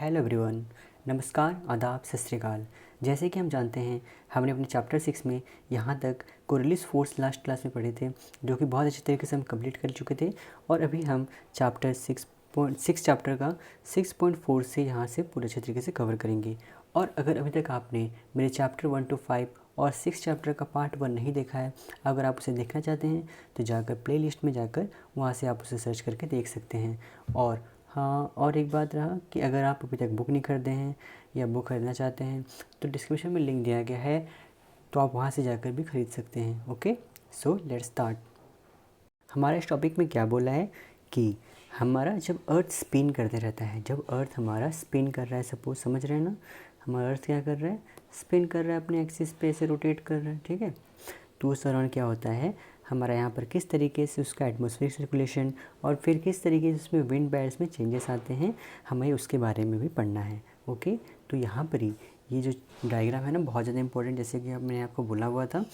Hello everyone, नमस्कार, आदाब, सत श्री अकाल। जैसे कि हम जानते हैं, हमने अपने चैप्टर 6 में यहाँ तक कोरिलेस फोर्स लास्ट क्लास में पढ़े थे, जो कि बहुत अच्छे तरीके से हम कंप्लीट कर चुके थे। और अभी हम चैप्टर 6 चैप्टर का 6.4 से यहाँ से पूरे अच्छे तरीके से कवर करेंगे। और अगर अभी तक आपने मेरे चैप्टर 1 to 5 और 6 चैप्टर का पार्ट 1 नहीं देखा है, अगर आप उसे देखना चाहते हैं तो जाकर प्लेलिस्ट में जाकर वहाँ से आप उसे सर्च करके देख सकते हैं। और हाँ, और एक बात रहा कि अगर आप अभी तक बुक नहीं खरीदे हैं या बुक खरीदना चाहते हैं तो डिस्क्रिप्शन में लिंक दिया गया है, तो आप वहाँ से जाकर भी खरीद सकते हैं। Okay, so let's start. हमारे इस टॉपिक में क्या बोला है कि हमारा जब अर्थ स्पिन करते रहता है, जब अर्थ हमारा स्पिन कर रहा है, सपोज समझ रहे हैं ना, हमारा अर्थ क्या कर रहा है, स्पिन कर रहा है, अपने एक्सिस पे ऐसे रोटेट कर रहा है, ठीक है। तो उस दौरान क्या होता है, हमारा यहाँ पर किस तरीके से उसका एटमॉस्फेरिक सर्कुलेशन और फिर किस तरीके से उसमें विंड बैड्स में चेंजेस आते हैं, हमें उसके बारे में भी पढ़ना है। ओके, तो यहाँ पर ही ये जो डायग्राम है ना, बहुत ज़्यादा इंपॉर्टेंट, जैसे कि मैंने आपको बोला हुआ था।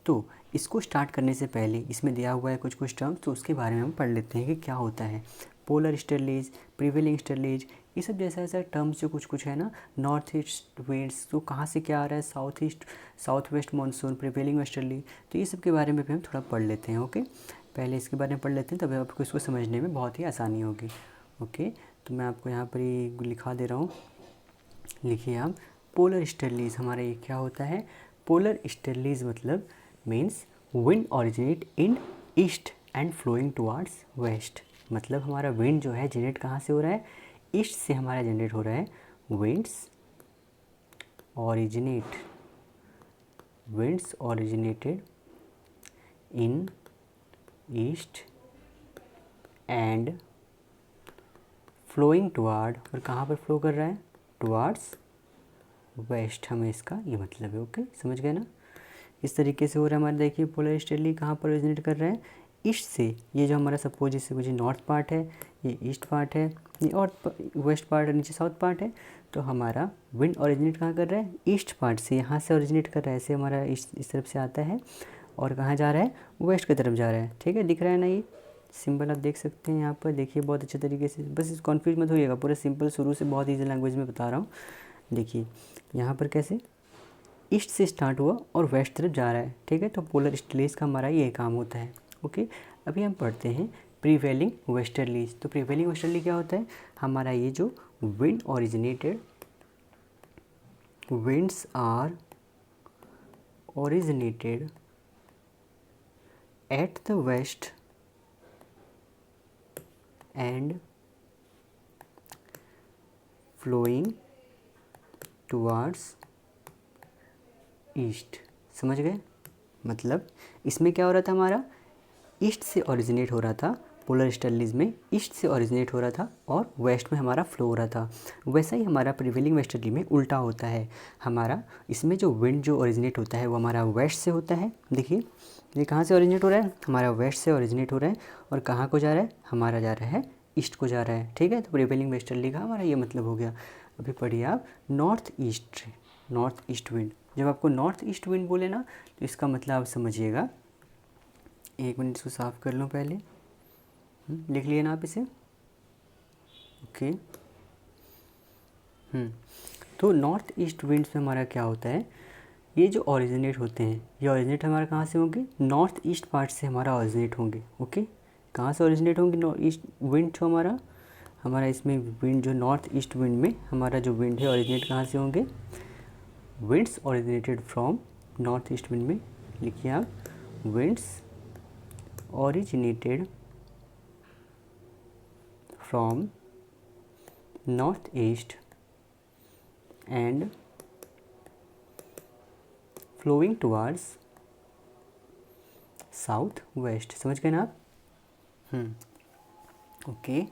तो इसको स्टार्ट करने से पहले इसमें दिया हुआ है कुछ टर्म्स, तो उसके बारे में हम पढ़ लेते हैं कि क्या होता है। पोलर स्टरलीज, प्रिवेलिंग स्टरलीज, ये सब जैसा ऐसा टर्म्स जो कुछ है ना। नॉर्थ ईस्ट विंड्स, तो कहाँ से क्या आ रहा है, south east, south west monsoon, prevailing westerly, तो ये सब के बारे में भी हम थोड़ा पढ़ लेते हैं। ओके, पहले इसके बारे में पढ़ लेते हैं, तब आपको इसको समझने में बहुत ही आसानी होगी। ओके, तो मैं आपको यहाँ पर ही लिखा दे रहा हूँ, लिखिए आप। पोलर स्टरलीज हमारा ये क्या होता है, पोलर स्टरलीज मतलब means wind originate in east and flowing towards west. मतलब हमारा विंड जो है जनरेट कहाँ से हो रहा है, ईस्ट से हमारा जनरेट हो रहा है। Winds originated in east and flowing toward, और कहाँ पर फ्लो कर रहा है, टुवार्ड्स वेस्ट, हमें इसका ये मतलब है। ओके, समझ गए ना। इस तरीके से हो रहा है हमारा। देखिए पोलर स्टरली कहाँ पर ओरिजिनेट कर रहा है, ईस्ट से। ये जो हमारा सपोज इससे कुछ नॉर्थ पार्ट है, ये ईस्ट पार्ट है, ये और वेस्ट पार्ट है, नीचे साउथ पार्ट है। तो हमारा विंड ओरिजिनेट कहाँ कर रहा है, ईस्ट पार्ट से, यहाँ से ओरिजिनेट कर रहा है, ऐसे हमारा इस तरफ से आता है और कहाँ जा रहा है, वेस्ट की तरफ जा रहा है। ठीक है, दिख रहा है ना, ये सिंबल आप देख सकते हैं यहाँ पर, देखिए बहुत अच्छे तरीके से। बस इस कन्फ्यूज मत होइएगा, पूरा सिंपल शुरू से बहुत ईजी लैंग्वेज में बता रहा हूँ। देखिए यहाँ पर कैसे ईस्ट से स्टार्ट हुआ और वेस्ट तरफ जा रहा है। ठीक है, तो पोलर स्टरलीज का हमारा ये काम होता है। ओके, अभी हम पढ़ते हैं प्रीवेलिंग वेस्टर्लीज। तो प्रीवेलिंग वेस्टर्ली क्या होता है, हमारा ये जो wind originated, winds are originated at the west and flowing towards east. समझ गए, मतलब इसमें क्या हो रहा था, हमारा ईस्ट से ओरिजिनेट हो रहा था, पोलर स्टरलीज में ईस्ट से ओरिजिनेट हो रहा था और वेस्ट में हमारा फ्लो हो रहा था। वैसा ही हमारा प्रिवेलिंग वेस्टर्ली में उल्टा होता है। हमारा इसमें जो विंड जो ओरिजिनेट होता है वो हमारा वेस्ट से होता है। देखिए ये कहाँ से ओरिजिनेट हो रहा है, हमारा वेस्ट से ओरिजिनेट हो रहा है, और कहाँ को जा रहा है, हमारा जा रहा है ईस्ट को जा रहा है। ठीक है, तो प्रिवेलिंग वेस्टर्ली का हमारा ये मतलब हो गया। अभी पढ़िए आप नॉर्थ ईस्ट विंड। जब आपको नॉर्थ ईस्ट विंड बोले ना, तो इसका मतलब आप समझिएगा। एक मिनट इसको साफ़ कर लूँ पहले, लिख लिए ना आप इसे। ओके, तो नॉर्थ ईस्ट विंड्स में हमारा क्या होता है, ये जो ओरिजिनेट होते हैं, ये ओरिजिनेट हमारा कहाँ से होंगे, नॉर्थ ईस्ट पार्ट से हमारा ओरिजिनेट होंगे। ओके, कहाँ से ओरिजिनेट होंगे, नॉर्थ ईस्ट विंड जो हमारा इसमें विंड जो नॉर्थ ईस्ट विंड में हमारा जो विंड है ओरिजिनेट कहाँ से होंगे, winds originated from north east wind में। लिखिए आप, winds originated from north east and flowing towards south west. समझ गए ना आप। ओके,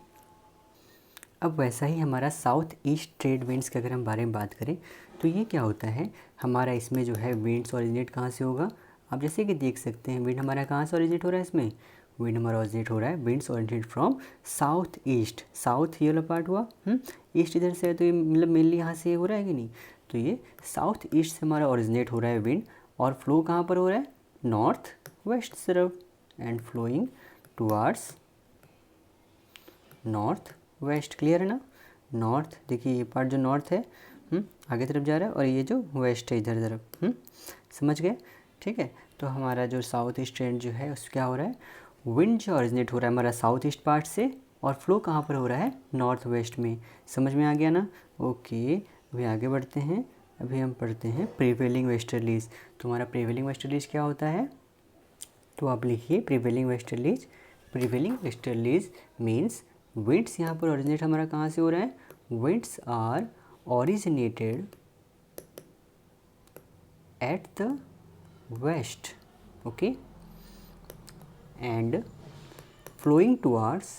अब वैसा ही हमारा साउथ ईस्ट ट्रेड विंड्स के अगर हम बारे में बात करें, तो ये क्या होता है, हमारा इसमें जो है विंड्स ओरिजिनेट कहाँ से होगा, आप जैसे कि देख सकते हैं विंड हमारा कहाँ से ओरिजिनेट हो रहा है, इसमें विंड हमारा ओरिजिनेट हो रहा है, winds originate from south east. South ये वाला पार्ट हुआ, ईस्ट इधर से है, तो ये मतलब मेनली यहाँ से हो रहा है कि नहीं, तो ये साउथ ईस्ट से हमारा ओरिजिनेट हो रहा है विंड, और फ्लो कहाँ पर हो रहा है, नॉर्थ वेस्ट तरफ, and flowing towards north west. Clear है ना। नॉर्थ, देखिए ये पार्ट जो नॉर्थ है आगे तरफ जा रहा है, और ये जो वेस्ट है इधर तरफ, समझ गए, ठीक है। तो हमारा जो साउथ ईस्ट ट्रेंड जो है उस क्या हो रहा है, विंड जो ऑरिजिनेट हो रहा है हमारा साउथ ईस्ट पार्ट से, और फ्लो कहाँ पर हो रहा है, नॉर्थ वेस्ट में। समझ में आ गया ना, ओके। अभी आगे बढ़ते हैं, अभी हम पढ़ते हैं प्रिवेलिंग वेस्टर्लीज। तुम्हारा प्रिवेलिंग वेस्टर्लीज क्या होता है, तो आप लिखिए prevailing westerlies. Prevailing westerlies means winds यहाँ पर ओरिजिनेट हमारा कहाँ से हो रहा है, winds are originated at the west, okay, and flowing towards,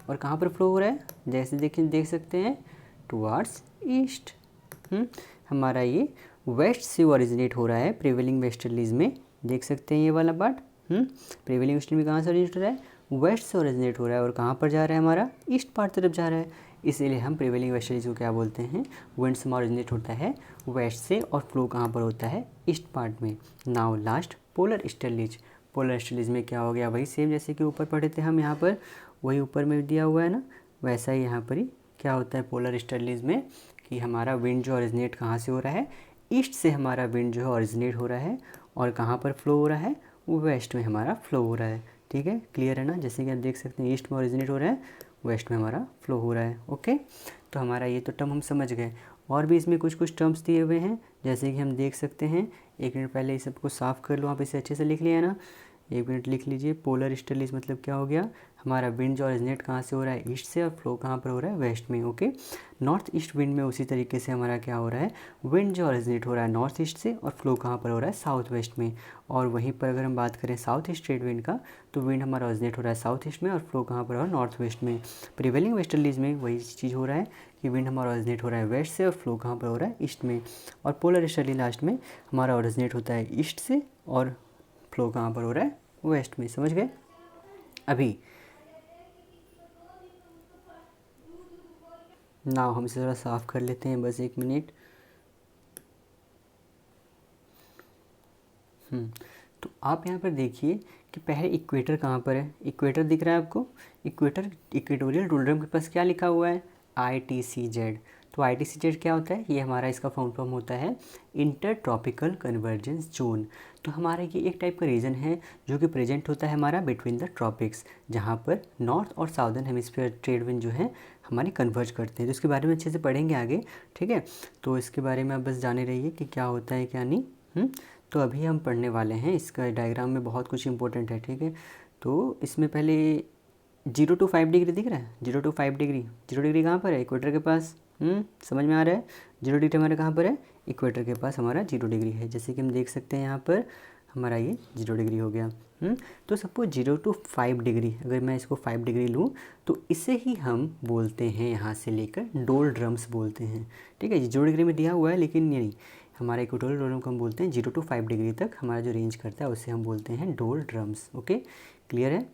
और कहाँ पर फ्लो हो रहा है, जैसे देख सकते हैं towards ईस्ट। हमारा ये वेस्ट से ओरिजिनेट हो रहा है प्रिवेलिंग वेस्टर्लीज में, देख सकते हैं ये वाला पार्ट। प्रिवेलिंग वेस्टर्ली में कहाँ से ओरिजिनेट हो रहा है, वेस्ट से ओरिजिनेट हो रहा है, और कहाँ पर जा रहा है हमारा, ईस्ट पार्ट तरफ जा रहा है। इसीलिए हम प्रिवेलिंग वेस्टर्लीज को क्या बोलते हैं, विंड्स में ओरिजिनेट होता है वेस्ट से, और फ्लो कहाँ पर होता है, ईस्ट पार्ट में। Now last polar easterlies. Polar easterlies में क्या हो गया, वही सेम जैसे कि ऊपर पढ़े थे हम, यहाँ पर वही ऊपर में दिया हुआ है ना, वैसा ही यहाँ पर ही क्या होता है पोलर ईस्टर्लीज में, कि हमारा विंड जो ओरिजिनेट कहाँ से हो रहा है, ईस्ट से हमारा विंड जो है ओरिजिनेट हो रहा है, और कहाँ पर फ्लो हो रहा है, वेस्ट में हमारा फ्लो हो रहा है। ठीक है, क्लियर है ना, जैसे कि आप देख सकते हैं ईस्ट में ओरिजिनेट हो रहा है, वेस्ट में हमारा फ्लो हो रहा है। ओके, तो हमारा ये तो टर्म हम समझ गए, और भी इसमें कुछ कुछ टर्म्स दिए हुए हैं, जैसे कि हम देख सकते हैं। एक मिनट पहले इस सबको साफ़ कर लो, आप इसे अच्छे से लिख लिया है ना, एक मिनट लिख लीजिए। पोलर ईस्टर्लीज मतलब क्या हो गया, हमारा विंड जो ओरिजिनेट कहाँ से हो रहा है, ईस्ट से, और फ्लो कहाँ पर हो रहा है, वेस्ट में। ओके, नॉर्थ ईस्ट विंड में उसी तरीके से हमारा क्या हो रहा है, विंड जो ओरिजिनेट हो रहा है नॉर्थ ईस्ट से, और फ्लो कहाँ पर हो रहा है, साउथ वेस्ट में। और वहीं पर अगर हम बात करें साउथ ईस्ट ट्रेड विंड का, तो विंड हमारा ओरिजिनेट हो रहा है साउथ ईस्ट में, और फ्लो कहाँ पर हो रहा है, नॉर्थ वेस्ट में। प्रिवेलिंग वेस्टर्लीज में वही चीज़ हो रहा है कि विंड हमारा ओरिजिनेट हो रहा है वेस्ट से, और फ्लो कहाँ पर हो रहा है, ईस्ट में। और पोलर ईस्टर्ली लास्ट में हमारा ओरिजिनेट होता है ईस्ट से, और फ्लो कहाँ पर हो रहा है, वेस्ट में। समझ गए। अभी नाउ हम इसे थोड़ा साफ़ कर लेते हैं, बस एक मिनट। तो आप यहाँ पर देखिए कि पहले इक्वेटर कहाँ पर है, इक्वेटर दिख रहा है आपको, इक्वेटर इक्वेटोरियल डोलड्रम के पास क्या लिखा हुआ है, ITCZ। तो ITCZ क्या होता है, ये हमारा इसका फुल फॉर्म होता है इंटर ट्रॉपिकल कन्वर्जेंस जोन। तो हमारा ये एक टाइप का रीजन है जो कि प्रेजेंट होता है हमारा बिटवीन द ट्रॉपिक्स, जहाँ पर नॉर्थ और साउदर्न हेमिस्फीयर ट्रेड विंड जो है हमारे कन्वर्ज करते हैं। तो इसके बारे में अच्छे से पढ़ेंगे आगे, ठीक है। तो इसके बारे में आप बस जाने रहिए कि क्या होता है क्या नहीं। तो अभी हम पढ़ने वाले हैं, इसका डायग्राम में बहुत कुछ इंपॉर्टेंट है, ठीक है। तो इसमें पहले 0 to 5 डिग्री दिख रहा है, 0 to 5 डिग्री, 0 डिग्री कहाँ पर है, इक्वेटर के पास। समझ में आ रहा है, 0 डिग्री हमारे कहाँ पर है, इक्वेटर के पास हमारा 0 डिग्री है। जैसे कि हम देख सकते हैं यहाँ पर हमारा ये 0 डिग्री हो गया। तो सपोज 0 to 5 डिग्री, अगर मैं इसको 5 डिग्री लूँ तो इसे ही हम बोलते हैं यहाँ से लेकर डोल ड्रम्स बोलते हैं, ठीक है। 0 डिग्री में दिया हुआ है, लेकिन ये नहीं, हमारा इक्वेटोरियल डोल ड्रम को हम बोलते हैं 0 to 5 डिग्री तक हमारा जो रेंज करता है उसे हम बोलते हैं डोल ड्रम्स। ओके, क्लियर है,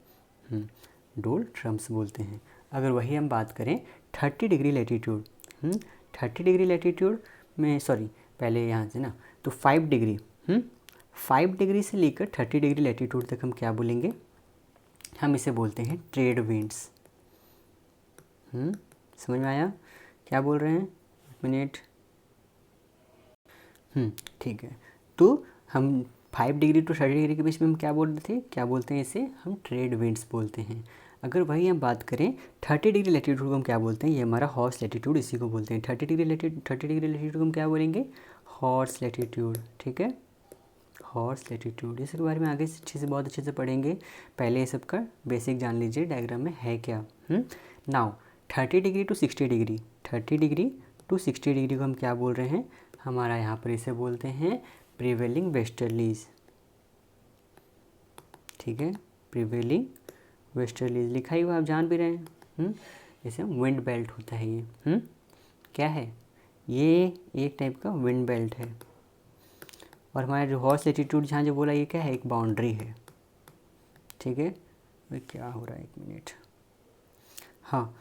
डोल ड्रम्स बोलते हैं। अगर वही हम बात करें 30 डिग्री लैटीट्यूड, 30 डिग्री लैटीट्यूड में, सॉरी पहले यहाँ से ना, तो 5 डिग्री, 5 डिग्री से लेकर 30 डिग्री लैटीट्यूड तक हम क्या बोलेंगे, हम इसे बोलते हैं ट्रेड विंड्स। समझ में आया क्या बोल रहे हैं, एक मिनट। ठीक है, तो हम 5 डिग्री टू 30 डिग्री के बीच में हम क्या बोल रहे थे, क्या बोलते हैं इसे, हम ट्रेड विंड्स बोलते हैं। अगर वही हम बात करें 30 डिग्री लैटीट्यूड को हम क्या बोलते हैं, ये हमारा हॉर्स लैटीट्यूड, इसी को बोलते हैं 30 डिग्री लैटीट्यूड को हम क्या बोलेंगे, हॉर्स लैटीट्यूड, ठीक है, हॉर्स लैटीट्यूड। इसके बारे में आगे अच्छे से, बहुत अच्छे से पढ़ेंगे, पहले ये सब का बेसिक जान लीजिए डायग्राम में है क्या। Now 30 degree to 60 degree, 30 degree to 60 degree को हम क्या बोल रहे हैं, हमारा यहाँ पर इसे बोलते हैं प्रिवेलिंग वेस्टर्लीज, ठीक है, प्रिवेलिंग वेस्टर्लीज लिखा ही हुआ, आप जान भी रहे हैं। जैसे विंड बेल्ट होता है ये, क्या है, ये एक टाइप का विंड बेल्ट है। और हमारा जो हॉर्स लैटीट्यूड जहाँ जो बोला, ये क्या है, एक बाउंड्री है, ठीक है। क्या हो रहा है, एक मिनट। हाँ,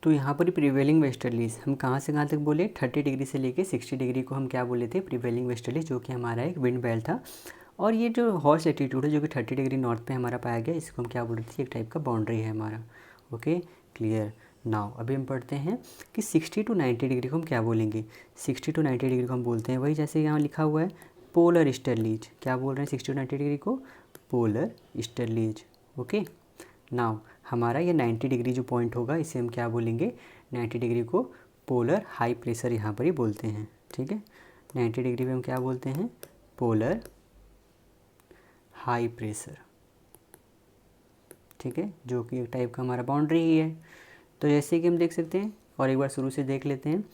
तो यहाँ पर प्रिवेलिंग वेस्टर्लीज हम कहाँ से कहाँ तक बोले, 30 डिग्री से लेके 60 डिग्री को हम क्या बोले थे, प्रिवेलिंग वेस्टर्लीज, जो कि हमारा एक विंड बेल्ट था। और ये जो हॉर्स लैटीट्यूड है जो कि 30 डिग्री नॉर्थ पे हमारा पाया गया, इसको हम क्या बोल रहे थे, एक टाइप का बाउंड्री है हमारा। Okay, clear. नाउ अभी हम पढ़ते हैं कि 60 to 90 डिग्री को हम क्या बोलेंगे। 60 to 90 डिग्री को हम बोलते हैं वही जैसे यहाँ लिखा हुआ है पोलर ईस्टर्लीज। क्या बोल रहे हैं 60 to 90 डिग्री को? Polar easterlies. ओके, नाउ हमारा ये 90 डिग्री जो पॉइंट होगा इसे हम क्या बोलेंगे? 90 डिग्री को पोलर हाई प्रेशर यहाँ पर ही बोलते हैं। ठीक है, 90 डिग्री पे हम क्या बोलते हैं? Polar high pressure. ठीक है, जो कि एक टाइप का हमारा बाउंड्री ही है। तो जैसे कि हम देख सकते हैं और एक बार शुरू से देख लेते हैं।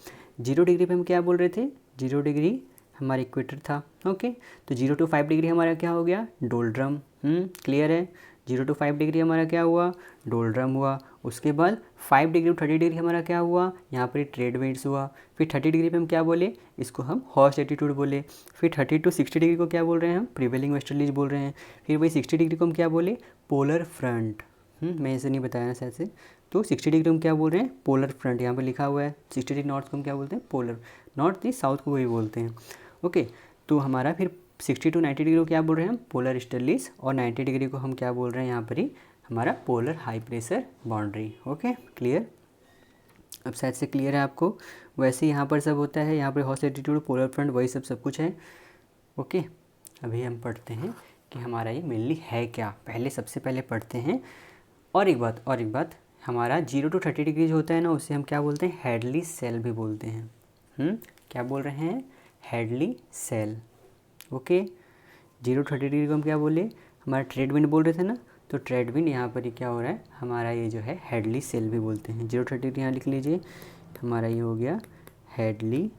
0 डिग्री पे हम क्या बोल रहे थे? 0 डिग्री हमारा इक्वेटर था। ओके, तो 0 to 5 डिग्री हमारा क्या हो गया? डोलड्रम। क्लियर है? 0 to 5 डिग्री हमारा क्या हुआ? डोलड्रम हुआ। उसके बाद 5 डिग्री to 30 डिग्री हमारा क्या हुआ? यहाँ पर ट्रेड विंड्स हुआ। फिर 30 डिग्री पे हम क्या बोले? इसको हम हॉट एटीट्यूड बोले। फिर 30 to 60 डिग्री को क्या बोल रहे हैं हम? प्रिवेलिंग वेस्टर्लीज बोल रहे हैं। फिर वही 60 डिग्री को हम क्या बोले? Polar front. मैं इसे नहीं बताया ना शायद से। तो 60 डिग्री हम क्या बोल रहे हैं? Polar front. यहाँ पे लिखा हुआ है 60 डिग्री नॉर्थ को हम क्या बोलते हैं? पोलर। नॉर्थ ईस्ट साउथ को वही बोलते हैं। ओके, तो हमारा फिर 60 to 90 डिग्री को क्या बोल रहे हैं हम? Polar easterlies. और 90 डिग्री को हम क्या बोल रहे हैं यहाँ पर ही? हमारा polar high pressure boundary. Okay, clear? अब शायद से क्लियर है आपको। वैसे यहाँ पर सब होता है, यहाँ पर हॉट एटीट्यूड, पोलर फ्रंट, वही सब कुछ है। ओके, अभी हम पढ़ते हैं कि हमारा ये मेनली है क्या। पहले सबसे पहले पढ़ते हैं। और एक बात हमारा 0 to 30 डिग्री जो होता है ना, उसे हम क्या बोलते हैं? हैडली सेल भी बोलते हैं। क्या बोल रहे हैं? Hadley cell. Okay, 0 to 30 degree को हम क्या बोले? हमारा ट्रेड विंड बोल रहे थे ना, तो ट्रेड विंड यहाँ पर ही क्या हो रहा है? हमारा ये जो है हैडली सेल भी बोलते हैं। 0 to 30 डिग्री यहाँ लिख लीजिए, हमारा ये हो गया हैडली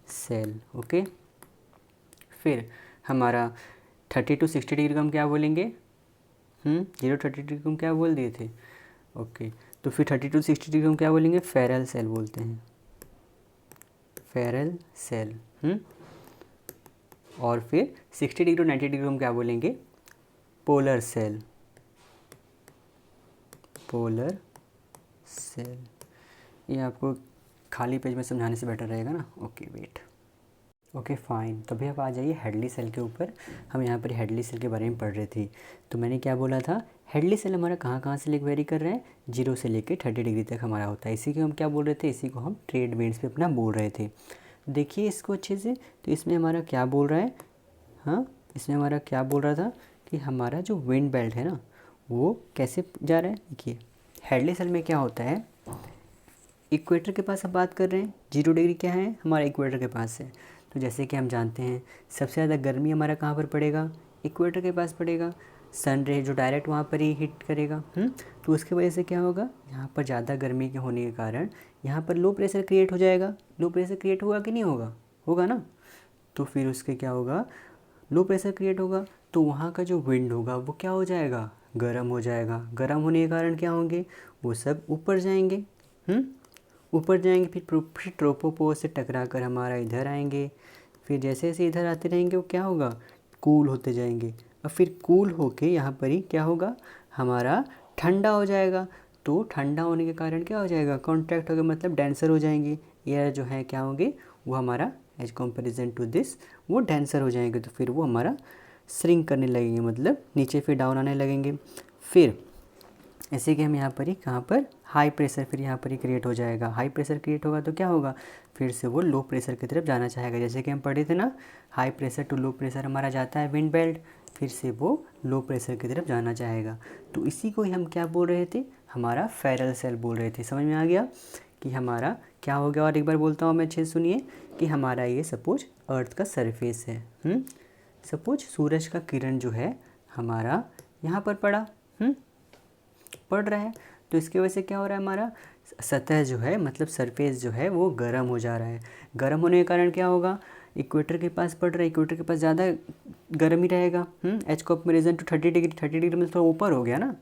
सेल। ओके, फिर हमारा 30 to 60 डिग्री को हम क्या बोलेंगे? 0 to 30 डिग्री को हम क्या बोल दिए थे? ओके, तो फिर 30 to 60 डिग्री को हम क्या बोलेंगे? फेरल सेल बोलते हैं। Ferrel cell. और फिर 60 डिग्री to 90 डिग्री को हम क्या बोलेंगे? Polar cell. Polar cell. ये आपको खाली पेज में समझाने से बेटर रहेगा ना। Okay, wait. ओके फाइन, तो अभी आप आ जाइए हैडली सेल के ऊपर। हम यहाँ पर हैडली सेल के बारे में पढ़ रहे थे। तो मैंने क्या बोला था? हैडली सेल हमारा कहाँ से लेकर वेरी कर रहे हैं? 0 से लेकर 30 डिग्री तक हमारा होता है। इसी को हम क्या बोल रहे थे? इसी को हम ट्रेड विंड्स पे अपना बोल रहे थे। देखिए इसको अच्छे से। तो इसमें हमारा क्या बोल रहा है? हाँ, इसमें हमारा क्या बोल रहा था कि हमारा जो विंड बेल्ट है ना, वो कैसे जा रहा है? देखिए हैडली सेल में क्या होता है, इक्वेटर के पास हम बात कर रहे हैं। 0 डिग्री क्या है? हमारा इक्वेटर के पास है। तो जैसे कि हम जानते हैं सबसे ज़्यादा गर्मी हमारा कहाँ पर पड़ेगा? इक्वेटर के पास पड़ेगा। सन रे जो डायरेक्ट वहाँ पर ही हिट करेगा। तो उसकी वजह से क्या होगा? यहाँ पर ज़्यादा गर्मी के होने के कारण यहाँ पर लो प्रेशर क्रिएट हो जाएगा। लो प्रेशर क्रिएट होगा कि नहीं होगा? होगा ना। तो फिर उसके क्या होगा? लो प्रेशर क्रिएट होगा, तो वहाँ का जो विंड होगा वो क्या हो जाएगा? गर्म हो जाएगा। गर्म होने के कारण क्या होंगे? वो सब ऊपर जाएंगे। ऊपर जाएंगे, फिर ट्रोपोपोज से टकरा कर हमारा इधर आएंगे। फिर जैसे जैसे इधर आते रहेंगे वो क्या होगा? कूल होते जाएंगे। और फिर कूल होके यहाँ पर ही क्या होगा? हमारा ठंडा हो जाएगा। तो ठंडा होने के कारण क्या हो जाएगा? कॉन्ट्रैक्ट होगा, मतलब डेंसर हो जाएंगे। एयर जो है क्या होंगे? वो हमारा एज कंपेरिजन टू दिस वो डेंसर हो जाएंगे। तो फिर वो हमारा श्रिंक करने लगेंगे, मतलब नीचे फिर डाउन आने लगेंगे। फिर ऐसे कि हम यहाँ पर ही कहाँ पर? हाई प्रेशर फिर यहाँ पर ही क्रिएट हो जाएगा। हाई प्रेशर क्रिएट होगा तो क्या होगा? फिर से वो लो प्रेशर की तरफ जाना चाहेगा। जैसे कि हम पढ़े थे ना, high pressure to low pressure हमारा जाता है विंड बेल्ट, फिर से वो लो प्रेशर की तरफ जाना चाहेगा। तो इसी को ही हम क्या बोल रहे थे? हमारा फेरल सेल बोल रहे थे। समझ में आ गया कि हमारा क्या हो गया? और एक बार बोलता हूँ मैं अच्छे से सुनिए कि हमारा ये सपोज अर्थ का सरफेस है। सपोज सूरज का किरण जो है हमारा यहाँ पर पड़ रहा है, तो इसकी वजह से क्या हो रहा है? हमारा सतह जो है, मतलब सरफेस जो है वो गर्म हो जा रहा है। गर्म होने के कारण क्या होगा? इक्वेटर के पास पड़ रहा है, इक्वेटर के पास ज़्यादा गर्म ही रहेगा। As comparison to 30 degree, 30 degree में थोड़ा ऊपर हो गया ना,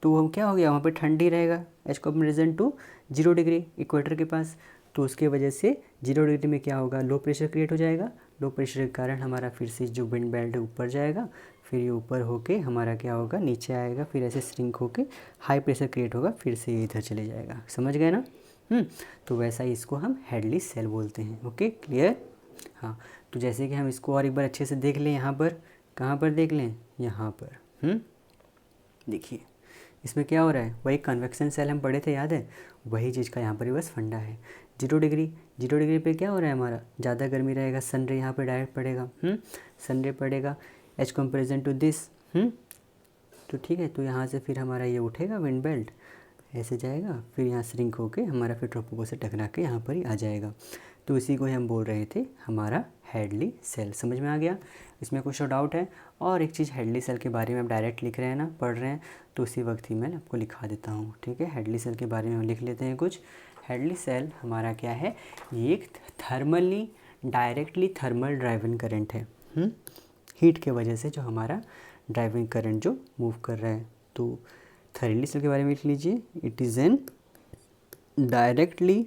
तो वो क्या हो गया? वहाँ पे ठंडी रहेगा as comparison to 0 degree equator के पास। तो उसके वजह से 0 डिग्री में क्या होगा? लो प्रेशर क्रिएट हो जाएगा। लो प्रेशर के कारण हमारा फिर से जो विंड बेल्ट ऊपर जाएगा, फिर ये ऊपर होके हमारा क्या होगा? नीचे आएगा, फिर ऐसे श्रिंक होके हाई प्रेशर क्रिएट होगा, फिर से ये इधर चले जाएगा। समझ गए ना? तो वैसा ही इसको हम हैडली सेल बोलते हैं। Okay, clear? हाँ, तो जैसे कि हम इसको और एक बार अच्छे से देख लें। यहाँ पर कहाँ पर देख लें? यहाँ पर देखिए इसमें क्या हो रहा है, वही कन्वेक्शन सेल हम पढ़े थे, याद है, वही चीज़ का यहाँ पर बस फंडा है। 0 डिग्री पे क्या हो रहा है हमारा, ज़्यादा गर्मी रहेगा, सन रे यहाँ पर डायरेक्ट पड़ेगा, सन रे पड़ेगा एज कंपेरिजन टू दिस, तो ठीक है, तो यहाँ से फिर हमारा ये उठेगा विंड बेल्ट, ऐसे जाएगा, फिर यहाँ श्रिंक होके हमारा फिर ट्रोपोपॉज से टकरा के यहाँ पर ही आ जाएगा। तो इसी को हम बोल रहे थे हमारा हैडली सेल। समझ में आ गया, इसमें कुछ डाउट है? और एक चीज़, हैडली सेल के बारे में आप डायरेक्ट लिख रहे हैं ना, पढ़ रहे हैं, तो उसी वक्त ही मैं आपको लिखा देता हूँ, ठीक है। हैडली सेल के बारे में हम लिख लेते हैं कुछ। हैडली सेल हमारा क्या है, ये एक thermally, directly thermal driving current है, हीट के वजह से जो हमारा ड्राइविंग करंट जो मूव कर रहा है। तो हैडली सेल के बारे में लिख लीजिए, it is an directly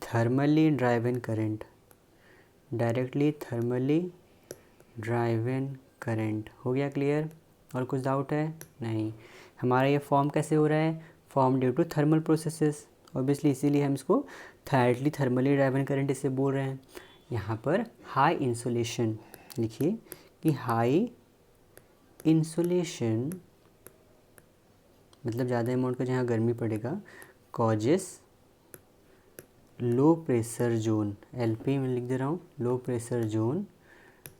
thermally driven current, directly thermally driven current. हो गया क्लियर? और कुछ डाउट है? नहीं। हमारा ये फॉर्म कैसे हो रहा है, form due to thermal processes, obviously, इसीलिए हम इसको डायरेक्टली थर्मली ड्राइवन करंट इसे बोल रहे हैं। यहाँ पर हाई इंसुलेशन लिखिए कि हाई इंसुलेशन मतलब ज़्यादा अमाउंट का जहाँ गर्मी पड़ेगा, causes low pressure zone, LP में लिख दे रहा हूँ, low pressure zone,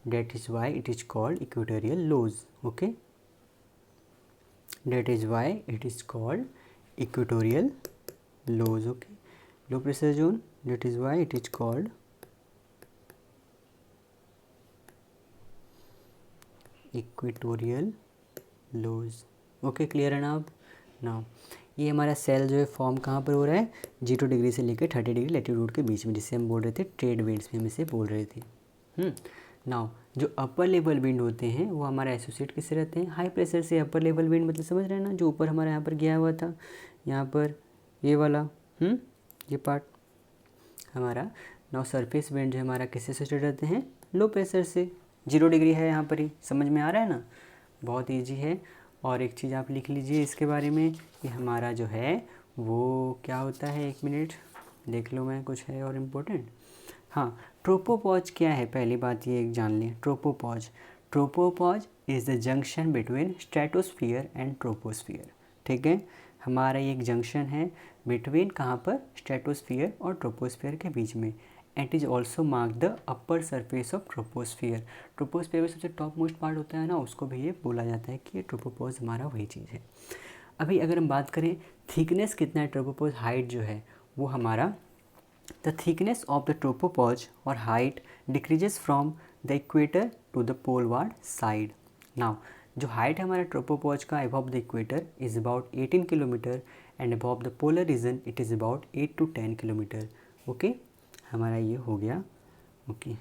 that is why it is called equatorial lows, okay, that is why it is called equatorial lows, okay, low pressure zone, that is why it is called equatorial lows, okay, clear है ना? अब now ये हमारा cell जो है form कहाँ पर हो रहा है, 0 डिग्री से लेकर 30 डिग्री लैटिट्यूड के बीच में, जिसे हम बोल रहे थे ट्रेड विंड्स में हम इसे बोल रहे थे। नाउ जो अपर लेवल विंड होते हैं वो हमारा एसोसिएट किससे रहते हैं, हाई प्रेशर से। अपर लेवल विंड मतलब समझ रहे हैं ना, जो ऊपर हमारे यहाँ पर गया हुआ था, यहाँ पर ये वाला, ये पार्ट हमारा। नाउ सरफेस विंड जो हमारा किससे एसोसिएट रहते हैं, लो प्रेशर से। 0 डिग्री है यहाँ पर ही, समझ में आ रहा है ना, बहुत ईजी है। और एक चीज़ आप लिख लीजिए इसके बारे में कि हमारा जो है वो क्या होता है, 1 मिनट देख लो, मैं कुछ है और इम्पोर्टेंट। हाँ, ट्रोपोपॉज क्या है, पहली बात ये एक जान लें। Tropopause is the junction between stratosphere and troposphere, ठीक है। हमारा ये एक जंक्शन है बिटवीन कहाँ पर, स्ट्रेटोस्फियर और ट्रोपोस्फियर के बीच में। And is also mark the upper surface of troposphere. Troposphere में सबसे टॉप मोस्ट पार्ट होता है ना, उसको भी ये बोला जाता है कि ये ट्रोपोपॉज हमारा वही चीज़ है। अभी अगर हम बात करें थिकनेस कितना है ट्रोपोपॉज, हाइट जो है वो हमारा, the thickness of the tropopause और height decreases from the equator to the poleward side. Now जो हाइट है हमारा ट्रोपोपॉज का above the equator is about 18 kilometre and above the polar region it is about 8 to 10 kilometre, okay, हमारा ये हो गया, okay,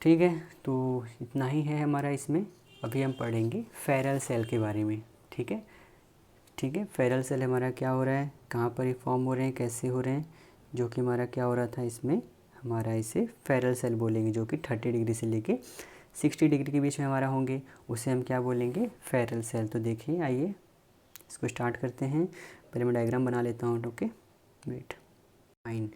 ठीक है। तो इतना ही है हमारा इसमें। अभी हम पढ़ेंगे फेरल सेल के बारे में, ठीक है, ठीक है। फेरल सेल हमारा क्या हो रहा है, कहाँ पर ही फॉर्म हो रहे हैं, कैसे हो रहे हैं, जो कि हमारा क्या हो रहा था इसमें, हमारा इसे फेरल सेल बोलेंगे, जो कि 30 डिग्री से लेके 60 डिग्री के बीच में हमारा होंगे, उसे हम क्या बोलेंगे, फेरल सेल। तो देखिए, आइए इसको स्टार्ट करते हैं। पहले मैं डायग्राम बना लेता हूँ, ओके, वेट, फाइन।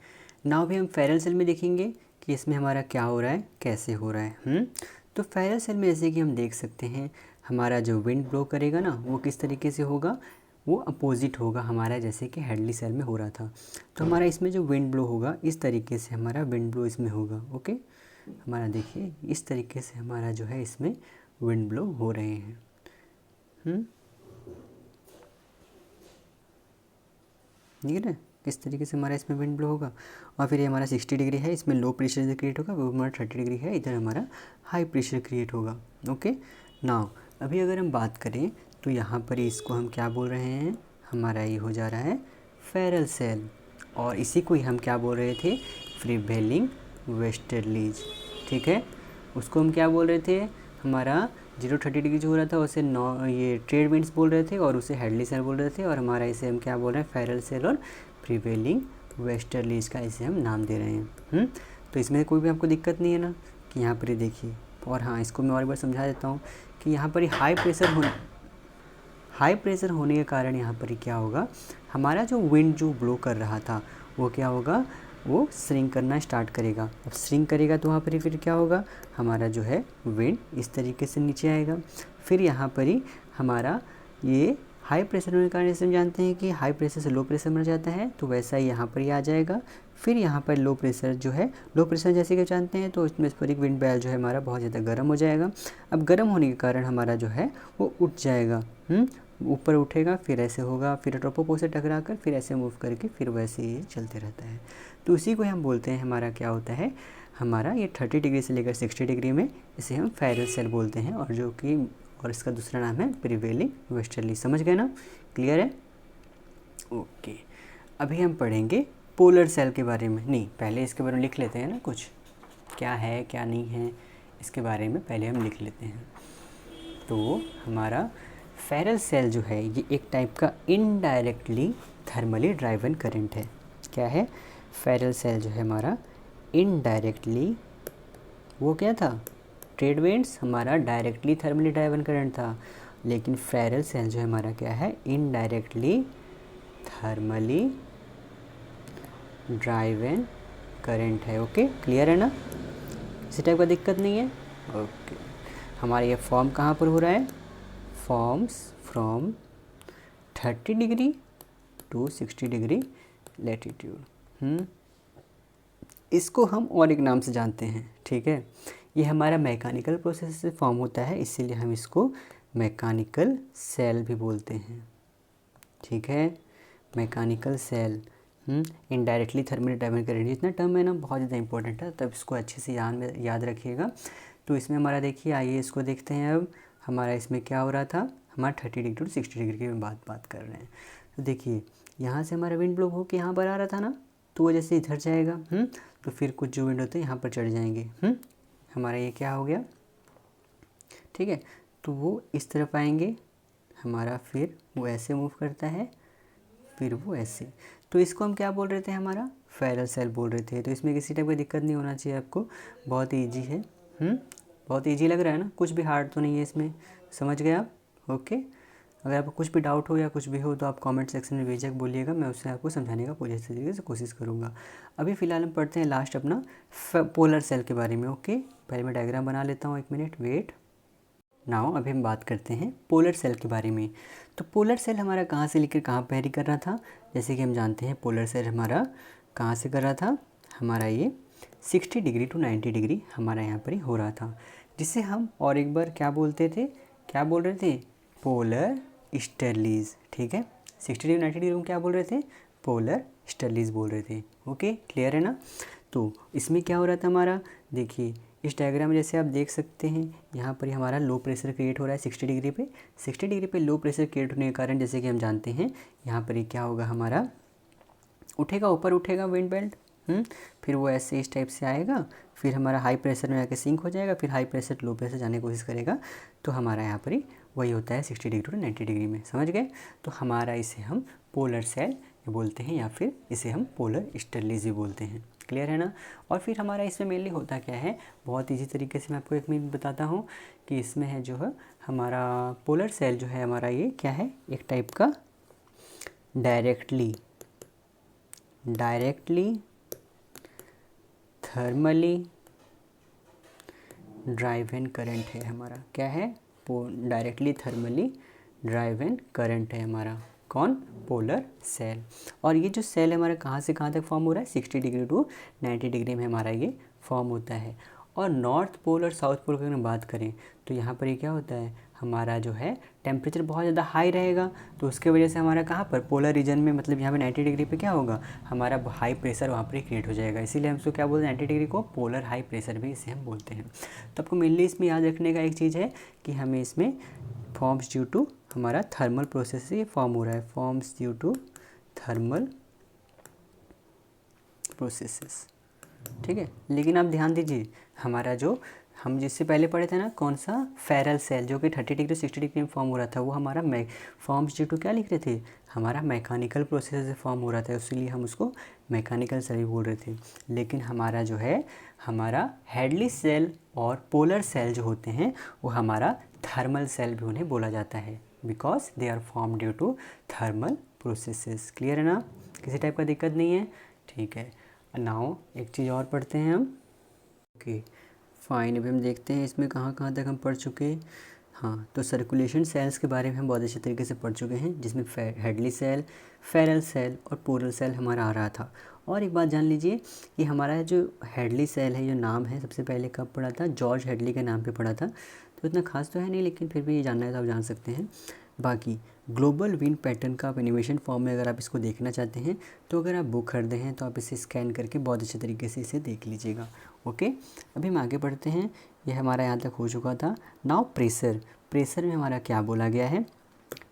नाउ भी हम फेरल सेल में देखेंगे कि इसमें हमारा क्या हो रहा है, कैसे हो रहा है। तो फेरल सेल में जैसे कि हम देख सकते हैं, हमारा जो विंड ब्लो करेगा ना, वो किस तरीके से होगा, वो अपोजिट होगा हमारा, जैसे कि हैडली सेल में हो रहा था। तो हमारा इसमें जो विंड ब्लो होगा, इस तरीके से हमारा विंड ब्लो इसमें होगा, ओके। हमारा देखिए इस तरीके से हमारा जो है इसमें विंड ब्लो हो रहे हैं, ठीक है ना, इस तरीके से हमारा इसमें विंड ब्लो होगा। और फिर ये हमारा 60 डिग्री है, इसमें लो प्रेशर क्रिएट होगा, वो हमारा 30 डिग्री है, इधर हमारा हाई प्रेशर क्रिएट होगा, ओके। नाउ अभी अगर हम बात करें तो यहाँ पर इसको हम क्या बोल रहे हैं, हमारा ये हो जा रहा है फेरल सेल, और इसी को ही हम क्या बोल रहे थे, प्रिवेलिंग वेस्टर्लीज, ठीक है। उसको हम क्या बोल रहे थे, हमारा 0-30 डिग्री जो हो रहा था उसे ये ट्रेड विंड्स बोल रहे थे, और उसे हैडली सेल बोल रहे थे, और हमारा इसे हम क्या बोल रहे हैं, फेरल सेल और प्रिवेलिंग वेस्टर्लीज का इसे हम नाम दे रहे हैं। तो इसमें कोई भी आपको दिक्कत नहीं है ना, कि यहाँ पर देखिए। और हाँ, इसको मैं और एक बार समझा देता हूँ कि यहाँ पर हाई प्रेशर होने के कारण यहाँ पर क्या होगा, हमारा जो विंड जो ब्लो कर रहा था वो क्या होगा, वो श्रिंक करना स्टार्ट करेगा। अब श्रिंक करेगा तो वहाँ पर ही फिर क्या होगा, हमारा जो है विंड इस तरीके से नीचे आएगा। फिर यहाँ पर ही हमारा ये हाई प्रेशर होने के कारण जैसे हम जानते हैं कि हाई प्रेशर से लो प्रेशर बन जाता है, तो वैसा ही यहाँ पर ही आ जाएगा। फिर यहाँ पर लो प्रेशर जो है, लो प्रेशर जैसे कि जानते हैं तो इसमें पर एक विंड बैल जो है हमारा बहुत ज़्यादा गर्म हो जाएगा। अब गर्म होने के कारण हमारा जो है वो उठ जाएगा, ऊपर उठेगा, फिर ऐसे होगा, फिर ट्रोपोपॉज़ से टकरा कर फिर ऐसे मूव करके फिर वैसे ही चलते रहता है। तो उसी को हम बोलते हैं हमारा क्या होता है, हमारा ये 30 डिग्री से लेकर 60 डिग्री में इसे हम फेरल सेल बोलते हैं, और जो कि और इसका दूसरा नाम है प्रिवेलिंग वेस्टर्ली। समझ गए ना, क्लियर है? ओके, अभी हम पढ़ेंगे पोलर सेल के बारे में। नहीं, पहले इसके बारे में लिख लेते हैं ना, कुछ क्या है क्या नहीं है इसके बारे में पहले हम लिख लेते हैं। तो हमारा फेरल सेल जो है ये एक टाइप का इनडायरेक्टली थर्मली ड्राइवन करंट है। क्या है? फेरल सेल जो है हमारा इनडायरेक्टली, वो क्या था, ट्रेड विंड्स हमारा डायरेक्टली थर्मली ड्राइवन करंट था, लेकिन फेरल सेल जो है हमारा क्या है, इनडायरेक्टली थर्मली ड्राइवन करंट है। ओके, क्लियर है ना, इसी टाइप का दिक्कत नहीं है। ओके, हमारा ये फॉर्म कहाँ पर हो रहा है, forms from 30 degree to 60 degree latitude. इसको हम और एक नाम से जानते हैं, ठीक है। ये हमारा मैकेनिकल प्रोसेस से फॉर्म होता है, इसीलिए हम इसको मैकेनिकल सेल भी बोलते हैं, ठीक है। Mechanical cell indirectly thermally driven current, जितना टर्म है ना बहुत ज़्यादा इंपॉर्टेंट है, तब इसको अच्छे से याद रखिएगा। तो इसमें हमारा देखिए, आइए इसको देखते हैं। अब हमारा इसमें क्या हो रहा था, हमारा 30 डिग्री टू 60 डिग्री की बात कर रहे हैं। तो देखिए यहाँ से हमारा विंड ब्लो होकर यहाँ पर आ रहा था ना, तो वो जैसे इधर जाएगा, तो फिर कुछ जो विंड होते हैं यहाँ पर चढ़ जाएंगे, हमारा ये क्या हो गया, ठीक है। तो वो इस तरफ आएंगे हमारा, फिर वो ऐसे मूव करता है, फिर वो ऐसे। तो इसको हम क्या बोल रहे थे, हमारा फेरल सेल बोल रहे थे। तो इसमें किसी टाइप की दिक्कत नहीं होना चाहिए आपको, बहुत ईजी है। बहुत ईजी लग रहा है ना, कुछ भी हार्ड तो नहीं है इसमें, समझ गए आप? ओके, अगर आपको कुछ भी डाउट हो या कुछ भी हो तो आप कमेंट सेक्शन में बेझिझक बोलिएगा, मैं उससे आपको समझाने का पूरी तरीके से कोशिश करूँगा। अभी फ़िलहाल हम पढ़ते हैं लास्ट अपना पोलर सेल के बारे में। ओके, पहले मैं डायग्राम बना लेता हूँ, 1 मिनट वेट। नाउ अभी हम बात करते हैं पोलर सेल के बारे में। तो पोलर सेल हमारा कहाँ से लेकर कहाँ पर कर रहा था, जैसे कि हम जानते हैं पोलर सेल हमारा कहाँ से कर रहा था, हमारा ये 60 डिग्री टू 90 डिग्री हमारा यहाँ पर ही हो रहा था, जिसे हम और एक बार क्या बोलते थे, क्या बोल रहे थे, पोलर स्टर्लीज, ठीक है। 60 डिग्री 90 डिग्री को क्या बोल रहे थे, पोलर स्टर्लीज बोल रहे थे। ओके, क्लियर है ना। तो इसमें क्या हो रहा था हमारा, देखिए इस डायग्राम में जैसे आप देख सकते हैं, यहाँ पर हमारा लो प्रेशर क्रिएट हो रहा है 60 डिग्री पे। 60 डिग्री पे लो प्रेशर क्रिएट होने के कारण जैसे कि हम जानते हैं यहाँ पर ये क्या होगा, हमारा उठेगा, ऊपर उठेगा विंड बेल्ट, फिर वो ऐसे इस टाइप से आएगा, फिर हमारा हाई प्रेशर में आके सिंक हो जाएगा, फिर हाई प्रेशर लो प्रेशर जाने की कोशिश करेगा। तो हमारा यहाँ पर ही वही होता है 60 डिग्री टू 90 डिग्री में, समझ गए। तो हमारा इसे हम पोलर सेल बोलते हैं, या फिर इसे हम पोलर स्टर्लीज भी बोलते हैं, क्लियर है ना। और फिर हमारा इसमें मेनली होता क्या है, बहुत ईजी तरीके से मैं आपको 1 मिनट बताता हूँ कि इसमें है जो है हमारा पोलर सेल जो है हमारा ये क्या है, एक टाइप का डायरेक्टली थर्मली ड्राइवन करंट है हमारा, क्या है, डायरेक्टली थर्मली ड्राइवन करंट है हमारा, कौन, पोलर सेल। और ये जो सेल है हमारा कहाँ से कहाँ तक फॉर्म हो रहा है, 60 डिग्री टू 90 डिग्री में हमारा ये फॉर्म होता है। और नॉर्थ पोल और साउथ पोल की अगर बात करें तो यहाँ पर ये क्या होता है, हमारा जो है टेम्परेचर बहुत ज़्यादा हाई रहेगा, तो उसके वजह से हमारा कहाँ पर पोलर रीजन में, मतलब यहाँ पे 90 डिग्री पे क्या होगा, हमारा हाई प्रेशर वहाँ पर ही क्रिएट हो जाएगा, इसीलिए हम इसको क्या बोलते हैं, 90 डिग्री को पोलर हाई प्रेशर भी इसे हम बोलते हैं। तो आपको मेनली इसमें याद रखने का एक चीज़ है कि हमें इसमें फॉर्म्स ड्यू टू हमारा थर्मल प्रोसेस से ये फॉर्म हो रहा है, forms due to thermal processes, ठीक है। लेकिन आप ध्यान दीजिए, हमारा जो हम जिससे पहले पढ़े थे ना, कौन सा, फेरल सेल, जो कि 30 डिग्री 60 डिग्री में फॉर्म हो रहा था, वो हमारा फॉर्म्स ड्यू टू क्या लिख रहे थे, हमारा मैकेनिकल प्रोसेस से फॉर्म हो रहा था, इसलिए हम उसको मैकेनिकल सेल भी बोल रहे थे। लेकिन हमारा जो है हमारा हेडली सेल और पोलर सेल जो होते हैं वो हमारा थर्मल सेल भी उन्हें बोला जाता है, because they are form due to thermal processes, clear है ना, किसी टाइप का दिक्कत नहीं है, ठीक है। नाउ एक चीज़ और पढ़ते हैं हम। ओके फाइन, अभी हम देखते हैं इसमें कहाँ कहाँ तक हम पढ़ चुके। हाँ, तो सर्कुलेशन सेल्स के बारे में हम बहुत अच्छे तरीके से पढ़ चुके हैं, जिसमें हेडली सेल, फेरल सेल और पोरल सेल हमारा आ रहा था। और एक बात जान लीजिए कि हमारा जो हेडली सेल है, जो नाम है, सबसे पहले कब पढ़ा था? जॉर्ज हेडली के नाम पे पढ़ा था। तो इतना खास तो है नहीं, लेकिन फिर भी ये जानना है तो आप जान सकते हैं। बाकी ग्लोबल विंड पैटर्न का आप एनिमेशन फॉर्म में अगर आप इसको देखना चाहते हैं तो अगर आप बुक खरीदे हैं तो आप इसे स्कैन करके बहुत अच्छे तरीके से इसे देख लीजिएगा। ओके, अभी हम आगे बढ़ते हैं। यह हमारा यहाँ तक हो चुका था। नाउ प्रेशर, प्रेशर में हमारा क्या बोला गया है?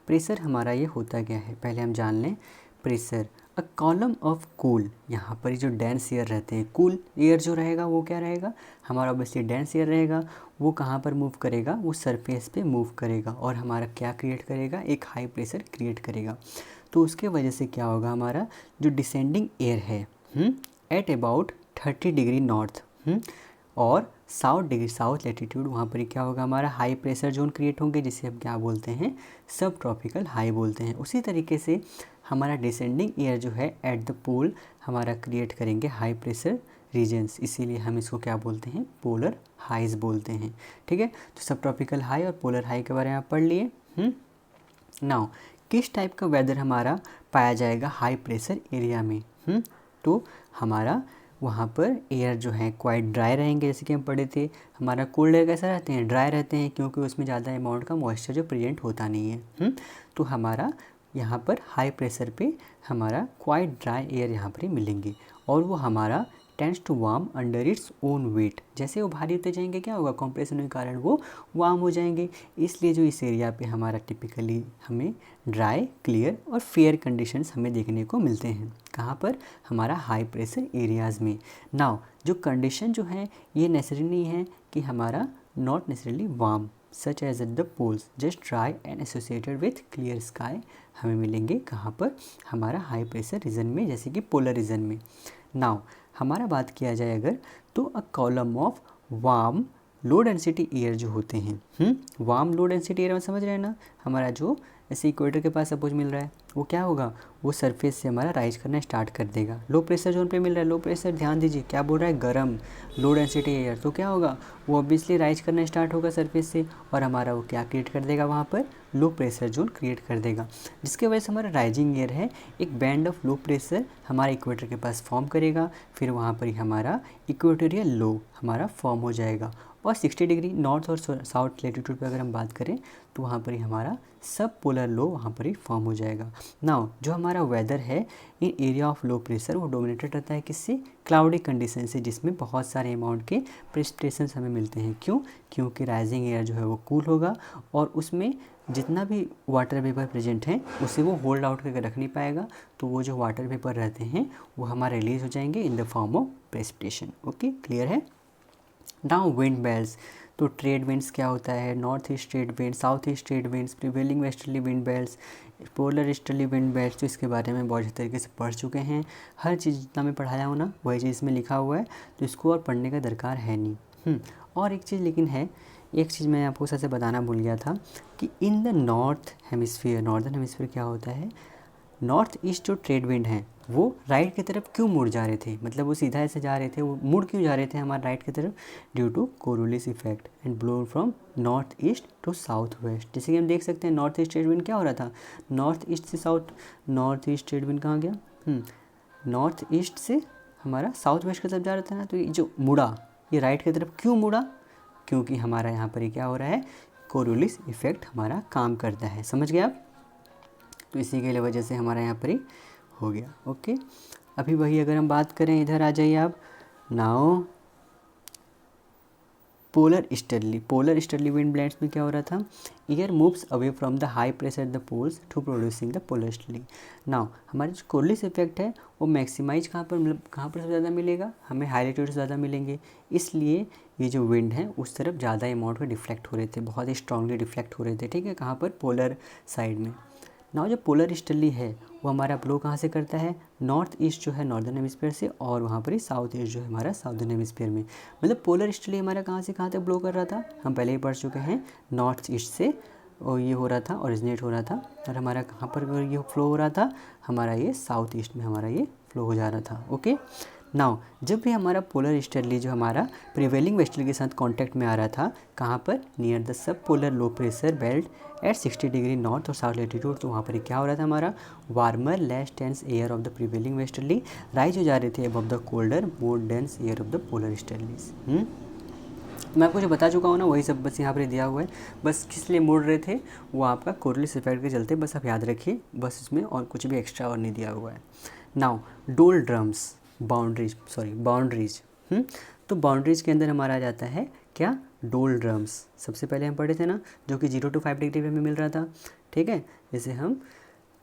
प्रेशर हमारा ये होता क्या है, पहले हम जान लें। Pressure a column of cool, यहाँ पर जो डेंस एयर रहते हैं, कूल एयर जो रहेगा वो क्या रहेगा हमारा? ऑब्वियसली डेंस एयर रहेगा। वो कहाँ पर मूव करेगा? वो सरफेस पे मूव करेगा और हमारा क्या क्रिएट करेगा? एक हाई प्रेशर क्रिएट करेगा। तो उसके वजह से क्या होगा, हमारा जो डिसेंडिंग एयर है एट अबाउट 30 डिग्री नॉर्थ और साउथ लैटिट्यूड, वहाँ पर क्या होगा, हमारा हाई प्रेशर जोन क्रिएट होंगे, जिसे हम क्या बोलते हैं? सब ट्रॉपिकल हाई बोलते हैं। उसी तरीके से हमारा डिसेंडिंग एयर जो है एट द पोल हमारा क्रिएट करेंगे हाई प्रेशर रीजन्स, इसीलिए हम इसको क्या बोलते हैं? पोलर हाइज बोलते हैं। ठीक है, तो सब ट्रॉपिकल हाई और पोलर हाई के बारे में आप पढ़ लिए। नाउ किस टाइप का वेदर हमारा पाया जाएगा हाई प्रेशर एरिया में? तो हमारा वहाँ पर एयर जो है क्वाइट ड्राई रहेंगे, जैसे कि हम पढ़े थे। हमारा कोल्ड एयर कैसा रहते हैं? ड्राई रहते हैं, क्योंकि उसमें ज़्यादा अमाउंट का मॉइस्चर जो प्रेजेंट होता नहीं है। तो हमारा यहाँ पर हाई प्रेशर पे हमारा क्वाइट ड्राई एयर यहाँ पर ही मिलेंगे और वो हमारा tends to warm under its own weight. जैसे वो भारी होते जाएंगे क्या होगा? कंप्रेशन के कारण वो वार्म हो जाएंगे। इसलिए जो इस एरिया पे हमारा टिपिकली हमें ड्राई, क्लियर और फेयर कंडीशंस हमें देखने को मिलते हैं। कहाँ पर? हमारा हाई प्रेशर एरियाज़ में। नाउ जो कंडीशन जो है ये नेसेसरी नहीं है कि हमारा not necessarily warm such as at the poles, just dry and associated with clear sky हमें मिलेंगे। कहाँ पर? हमारा हाई प्रेशर रीजन में, जैसे कि पोलर रीजन में। नाउ हमारा बात किया जाए अगर, तो a column of warm low density air जो होते हैं, वार्म लो डेंसिटी एयर में समझ रहे हैं ना, हमारा जो ऐसे इक्वेटर के पास सपोज मिल रहा है, वो क्या होगा? वो सरफेस से हमारा राइज करना स्टार्ट कर देगा। लो प्रेशर जोन पे मिल रहा है, लो प्रेशर ध्यान दीजिए क्या बोल रहा है? गर्म लो डेंसिटी एयर, तो क्या होगा? वो ऑब्वियसली राइज करना स्टार्ट होगा सरफेस से और हमारा वो क्या क्रिएट कर देगा? वहाँ पर लो प्रेशर जोन क्रिएट कर देगा, जिसके वजह से हमारा राइजिंग एयर है एक बैंड ऑफ लो प्रेशर हमारे इक्वेटर के पास फॉर्म करेगा। फिर वहाँ पर ही हमारा इक्वेटोरियल लो हमारा फॉर्म हो जाएगा और 60 डिग्री नॉर्थ और साउथ लैटिट्यूड पे अगर हम बात करें तो वहाँ पर ही हमारा सब पोलर लो वहाँ पर ही फॉर्म हो जाएगा। नाउ जो हमारा वेदर है इन एरिया ऑफ लो प्रेशर वो डोमिनेटेड रहता है किससे? क्लाउडी कंडीशन से, जिसमें बहुत सारे अमाउंट के प्रेसिपिटेशंस हमें मिलते हैं। क्यों? क्योंकि राइजिंग एयर जो है वो कूल होगा और उसमें जितना भी वाटर वेपर प्रेजेंट है उसे वो होल्ड आउट करके रख नहीं पाएगा, तो वो जो वाटर वेपर रहते हैं वो हमारे रिलीज हो जाएंगे इन the form of precipitation. Okay, clear है? नाउ विंड बेल्ट्स, तो ट्रेड विंड्स क्या होता है? North east trade wind, south east trade winds, prevailing westerly wind belts, polar easterly wind belts. तो इसके बारे में बहुत अच्छे तरीके से पढ़ चुके हैं। हर चीज़ जितना मैं पढ़ाया हूँ ना वही चीज़ इसमें लिखा हुआ है, तो इसको और पढ़ने का दरकार है नहीं। और एक चीज़ लेकिन है, एक चीज़ मैं आपको सबसे बताना भूल गया था कि in the north hemisphere, northern hemisphere क्या होता है? नॉर्थ ईस्ट जो ट्रेड विंड हैं वो राइट की तरफ क्यों मुड़ जा रहे थे? मतलब वो सीधा ऐसे जा रहे थे, वो मुड़ क्यों जा रहे थे हमारे राइट की तरफ? Due to Coriolis effect and blow from north east to south west. जैसे कि हम देख सकते हैं नॉर्थ ईस्ट ट्रेड विंड क्या हो रहा था? नॉर्थ ईस्ट से south, north east trade wind कहाँ गया? नॉर्थ ईस्ट से हमारा साउथ वेस्ट की तरफ जा रहा था ना, तो ये जो मुड़ा ये राइट की तरफ क्यों मुड़ा? क्योंकि हमारा यहाँ पर क्या हो रहा है? कोरोलिस इफेक्ट हमारा काम करता है। समझ गए आप? तो इसी के वजह से हमारा यहाँ पर ही हो गया। ओके, अभी वही अगर हम बात करें, इधर आ जाइए आप। Now polar easterly wind blends में क्या हो रहा था? Air moves away from the high pressure the poles to producing the polar easterly. Now हमारे जो कोरलिस इफेक्ट है वो मैक्सिमाइज कहाँ पर, मतलब कहाँ पर सबसे ज़्यादा मिलेगा? हमें हाई लैटिट्यूड से ज़्यादा मिलेंगे, इसलिए ये जो विंड है उस तरफ ज़्यादा अमाउंट में डिफ्लेक्ट हो रहे थे, बहुत ही स्ट्रांगली डिफ्लेक्ट हो रहे थे। ठीक है, कहाँ पर? पोलर साइड में। नाउ जो पोलर ईस्टर्ली है वो हमारा ब्लो कहाँ से करता है? नॉर्थ ईस्ट जो है नॉर्दर्न हेमिस्फीयर से, और वहाँ पर ही साउथ ईस्ट जो है हमारा साउदर्न हेमिस्फीयर में। मतलब पोलर ईस्टर्ली हमारा कहाँ से कहाँ तक ब्लो कर रहा था? हम पहले ही पढ़ चुके हैं, नॉर्थ ईस्ट से और ये हो रहा था, ओरिजिनेट हो रहा था, और हमारा कहाँ पर ये फ्लो हो रहा था? हमारा ये साउथ ईस्ट में हमारा ये फ्लो हो जा रहा था। ओके, नाउ जब भी हमारा पोलर ईस्टर्ली जो हमारा प्रिवेलिंग वेस्टर्ली के साथ कांटेक्ट में आ रहा था, कहाँ पर, नियर द सब polar low pressure belt at 60 degree north और साउथ लैटिट्यूड, तो वहाँ पर क्या हो रहा था, हमारा warmer less dense air of the prevailing westerly rise हो जा रहे थे above the colder more dense air of the polar easterlies. मैं आपको जो बता चुका हूँ ना वही सब बस यहाँ पर दिया हुआ है, बस किस लिए मुड़ रहे थे वो आपका कोरिलेस इफेक्ट के चलते, बस आप याद रखिए, बस इसमें और कुछ भी एक्स्ट्रा और नहीं दिया हुआ है। नाउ डोल ड्रम्स बाउंड्रीज तो बाउंड्रीज के अंदर हमारा आ जाता है क्या, डोल ड्रम्स। सबसे पहले हम पढ़े थे ना, जो कि 0 to 5 डिग्री पे हमें मिल रहा था, ठीक है। जैसे हम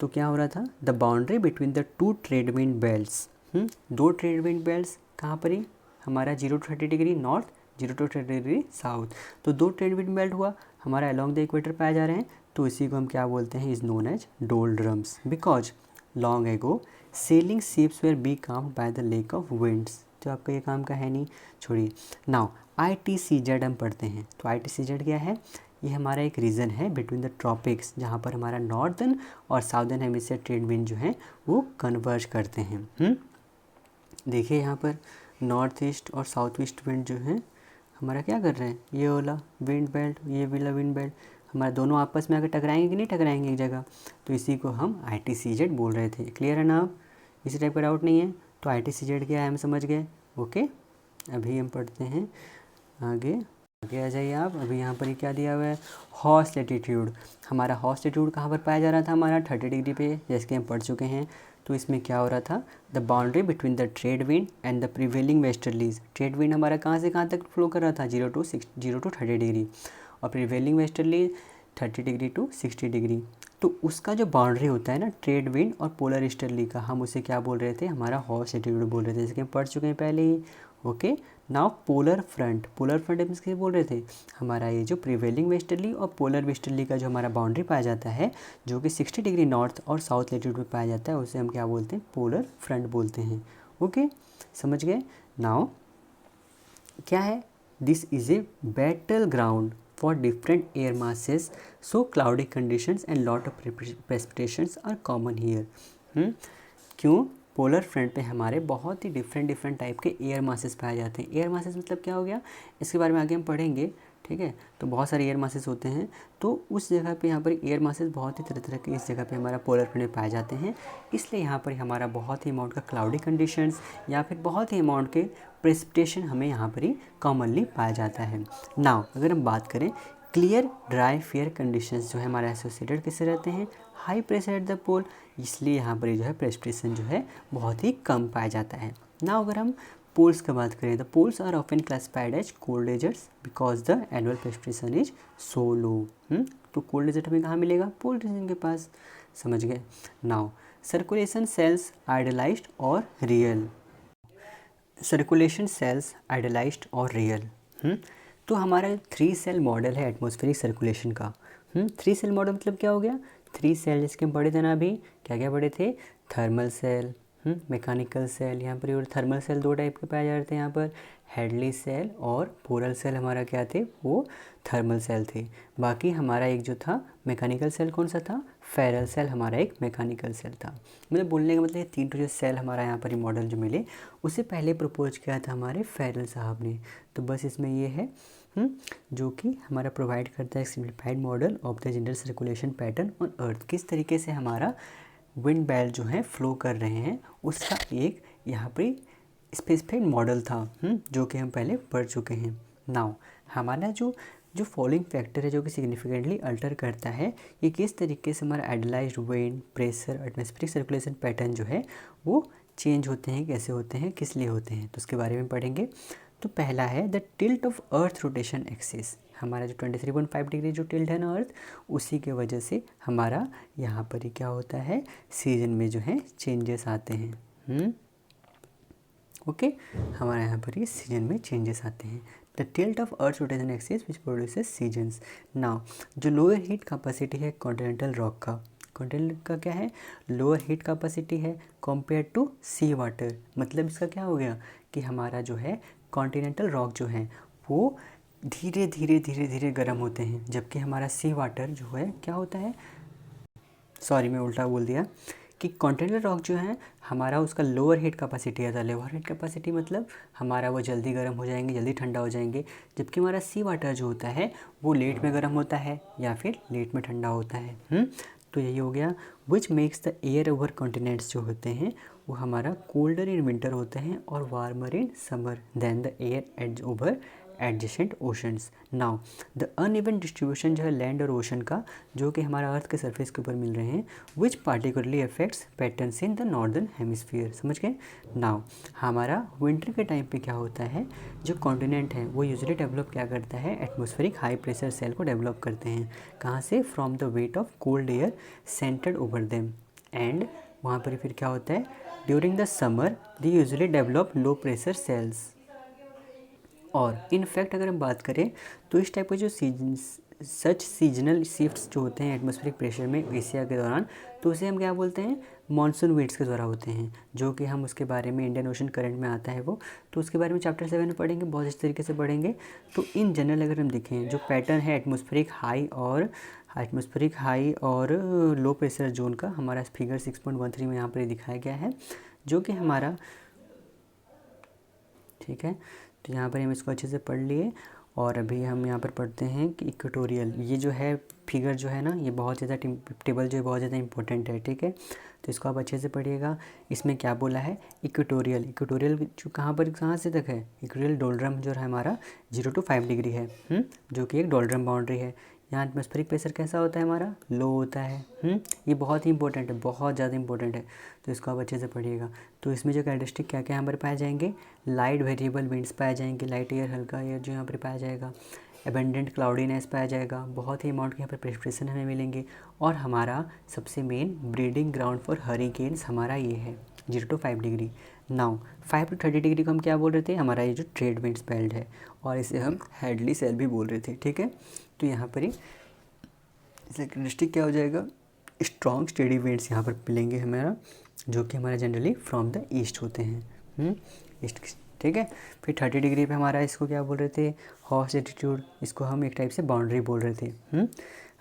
तो क्या हो रहा था, the boundary between the two trade wind belts, दो ट्रेड विंड बेल्ट्स कहाँ पर ही, हमारा 0 to 30 degree north, 0 to 30 degree south, तो दो ट्रेड विंड बेल्ट हुआ हमारा अलॉन्ग द इक्वेटर पाए जा रहे हैं, तो इसी को हम क्या बोलते हैं, is known as doldrums, because long ago sailing ships where be calmed by the lack of winds. तो आपका ये काम का है नहीं, छोड़िए। नाउ ITCZ हम पढ़ते हैं, तो ITCZ क्या है, ये हमारा एक रीजन है बिटवीन द ट्रॉपिक्स, जहाँ पर हमारा नॉर्दर्न और साउदर्न हेमिस्फीयर ट्रेड विंड जो है वो कन्वर्ज करते हैं। देखिए यहाँ पर नॉर्थ ईस्ट और साउथ ईस्ट विंड जो है हमारा क्या कर रहे हैं, ये वाला विंड बेल्ट, ये वाला विंड बेल्ट हमारा दोनों आपस में आकर टकराएंगे कि नहीं टकराएंगे एक जगह, तो इसी को हम ITCZ बोल रहे थे। क्लियर है ना आप, इसी टाइप का डाउट नहीं है, तो ITCZ क्या है हम समझ गए। ओके, अभी हम पढ़ते हैं आगे आ जाइए आप। अभी यहाँ पर क्या दिया हुआ है, हॉर्स लैटिट्यूड। हमारा हॉर्स लैटिट्यूड कहाँ पर पाया जा रहा था, हमारा 30 डिग्री पे, जैसे कि हम पढ़ चुके हैं। तो इसमें क्या हो रहा था, the boundary between the trade wind and the prevailing westerlies. Trade wind हमारा कहाँ से कहाँ तक फ्लो कर रहा था, 0 to 30 डिग्री, और prevailing westerly 30 degree to 60 degree. तो उसका जो बाउंड्री होता है ना ट्रेड विंड और पोलर ईस्टर्ली का, हम उसे क्या बोल रहे थे, हमारा हॉर्स लैटिट्यूड बोल रहे थे, जैसे कि हम पढ़ चुके हैं पहले ही। ओके, नाउ पोलर फ्रंट हम किसके बोल रहे थे, हमारा ये जो प्रिवेलिंग वेस्टर्ली और पोलर वेस्टर्ली का जो हमारा बाउंड्री पाया जाता है, जो कि 60 डिग्री नॉर्थ और साउथ लैटिट्यूड में पाया जाता है, उसे हम क्या बोलते हैं, पोलर फ्रंट बोलते हैं। ओके, समझ गए। नाउ क्या है, this is a battle ground for different air masses, so cloudy conditions and lot of precipitations are common here। क्यों, पोलर फ्रंट पे हमारे बहुत ही डिफरेंट टाइप के एयर मासेस पाए जाते हैं। एयर मासेस मतलब क्या हो गया, इसके बारे में आगे हम पढ़ेंगे, ठीक है। तो बहुत सारे एयर मासेस होते हैं, तो उस जगह पे यहाँ पर एयर मासेस बहुत ही तरह तरह के इस जगह पे हमारा पोलर फ्रंट में पाए जाते हैं, इसलिए यहाँ पर हमारा बहुत ही अमाउंट का क्लाउडी कंडीशंस या फिर बहुत ही अमाउंट के प्रेसिपिटेशन हमें यहाँ पर ही कॉमनली पाया जाता है। नाउ अगर हम बात करें क्लियर ड्राई फेयर कंडीशंस जो है हमारे एसोसिएटेड किससे रहते हैं, हाई प्रेशर एट द पोल, इसलिए यहाँ पर जो है प्रेसिपिटेशन जो है बहुत ही कम पाया जाता है। नाउ अगर हम पोल्स की बात करें, the poles are often classified as cold deserts because the annual precipitation is so low. तो कोल्ड डेजर्ट हमें कहाँ मिलेगा, पोल रीजन के पास, समझ गए। नाउ सर्कुलेशन सेल्स आइडियलाइज्ड और रियल, सर्कुलेशन सेल्स आइडियलाइज्ड और रियल। तो हमारा 3 सेल मॉडल है एटमॉस्फेरिक सर्कुलेशन का। 3 सेल मॉडल मतलब क्या हो गया, 3 सेल जिसके हम पढ़े थे ना अभी, क्या क्या पढ़े थे, थर्मल सेल, मैकेनिकल सेल। यहाँ पर थर्मल सेल 2 टाइप के पाए जा रहे थे, यहाँ पर हेडली सेल और पोरल सेल हमारा क्या थे, वो थर्मल सेल थे। बाकी हमारा एक जो था मैकेनिकल सेल कौन सा था, फेरल सेल हमारा एक मैकेनिकल सेल था। मतलब बोलने का मतलब ये 3 जो सेल हमारा यहाँ पर मॉडल जो मिले, उसे पहले प्रपोज किया था हमारे फेरल साहब ने। तो बस इसमें ये है जो कि हमारा प्रोवाइड करता है simplified model of the general circulation pattern on earth. किस तरीके से हमारा विंड बेल्ट जो है फ्लो कर रहे हैं, उसका एक यहाँ पे स्पेसिफाइड मॉडल था, जो कि हम पहले पढ़ चुके हैं। नाउ हमारा जो फॉलोइंग फैक्टर है जो कि सिग्निफिकेंटली अल्टर करता है, ये किस तरीके से हमारा idealised wind, pressure, atmospheric circulation pattern जो है वो चेंज होते हैं, कैसे होते हैं, किस लिए होते हैं, तो उसके बारे में पढ़ेंगे। तो पहला है the tilt of earth rotation axis. हमारा जो 23.5 डिग्री जो टिल्ट है ना अर्थ, उसी के वजह से हमारा यहाँ पर ही क्या होता है, सीजन में जो है चेंजेस आते हैं। ओके, हमारे यहाँ पर ये सीजन में चेंजेस आते हैं। The tilt of earth rotation axis which produces seasons. Now जो लोअर हीट कैपेसिटी है कॉन्टिनेंटल रॉक का, कॉन्टिनेंटल का क्या है, लोअर हीट कैपेसिटी है कंपेयर टू सी वाटर। मतलब इसका क्या हो गया कि हमारा जो है कॉन्टिनेंटल रॉक जो है वो धीरे धीरे गर्म होते हैं, जबकि हमारा सी वाटर जो है क्या होता है, सॉरी मैं उल्टा बोल दिया, कि कॉन्टिनेंटल रॉक जो है हमारा उसका लोअर हीट कैपेसिटी आता है। लोअर हीट कैपेसिटी मतलब हमारा वो जल्दी गर्म हो जाएंगे, जल्दी ठंडा हो जाएंगे, जबकि हमारा सी वाटर जो होता है वो लेट में गर्म होता है या फिर लेट में ठंडा होता है। तो यही हो गया। Which makes the air over continents जो होते हैं वो हमारा कोल्डर इन विंटर होते हैं और warmer in summer than the air as over adjacent oceans. Now the uneven distribution जो है लैंड और ओशन का, जो कि हमारा अर्थ के सरफेस के ऊपर मिल रहे हैं, which particularly affects patterns in the northern hemisphere. समझ गए। नाउ हमारा विंटर के टाइम पे क्या होता है, जो कॉन्टिनेंट है वो यूजुअली डेवलप क्या करता है, एटमॉस्फेरिक हाई प्रेशर सेल को डेवलप करते हैं। कहाँ से? From the weight of cold air centered over them. And वहाँ पर फिर क्या होता है, during the summer they usually develop low pressure cells. और इन फैक्ट अगर हम बात करें तो इस टाइप के जो सच सीजनल शिफ्ट्स जो होते हैं एटमॉस्फेरिक प्रेशर में एशिया के दौरान, तो उसे हम क्या बोलते हैं, मानसून विंड्स के द्वारा होते हैं, जो कि हम उसके बारे में इंडियन ओशन करंट में आता है वो, तो उसके बारे में चैप्टर 7 में पढ़ेंगे, बहुत अच्छे तरीके से पढ़ेंगे। तो इन जनरल अगर हम देखें जो पैटर्न है एटमॉस्फेरिक हाई और लो प्रेशर जोन का, हमारा फिगर 6.13 में यहाँ पर दिखाया गया है, जो कि हमारा ठीक है। तो यहाँ पर हम इसको अच्छे से पढ़ लिए। और अभी हम यहाँ पर पढ़ते हैं कि इक्वेटोरियल, ये जो है फिगर जो है ना, ये बहुत ज़्यादा टेबल जो है बहुत ज़्यादा इंपॉर्टेंट है, ठीक है। तो इसको आप अच्छे से पढ़िएगा। इसमें क्या बोला है, इक्वेटोरियल जो कहाँ से तक है, इक्वेटोरियल डोल्ड्रम जो है हमारा 0 to 5 डिग्री है, जो कि एक डोल्ड्रम बाउंड्री है। यहाँ एटमॉस्फेरिक प्रेशर कैसा होता है, हमारा लो होता है। ये बहुत ही इंपॉर्टेंट है, बहुत ज़्यादा इंपॉर्टेंट है, तो इसको आप अच्छे से पढ़िएगा। तो इसमें जो कैरेक्टरिस्टिक क्या क्या यहाँ पर पाए जाएंगे, लाइट वेरिएबल विंड्स पाए जाएंगे, लाइट एयर हल्का एयर जो यहाँ पर पाया जाएगा, एबेंडेंट क्लाउडीनेस पाया जाएगा, बहुत ही अमाउंट के यहाँ पर प्रेसिपिटेशन हमें मिलेंगे। और हमारा सबसे main breeding ground for hurricanes हमारा ये है 0 to 5 degree. Now 5 to 30 degree को हम क्या बोल रहे थे, हमारा ये जो ट्रेड विंड्स बेल्ट है, और इसे हम हेडली सेल भी बोल रहे थे, ठीक है। तो यहाँ पर ही कैरेक्टरिस्टिक क्या हो जाएगा, स्ट्रॉन्ग स्टेडी विंड्स यहाँ पर मिलेंगे हमारा, जो कि हमारा जनरली फ्रॉम द ईस्ट होते हैं, ईस्ट, ठीक है। फिर 30 डिग्री पे हमारा इसको क्या बोल रहे थे, हॉट एटीट्यूड, इसको हम एक टाइप से बाउंड्री बोल रहे थे।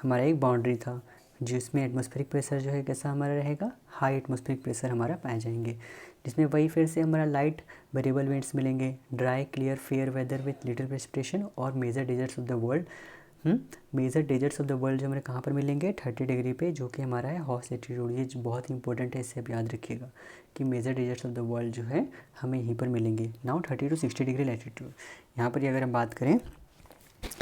हमारा एक बाउंड्री था जिसमें एटमॉस्फेरिक प्रेशर जो है कैसा हमारा रहेगा, हाई एटमॉस्फेरिक प्रेशर हमारा पाए जाएंगे, जिसमें वही फिर से हमारा लाइट वेरिएबल विंड्स मिलेंगे, dry clear fair weather with little precipitation, और major deserts of the world. Major deserts of the world जो हमारे कहाँ पर मिलेंगे, 30 डिग्री पे, जो कि हमारा है हॉट एटीट्यूड। ये बहुत ही इंपॉर्टेंट है, इससे आप याद रखिएगा कि major deserts of the world जो है हमें यहीं पर मिलेंगे। नाउ 30 to 60 डिग्री लैटिट्यूड, यहाँ पर अगर हम बात करें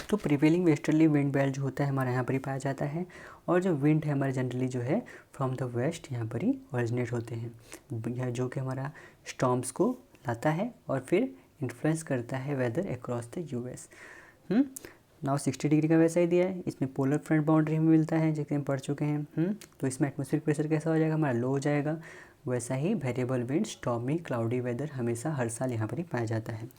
तो प्रिवेलिंग वेस्टर्ली विंड बेल्ट जो होता है हमारा यहाँ पर ही पाया जाता है, और जो विंड है हमारे जनरली जो है फ्रॉम द वेस्ट यहाँ पर ही ओरिजिनेट होते हैं, जो कि हमारा स्टॉर्म्स को लाता है और फिर इन्फ्लुएंस करता है weather across the US. Now 60 degree का वैसा ही दिया है, इसमें पोलर फ्रंट बाउंड्री हमें मिलता है, जैसे हम पढ़ चुके हैं। तो इसमें एटमॉस्फेरिक प्रेशर कैसा हो जाएगा, हमारा लो हो जाएगा। वैसा ही variable wind, stormy, cloudy weather हमेशा हर साल यहाँ पर ही पाया जाता है।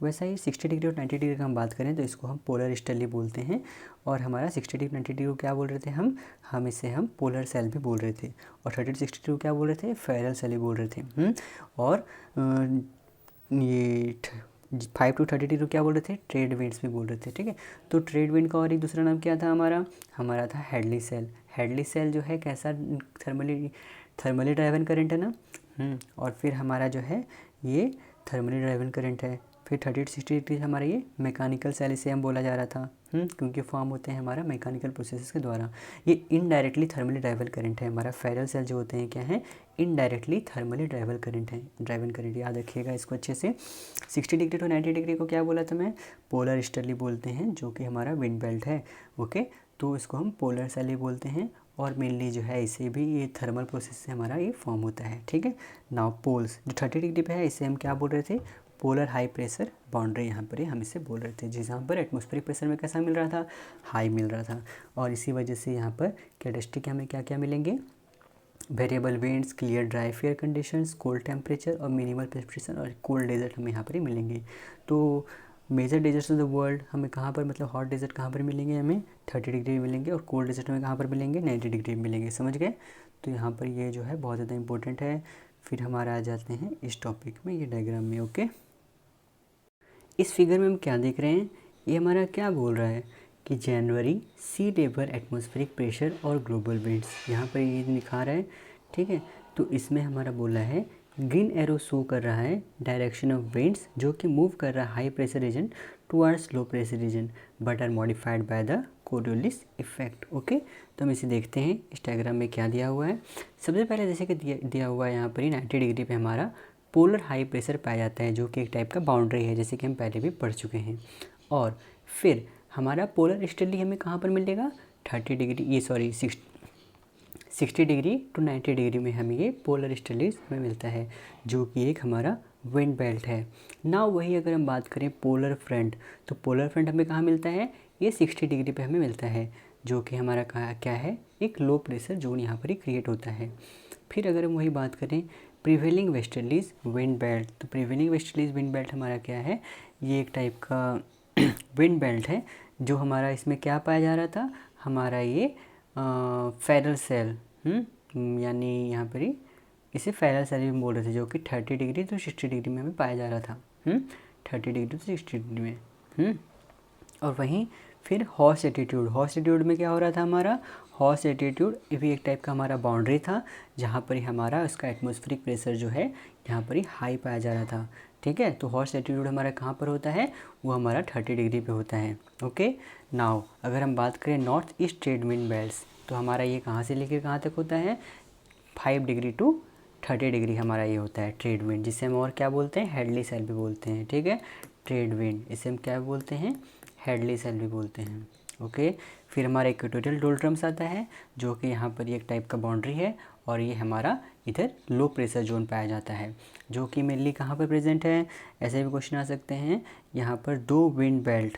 वैसा ही 60 डिग्री और 90 डिग्री का हम बात करें तो इसको हम पोलर ईस्टर्ली बोलते हैं, और हमारा 60 डिग्री 90 डिग्री को क्या बोल रहे थे हम इसे हम पोलर सेल भी बोल रहे थे, और 30 to 60 डिग्री को क्या बोल रहे थे, फेरल सेल ही बोल रहे थे। और ये 5 to 30 डिग्री क्या बोल रहे थे, ट्रेड विंड्स भी बोल रहे थे, ठीक है। तो ट्रेड विंड का और एक दूसरा नाम क्या था हमारा था हेडली सेल। हेडली सेल जो है कैसा, थर्मली ड्राइवन करंट है ना, और फिर हमारा जो है ये थर्मली ड्राइवन करंट है। फिर 30 to 60 डिग्री हमारा ये मैकेनिकल सेल इसे हम बोला जा रहा था, क्योंकि फॉर्म होते हैं हमारा मैकेनिकल प्रोसेस के द्वारा। ये इनडायरेक्टली थर्मली ड्राइवन करंट है, हमारा फेरल सेल जो होते हैं क्या है, इनडायरेक्टली थर्मली ड्राइवन करंट है, ड्राइवन करंट, याद रखिएगा इसको अच्छे से। 60 डिग्री to 90 डिग्री को क्या बोला था मैं, पोलर ईस्टर्ली बोलते हैं, जो कि हमारा विंड बेल्ट है, ओके। तो इसको हम पोलर सेल ही बोलते हैं, और मेनली जो है इसे भी ये थर्मल प्रोसेस से हमारा ये फॉर्म होता है, ठीक है। नाउ पोल्स जो 30 डिग्री पे है इसे हम क्या बोल रहे थे, पोलर हाई प्रेशर बाउंड्री यहाँ पर हम इसे बोल रहे थे, जिस यहाँ पर एटमॉस्फेरिक प्रेशर में कैसा मिल रहा था, हाई मिल रहा था। और इसी वजह से यहाँ पर कैरेक्टरिस्टिक हमें क्या क्या मिलेंगे, variable winds, clear dry fair conditions, cold temperature और मिनिमल प्रेसिपिटेशन, और कोल्ड डेजर्ट हमें यहाँ पर ही मिलेंगे। तो major deserts of the world हमें कहाँ पर, मतलब हॉट डेजर्ट कहाँ पर मिलेंगे, हमें 30 डिग्री मिलेंगे, और कोल्ड डेजर्ट हमें कहाँ पर मिलेंगे, 90 डिग्री मिलेंगे, समझ गए। तो यहाँ पर ये जो है बहुत ज़्यादा इंपॉर्टेंट है। फिर हमारा आ जाते हैं इस टॉपिक में, ये डायग्राम में, ओके। इस फिगर में हम क्या देख रहे हैं, ये हमारा क्या बोल रहा है कि जनवरी सी लेवल एटमॉस्फेरिक प्रेशर और ग्लोबल विंड्स, यहाँ पर ये दिखा रहा है, ठीक है। तो इसमें हमारा बोला है ग्रीन एरो शो कर रहा है डायरेक्शन ऑफ विंड्स जो कि मूव कर रहा है high pressure region towards low pressure region but are modified by the Coriolis effect. Okay, तो हम इसे देखते हैं इस डायग्राम में क्या दिया हुआ है। सबसे पहले जैसे कि दिया हुआ है यहाँ पर ही 90 डिग्री पे हमारा पोलर हाई प्रेशर पाया जाता है जो कि एक टाइप का बाउंड्री है, जैसे कि हम पहले भी पढ़ चुके हैं। और फिर हमारा पोलर स्टेडली हमें कहाँ पर मिलेगा, 30 डिग्री, ये सॉरी 60 डिग्री टू 90 डिग्री में हमें ये पोलर स्टेडलीज हमें मिलता है जो कि एक हमारा विंड बेल्ट है ना। वही अगर हम बात करें पोलर फ्रंट, तो पोलर फ्रंट हमें कहाँ मिलता है, ये 60 डिग्री पे हमें मिलता है जो कि हमारा कहाँ क्या है, एक लो प्रेशर जोन यहाँ पर ही क्रिएट होता है। फिर अगर हम वही बात करें प्रिवेलिंग वेस्टर्लीज विंड बेल्ट, तो प्रिवेलिंग वेस्टर्लीज विंड बेल्ट हमारा क्या है, ये एक टाइप का विंड बेल्ट है जो हमारा इसमें क्या पाया जा रहा था, हमारा ये फेरल सेल, यानी यहाँ पर ही इसे फेरल सेल भी बोल रहे थे जो कि 30 डिग्री तो 60 डिग्री में हमें पाया जा रहा था, 30 डिग्री तो 60 डिग्री में। और वहीं फिर हॉर्स एटीट्यूड में क्या हो रहा था, हमारा हॉर्स एटीट्यूड भी एक टाइप का हमारा बाउंड्री था जहाँ पर ही हमारा उसका एटमॉस्फेरिक प्रेशर जो है यहाँ पर ही हाई पाया जा रहा था। ठीक है, तो हॉर्स एटीट्यूड हमारा कहाँ पर होता है, वो हमारा 30 डिग्री पे होता है। ओके, नाउ अगर हम बात करें north east trade wind belts, तो हमारा ये कहाँ से लेकर कहाँ तक होता है, 5 डिग्री टू 30 डिग्री हमारा ये होता है ट्रेड विंड, जिसे हम और क्या बोलते हैं, हेडली सेल भी बोलते हैं। ठीक है, ट्रेड विंड, इसे हम क्या बोलते हैं, हेडली सेल भी बोलते हैं। ओके, फिर हमारा इक्वेटोरियल डोल्ट्रम्स आता है जो कि यहाँ पर एक टाइप का बाउंड्री है और ये हमारा इधर लो प्रेशर जोन पाया जाता है जो कि मेनली कहाँ पर प्रेजेंट है। ऐसे भी क्वेश्चन आ सकते हैं, यहाँ पर दो wind belt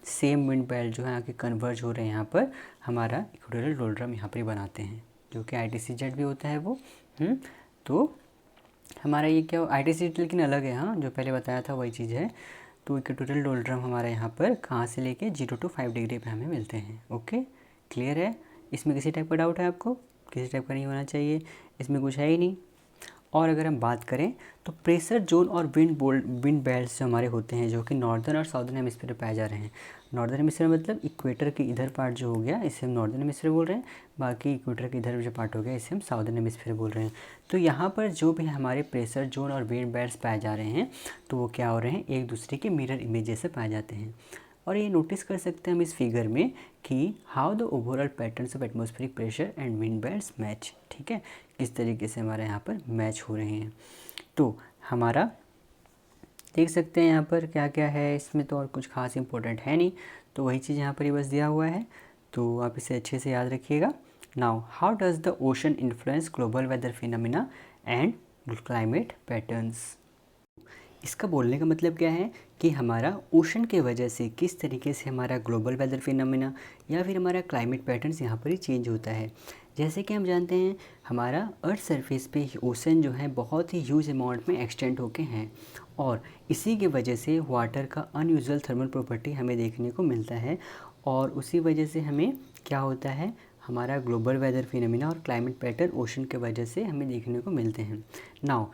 same wind belt जो है आके कन्वर्ज हो रहे हैं, यहाँ पर हमारा इक्वेटोरियल डोल्ट्रम यहाँ पर ही बनाते हैं जो कि ITCZ भी होता है वो। तो हमारा ये क्या ITCZ लेकिन अलग है, हाँ, जो पहले बताया था वही चीज़ है। तो इक्वेटोरियल डोल्ट्रम हमारे यहाँ पर कहाँ से लेके 0 to 5 डिग्री पे हमें मिलते हैं। ओके, क्लियर है, इसमें किसी टाइप का डाउट है आपको, किसी टाइप का नहीं होना चाहिए, इसमें कुछ है ही नहीं। और अगर हम बात करें तो प्रेशर जोन और विंड बेल्ट्स जो हमारे होते हैं जो कि नॉर्दर्न और साउदर्न हेमिस्फीयर में पाए जा रहे हैं। नॉर्दर्न हेमिस्फीयर मतलब इक्वेटर के इधर पार्ट जो हो गया इसे हम नॉर्दर्न हेमिस्फीयर बोल रहे हैं, बाकी इक्वेटर के इधर जो पार्ट हो गया इसे हम साउदर्न हेमिस्फीयर बोल रहे हैं। तो यहाँ पर जो भी हमारे प्रेशर जोन और विंड बेल्ट्स पाए जा रहे हैं तो वो क्या हो रहे हैं, एक दूसरे के मिरर इमेजेस से पाए जाते हैं। और ये नोटिस कर सकते हैं हम इस फिगर में कि how the overall patterns of atmospheric pressure and wind belts match. ठीक है, किस तरीके से हमारे यहाँ पर मैच हो रहे हैं। तो हमारा देख सकते हैं यहाँ पर क्या क्या है, इसमें तो और कुछ खास इंपॉर्टेंट है नहीं, तो वही चीज़ यहाँ पर ही बस दिया हुआ है, तो आप इसे अच्छे से याद रखिएगा। Now how does the ocean influence global weather phenomena and climate patterns. इसका बोलने का मतलब क्या है कि हमारा ओशन के वजह से किस तरीके से हमारा ग्लोबल वेदर फिनोमिना या फिर हमारा क्लाइमेट पैटर्न्स यहाँ पर ही चेंज होता है। जैसे कि हम जानते हैं हमारा अर्थ सरफेस पे ओशन जो है बहुत ही ह्यूज अमाउंट में एक्सटेंड होके हैं और इसी की वजह से वाटर का अनयूजुअल थर्मल प्रॉपर्टी हमें देखने को मिलता है और उसी वजह से हमें क्या होता है, हमारा ग्लोबल वेदर फिनोमिना और क्लाइमेट पैटर्न ओशन के वजह से हमें देखने को मिलते हैं। नाउ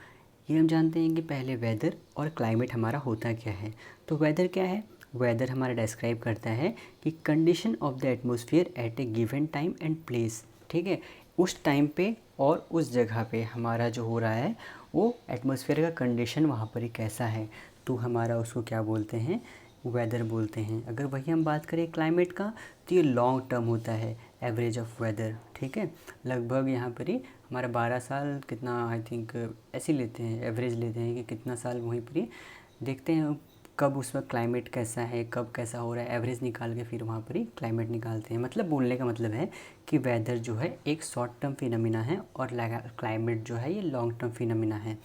ये हम जानते हैं कि पहले वेदर और क्लाइमेट हमारा होता क्या है। तो वेदर क्या है, वेदर हमारा डिस्क्राइब करता है कि condition of the atmosphere at a given time and place. ठीक है, उस टाइम पे और उस जगह पे हमारा जो हो रहा है वो एटमॉस्फेयर का कंडीशन वहाँ पर ही कैसा है, तो हमारा उसको क्या बोलते हैं, वेदर बोलते हैं। अगर वही हम बात करें क्लाइमेट का तो ये लॉन्ग टर्म होता है, एवरेज ऑफ वेदर। ठीक है, लगभग यहाँ पर ही हमारा 12 साल कितना आई थिंक ऐसे लेते हैं, एवरेज लेते हैं कि कितना साल वहीं पर ही देखते हैं कब उस वक्त क्लाइमेट कैसा है, कब कैसा हो रहा है, एवरेज निकाल के फिर वहाँ पर ही क्लाइमेट निकालते हैं। मतलब बोलने का मतलब है कि वेदर जो है एक शॉर्ट टर्म फिनोमिना है और क्लाइमेट जो है ये लॉन्ग टर्म फिनोमिना है।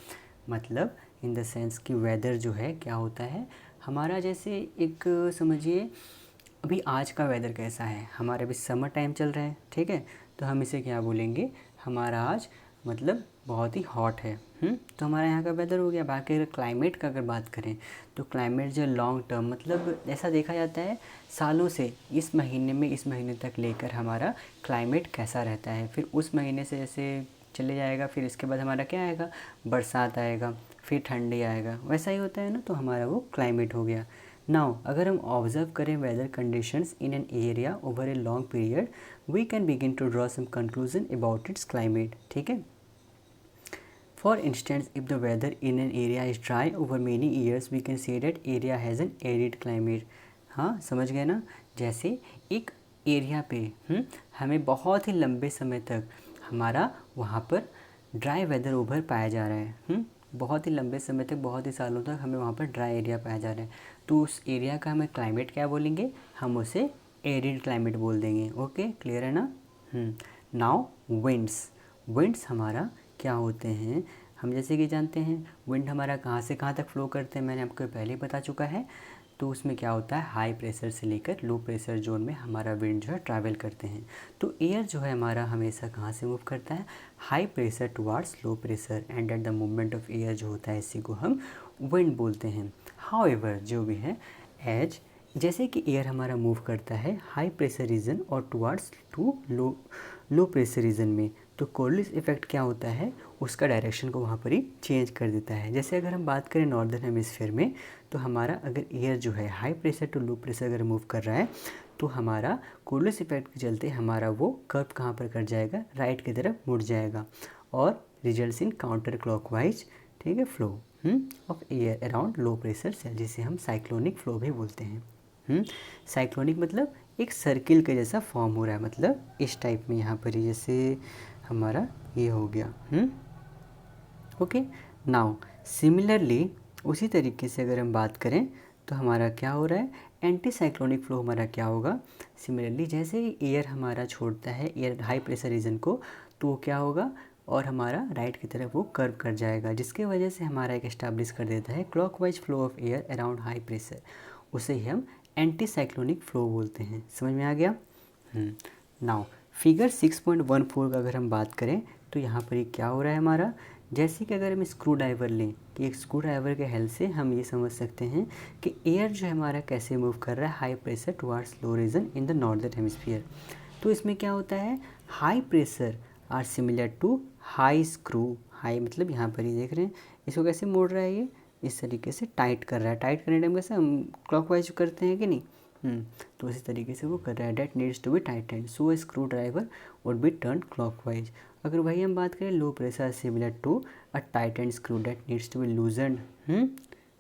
मतलब इन द सेंस कि वेदर जो है क्या होता है हमारा, जैसे एक समझिए अभी आज का वेदर कैसा है, हमारा अभी समर टाइम चल रहा है। ठीक है, तो हम इसे क्या बोलेंगे, हमारा आज मतलब बहुत ही हॉट है, तो हमारा यहाँ का वेदर हो गया। बाकी अगर क्लाइमेट का अगर बात करें तो क्लाइमेट जो लॉन्ग टर्म मतलब ऐसा देखा जाता है सालों से, इस महीने में इस महीने तक लेकर हमारा क्लाइमेट कैसा रहता है, फिर उस महीने से जैसे चले जाएगा, फिर इसके बाद हमारा क्या आएगा, बरसात आएगा, फिर ठंडी आएगा, वैसा ही होता है ना, तो हमारा वो क्लाइमेट हो गया। नाउ अगर हम ऑब्जर्व करें weather conditions in an area over a long period we can begin to draw some conclusion about its climate. ठीक है, for instance if the weather in an area is dry over many years we can say that area has an arid climate. हाँ, समझ गए ना। जैसे एक area पे हमें बहुत ही लंबे समय तक हमारा वहाँ पर ड्राई वेदर ओवर पाया जा रहा है। बहुत ही लंबे समय तक, बहुत ही सालों तक हमें वहाँ पर ड्राई एरिया पाया जा रहा है, तो उस एरिया का हमें क्लाइमेट क्या बोलेंगे, हम उसे एरिड क्लाइमेट बोल देंगे। ओके, क्लियर है ना। नाउ विंड्स हमारा क्या होते हैं, हम जैसे कि जानते हैं विंड हमारा कहाँ से कहाँ तक फ्लो करते हैं, मैंने आपको पहले ही बता चुका है। तो उसमें क्या होता है, हाई प्रेशर से लेकर लो प्रेशर जोन में हमारा विंड जो है ट्रैवल करते हैं। तो एयर जो है हमारा हमेशा कहाँ से मूव करता है, high pressure towards low pressure, and at the movement of air जो होता है इसी को हम विंड बोलते हैं। हाउएवर जो भी है, एज जैसे कि एयर हमारा मूव करता है हाई प्रेशर रीजन और towards to low pressure region में, तो कोरलिस इफेक्ट क्या होता है, उसका डायरेक्शन को वहाँ पर ही चेंज कर देता है। जैसे अगर हम बात करें नॉर्दर्न हेमिस्फीयर में, तो हमारा अगर एयर जो है high pressure to low pressure अगर मूव कर रहा है, तो हमारा कोरलिस इफेक्ट के चलते हमारा वो कर्व कहाँ पर कर जाएगा, राइट की तरफ मुड़ जाएगा, और रिजल्ट्स इन काउंटर क्लॉकवाइज, ठीक है, flow of air around low pressure cell, जिसे हम साइक्लोनिक फ्लो भी बोलते हैं। साइक्लोनिक मतलब एक सर्किल के जैसा फॉर्म हो रहा है, मतलब इस टाइप में यहाँ पर ही, जैसे हमारा ये हो गया। ओके, नाउ सिमिलरली उसी तरीके से अगर हम बात करें तो हमारा क्या हो रहा है, एंटी साइक्लोनिक फ्लो हमारा क्या होगा, सिमिलरली जैसे ही एयर हमारा छोड़ता है एयर हाई प्रेशर रीजन को, तो वो क्या होगा, और हमारा राइट की तरफ वो कर्व कर जाएगा, जिसके वजह से हमारा एक एस्टैब्लिश कर देता है clockwise flow of air around high pressure, उसे ही हम एंटी साइक्लोनिक फ्लो बोलते हैं। समझ में आ गया। नाउ फिगर 6.14 का अगर हम बात करें तो यहाँ पर ये क्या हो रहा है हमारा, जैसे कि अगर हम स्क्रू ड्राइवर लें, कि एक स्क्रू ड्राइवर के हेल्प से हम ये समझ सकते हैं कि एयर जो है हमारा कैसे मूव कर रहा है high pressure towards low region in the northern hemisphere. तो इसमें क्या होता है, high pressure are similar to high screw, high मतलब यहाँ पर ही देख रहे हैं इसको कैसे मोड़ रहा है, ये इस तरीके से टाइट कर रहा है, टाइट करने टाइम कैसे हम क्लॉकवाइज करते हैं कि नहीं, तो इसी तरीके से वो कर रहा है, that needs to be tightened, so screw driver would be turn clockwise. अगर वही हम बात करें low pressure similar to a tightened screw that needs to be loosened,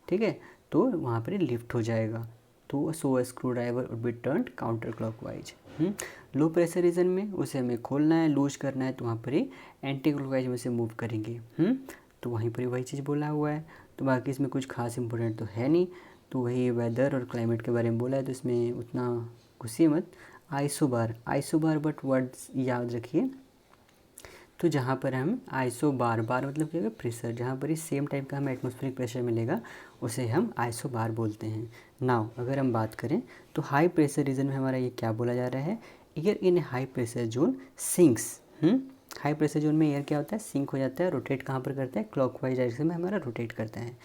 ठीक है, तो वहाँ पर लिफ्ट हो जाएगा, तो so screw driver would be turn counter clockwise. Low pressure region में उसे हमें खोलना है, लूज करना है, तो वहाँ पर ही एंटी क्लॉकवाइज में से मूव करेंगे। तो वहीं पर ही वही चीज़ बोला हुआ है, तो बाकी इसमें कुछ खास इंपॉर्टेंट तो है नहीं, तो वही वेदर और क्लाइमेट के बारे में बोला है, तो इसमें उतना घुसिए मत। आइसोबार बट वर्ड्स याद रखिए, तो जहाँ पर हम आइसोबार, बार मतलब क्या है, प्रेशर, जहाँ पर ही सेम टाइप का हमें एटमॉस्फेरिक प्रेशर मिलेगा उसे हम आइसोबार बोलते हैं। नाउ अगर हम बात करें तो हाई प्रेशर रीजन में हमारा ये क्या बोला जा रहा है, air in high pressure zone sinks. High pressure zone में एयर क्या होता है, सिंक हो जाता है, रोटेट कहाँ पर करता है, क्लॉकवाइज डायरेक्शन में हमारा रोटेट करता है।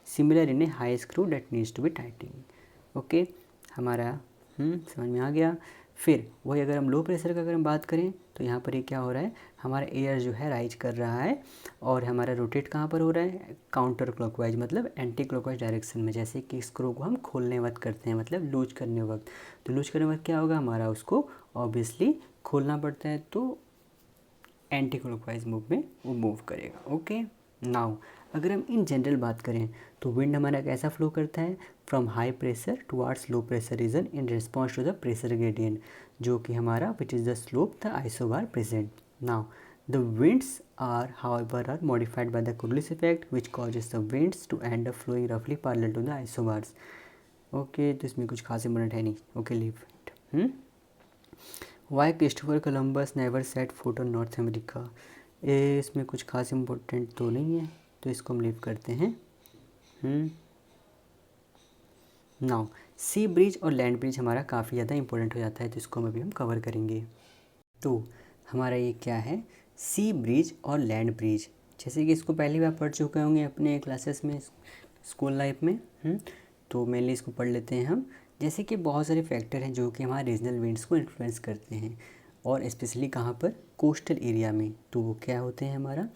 Similar in a high screw that needs to be tightening. Okay, हमारा समझ में आ गया। फिर वही अगर हम लो प्रेशर का अगर हम बात करें तो यहाँ पर ये क्या हो रहा है, हमारा एयर जो है राइज कर रहा है, और हमारा रोटेट कहाँ पर हो रहा है, काउंटर क्लॉकवाइज मतलब एंटी क्लॉकवाइज डायरेक्शन में। जैसे कि स्क्रू को हम खोलने वक्त करते हैं, मतलब लूज करने वक्त, तो लूज करने वक्त क्या होगा, हमारा उसको ऑब्वियसली खोलना पड़ता है, तो एंटी क्लॉकवाइज मूव में वो मूव करेगा। ओके, नाउ अगर हम इन जनरल बात करें तो विंड हमारा कैसा फ्लो करता है, from high pressure towards low pressure region in response to the pressure gradient, जो कि हमारा which is the slope the isobar present. Now the winds are however are modified by the Coriolis effect which causes the winds to end up flowing रफली parallel to the isobars. Okay, तो इसमें कुछ खास important है नहीं। Okay, leave it. Why Christopher Columbus never set foot on north America, इसमें कुछ खास इम्पोर्टेंट तो नहीं है, तो इसको हम लीव करते हैं। नाउ सी ब्रिज और लैंड ब्रिज हमारा काफ़ी ज़्यादा इंपॉर्टेंट हो जाता है, तो इसको हम अभी हम कवर करेंगे। तो हमारा ये क्या है, सी ब्रिज और लैंड ब्रिज, जैसे कि इसको पहले भी आप पढ़ चुके होंगे अपने क्लासेस में स्कूल लाइफ में। तो मेनली इसको पढ़ लेते हैं हम। जैसे कि बहुत सारे फैक्टर हैं जो कि हमारे रीजनल विंड्स को इन्फ्लुएंस करते हैं, और स्पेशली कहाँ पर, कोस्टल एरिया में, तो वो क्या होते हैं हमारा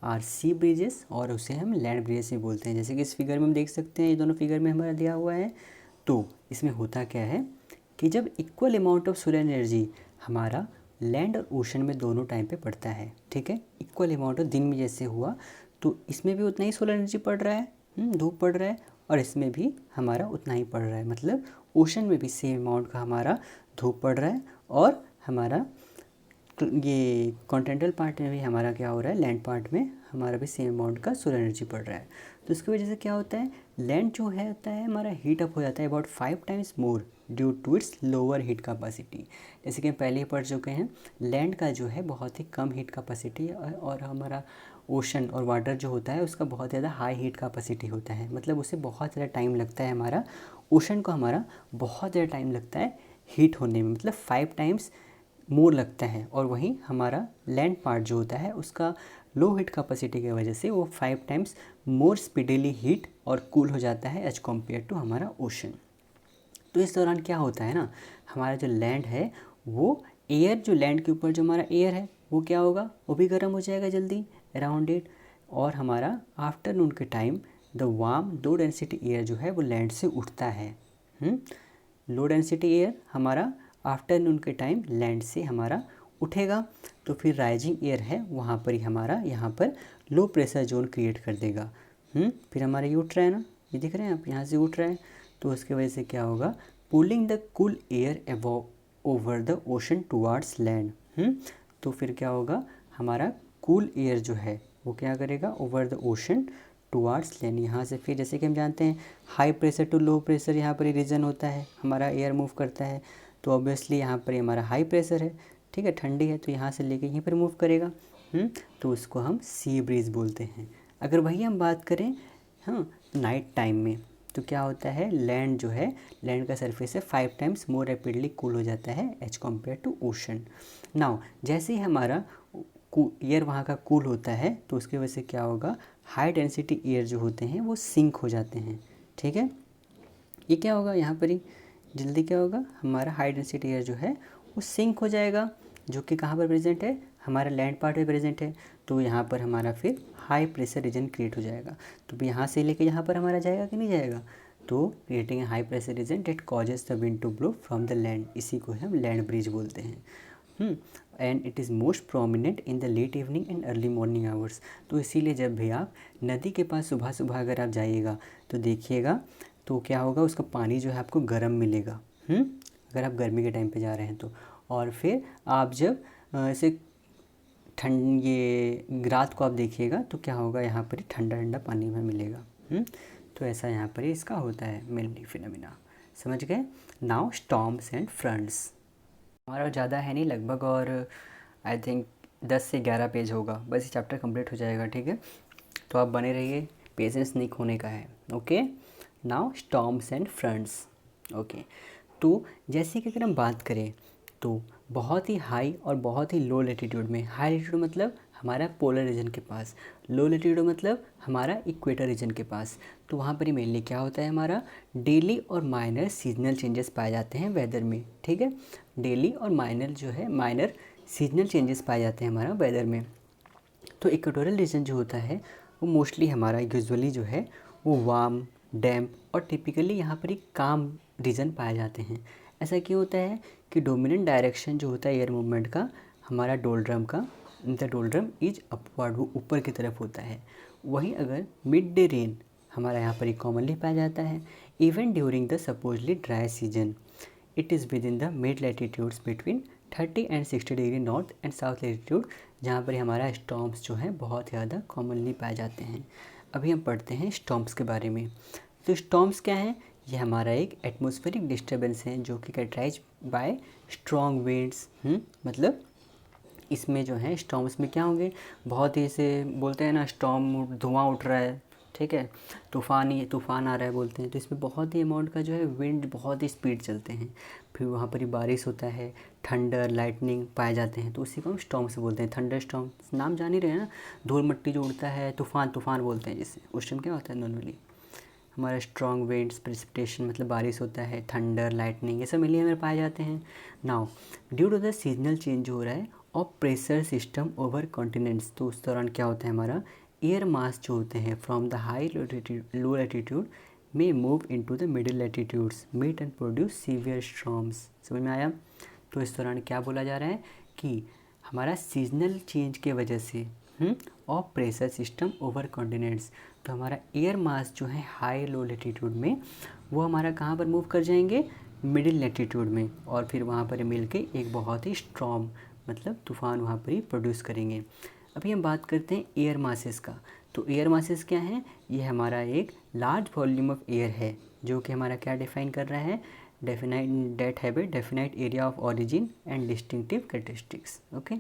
आर सी ब्रिजेस, और उसे हम लैंड ब्रिजेस भी बोलते हैं। जैसे कि इस फिगर में हम देख सकते हैं, ये दोनों फिगर में हमारा दिया हुआ है। तो इसमें होता क्या है कि जब equal amount of solar energy हमारा लैंड और ओशन में दोनों टाइम पे पड़ता है, ठीक है, इक्वल अमाउंट ऑफ दिन में जैसे हुआ, तो इसमें भी उतना ही सोलर एनर्जी पड़ रहा है, धूप पड़ रहा है, और इसमें भी हमारा उतना ही पड़ रहा है। मतलब ओशन में भी सेम अमाउंट का हमारा धूप पड़ रहा है, और हमारा ये कॉन्टिनेंटल पार्ट में भी हमारा क्या हो रहा है, लैंड पार्ट में हमारा भी सेम अमाउंट का सोलर एनर्जी पड़ रहा है। तो इसकी वजह से क्या होता है, लैंड जो है होता है हमारा हीट अप हो जाता है about 5 times more due to its lower heat capacity. जैसे कि हम पहले ही पढ़ चुके हैं, लैंड का जो है बहुत ही कम हीट कैपेसिटी है, और हमारा ओशन और वाटर जो होता है उसका बहुत ज़्यादा हाई हीट कैपेसिटी होता है। मतलब उसे बहुत ज़्यादा टाइम लगता है, हमारा ओशन को हमारा बहुत ज़्यादा टाइम लगता है हीट होने में, मतलब 5 टाइम्स मोर लगता है। और वहीं हमारा लैंड पार्ट जो होता है उसका लो हीट कैपेसिटी की वजह से वो 5 टाइम्स मोर स्पीडीली हीट और कूल हो जाता है एज कम्पेयर टू हमारा ओशन। तो इस दौरान क्या होता है ना, हमारा जो लैंड है वो एयर, जो लैंड के ऊपर जो हमारा एयर है वो क्या होगा, वो भी गर्म हो जाएगा जल्दी अराउंड इट। और हमारा आफ्टरनून के time the warm low density air जो है वो लैंड से उठता है। लो डेंसिटी एयर हमारा आफ्टरनून के टाइम लैंड से हमारा उठेगा, तो फिर राइजिंग एयर है वहाँ पर ही हमारा यहाँ पर लो प्रेशर जोन क्रिएट कर देगा। फिर हमारा ये उठ रहा है ना, ये दिख रहे हैं आप, यहाँ से उठ रहा है, तो उसकी वजह से क्या होगा, pulling the cool air above over the ocean towards land. तो फिर क्या होगा, हमारा कूल एयर जो है वो क्या करेगा, over the ocean towards land. यहाँ से फिर जैसे कि हम जानते हैं high pressure to low pressure यहाँ पर ही रीजन होता है, हमारा एयर मूव करता है। तो ऑब्वियसली यहाँ पर हमारा हाई प्रेशर है, ठीक है, ठंडी है, तो यहाँ से लेके यहीं पर मूव करेगा। तो उसको हम सी ब्रीज बोलते हैं। अगर वही हम बात करें नाइट टाइम में, तो क्या होता है, लैंड जो है, लैंड का सरफेस है 5 टाइम्स मोर रैपिडली कूल हो जाता है as compare to ocean. Now जैसे ही हमारा एयर वहाँ का कूल होता है, तो उसकी वजह से क्या होगा, हाई डेंसिटी एयर जो होते हैं वो सिंक हो जाते हैं। ठीक है, ये क्या होगा, यहाँ पर ही जल्दी क्या होगा, हमारा हाई डेंसिटी एयर जो है वो सिंक हो जाएगा, जो कि कहाँ पर प्रेजेंट है, हमारा लैंड पार्ट में प्रेजेंट है। तो यहाँ पर हमारा फिर हाई प्रेशर रीजन क्रिएट हो जाएगा। तो यहाँ से लेके यहाँ पर हमारा जाएगा कि नहीं जाएगा, तो creating a high pressure region that causes the wind to blow from the land. इसी को हम लैंड ब्रिज बोलते हैं। And it is most prominent in the late evening and early morning hours. तो इसीलिए जब भी आप नदी के पास सुबह सुबह अगर आप जाइएगा तो देखिएगा, तो क्या होगा, उसका पानी जो है आपको गर्म मिलेगा, अगर आप गर्मी के टाइम पे जा रहे हैं तो। और फिर आप जब ऐसे ठंड ये रात को आप देखिएगा तो क्या होगा, यहाँ पर ही ठंडा ठंडा पानी में मिलेगा। तो ऐसा यहाँ पर ही इसका होता है मेनली फिनोमिना। समझ गए। Now storms and fronts. हमारा ज़्यादा है नहीं, लगभग और आई थिंक 10 से 11 पेज होगा, बस ये चैप्टर कंप्लीट हो जाएगा। ठीक है, तो आप बने रहिए, पेशेंस नहीं खोने का है। Okay, now storms and fronts. Okay, तो जैसे कि अगर हम बात करें तो बहुत ही हाई और बहुत ही लो लेटीट्यूड में, हाई लेटीट्यूड मतलब हमारा पोलर रीजन के पास, लो लेटीट्यूड मतलब हमारा इक्वेटर रीजन के पास, तो वहाँ पर ही मेनली क्या होता है, हमारा डेली और माइनर सीजनल चेंजेस पाए जाते हैं वेदर में। ठीक है, डेली और माइनर जो है, माइनर सीजनल चेंजेस पाए जाते हैं हमारा वेदर में। तो इक्वेटोरियल रीजन जो होता है वो मोस्टली हमारा यूजुअली जो है वो वार्म, डैम्प और टिपिकली यहाँ पर एक काम रीजन पाए जाते हैं। ऐसा क्यों होता है कि डोमिनेंट डायरेक्शन जो होता है एयर मूवमेंट का, हमारा डोलड्रम का, द डोलड्रम इज अपवर्ड, वो ऊपर की तरफ होता है। वहीं अगर मिड डे रेन हमारा यहाँ पर ही कॉमनली पाया जाता है, even during the supposedly dry season, it is with in the mid latitudes between 30 and 60 degree north and south latitude, जहाँ पर हमारा स्टॉर्म्स जो हैं बहुत ज़्यादा कॉमनली पाए जाते हैं। अभी हम पढ़ते हैं स्टॉर्म्स के बारे में। तो स्टॉर्म्स क्या हैं, ये हमारा एक एटमॉस्फेरिक डिस्टर्बेंस है जो कि कैरेक्टराइज बाय स्ट्रॉन्ग विंड्स। मतलब इसमें जो है स्टॉर्म्स में क्या होंगे, बहुत ही से बोलते हैं ना, स्टॉर्म धुआं उठ रहा है, ठीक है, तूफ़ान आ रहा है बोलते हैं। तो इसमें बहुत ही अमाउंट का जो है विंड बहुत ही स्पीड चलते हैं, फिर वहाँ पर ही बारिश होता है, थंडर लाइटनिंग पाए जाते हैं, तो उसी को हम स्टॉर्म्स बोलते हैं। थंडर स्टॉर्म नाम जान ही रहे हैं ना, धूल मिट्टी जो उड़ता है, तूफ़ान बोलते हैं जिससे। उस टाइम क्या होता है नॉर्मली हमारा स्ट्रॉन्ग विंड्स, प्रेसिपिटेशन मतलब बारिश होता है, थंडर लाइटनिंग, ये सब मिलिए हमें पाए जाते हैं। Now due to the seasonal change जो हो रहा है और प्रेशर सिस्टम ओवर कॉन्टिनेंट्स, तो उस दौरान क्या होता है, हमारा एयर मास जो होते हैं from the high low latitude में move into the middle latitudes meet and produce severe storms. समझ में आया। तो इस दौरान क्या बोला जा रहा है कि हमारा सीजनल चेंज के वजह से of pressure system over continents. तो हमारा एयर मास जो है हाई लो लेटीट्यूड में वो हमारा कहाँ पर मूव कर जाएंगे, मिडिल लेटीट्यूड में, और फिर वहाँ पर मिलके एक बहुत ही स्ट्रॉन्ग मतलब तूफान वहाँ पर ही प्रोड्यूस करेंगे। अभी हम बात करते हैं एयर मासेस का। तो एयर मासेस क्या है, ये हमारा एक लार्ज वॉल्यूम ऑफ एयर है जो कि हमारा क्या डिफाइन कर रहा है, definite that have a definite area of origin and distinctive characteristics. Okay,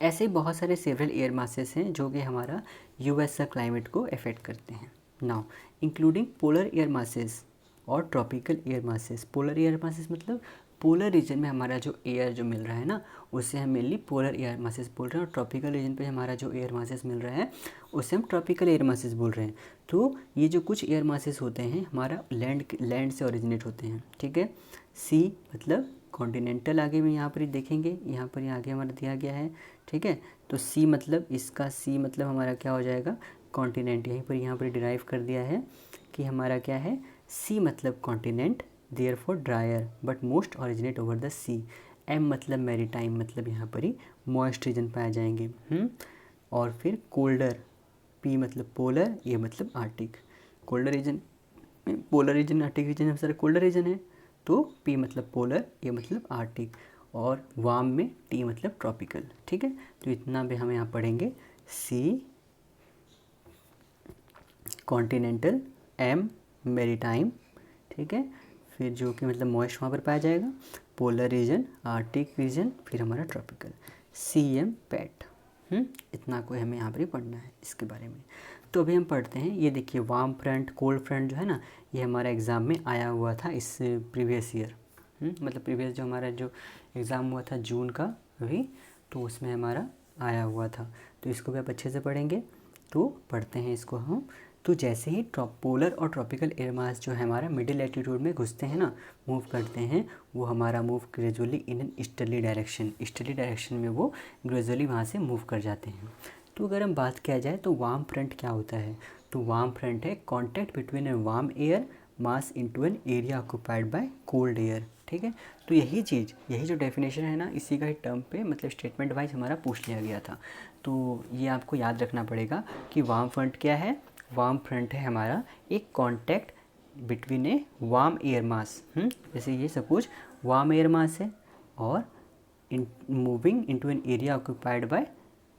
ऐसे बहुत सारे सेवरल एयर मासेस हैं जो कि हमारा यूएस का क्लाइमेट को अफेक्ट करते हैं। Now including polar air masses और tropical air masses. Polar air masses मतलब पोलर रीजन में हमारा जो एयर जो मिल रहा है ना, उससे हम मेनली पोलर एयर मासेस बोल रहे हैं, और ट्रॉपिकल रीजन पे हमारा जो एयर मासेस मिल रहा है उससे हम ट्रॉपिकल एयर मासेस बोल रहे हैं। तो ये जो कुछ एयर मासेस होते हैं हमारा लैंड से ओरिजिनेट होते हैं। ठीक है, सी मतलब कॉन्टिनेंटल, आगे में यहाँ पर ही देखेंगे, यहाँ पर आगे हमारा दिया गया है। ठीक है, तो सी मतलब इसका सी मतलब हमारा क्या हो जाएगा, कॉन्टिनेंट। यहीं पर यहाँ पर डिराइव कर दिया है कि हमारा क्या है, सी मतलब continent, therefore drier but most originate over the sea. M मतलब मैरीटाइम, मतलब यहाँ पर ही मॉइस्ट रीजन पाए जाएंगे। और फिर कोल्डर, पी मतलब पोलर, ए मतलब आर्टिक। कोल्डर रीजन में पोलर रीजन, आर्टिक रीजन में सारे कोल्डर रीजन है, तो पी मतलब पोलर, ए मतलब आर्टिक, और वार्म में टी मतलब ट्रॉपिकल। ठीक है, तो इतना भी हम यहाँ पढ़ेंगे। सी कॉन्टिनेंटल, एम मैरीटाइम, ठीक है, फिर जो कि मतलब मॉइस्ट वहाँ पर पाया जाएगा, पोलर रीजन, आर्टिक रीजन, फिर हमारा ट्रॉपिकल, सी एम पैट। इतना कोई हमें यहाँ पर ही पढ़ना है इसके बारे में। तो अभी हम पढ़ते हैं, ये देखिए वार्म फ्रंट कोल्ड फ्रंट जो है ना, ये हमारा एग्ज़ाम में आया हुआ था इस प्रीवियस ईयर। मतलब प्रीवियस जो हमारा जो एग्ज़ाम हुआ था जून का अभी, तो उसमें हमारा आया हुआ था। तो इसको भी आप अच्छे से पढ़ेंगे। तो पढ़ते हैं इसको हम। तो जैसे ही पोलर और ट्रॉपिकल एयर मास जो है हमारा मिडिल एल्टीट्यूड में घुसते हैं ना, मूव करते हैं, वो हमारा move gradually in an easterly direction, easterly direction में वो ग्रेजुअली वहाँ से मूव कर जाते हैं। तो अगर हम बात किया जाए तो वार्म फ्रंट क्या होता है, तो वार्म फ्रंट है contact between a warm air mass into an area occupied by cold air. ठीक है, तो यही चीज़, यही जो डेफिनेशन है ना, इसी का ही टर्म पे मतलब स्टेटमेंट वाइज हमारा पूछ लिया गया था। तो ये आपको याद रखना पड़ेगा कि वार्म फ्रंट क्या है। वार्म फ्रंट है हमारा एक contact between a warm air mass. जैसे ये सपोज वार्म एयर मास है और moving into an area occupied by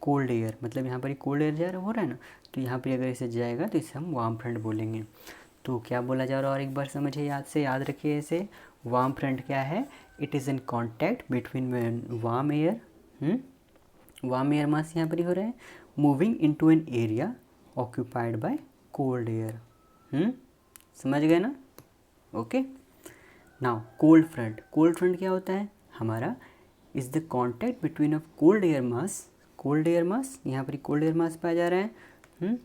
cold air, मतलब यहाँ पर ही कोल्ड एयर जा रहा हो रहा है ना, तो यहाँ पर अगर इसे जाएगा तो इसे हम वार्म फ्रंट बोलेंगे। तो क्या बोला जा रहा है और एक बार समझिए, याद से याद रखिए इसे। वार्म फ्रंट क्या है, it is in contact between warm air, warm air mass यहाँ पर ही हो रहा है, moving into an area occupied by cold air. समझ गए ना? Okay, now cold front. Cold front क्या होता है हमारा, is the contact between a cold air mass, cold air mass, यहाँ पर कोल्ड एयर मास पाया जा रहा है,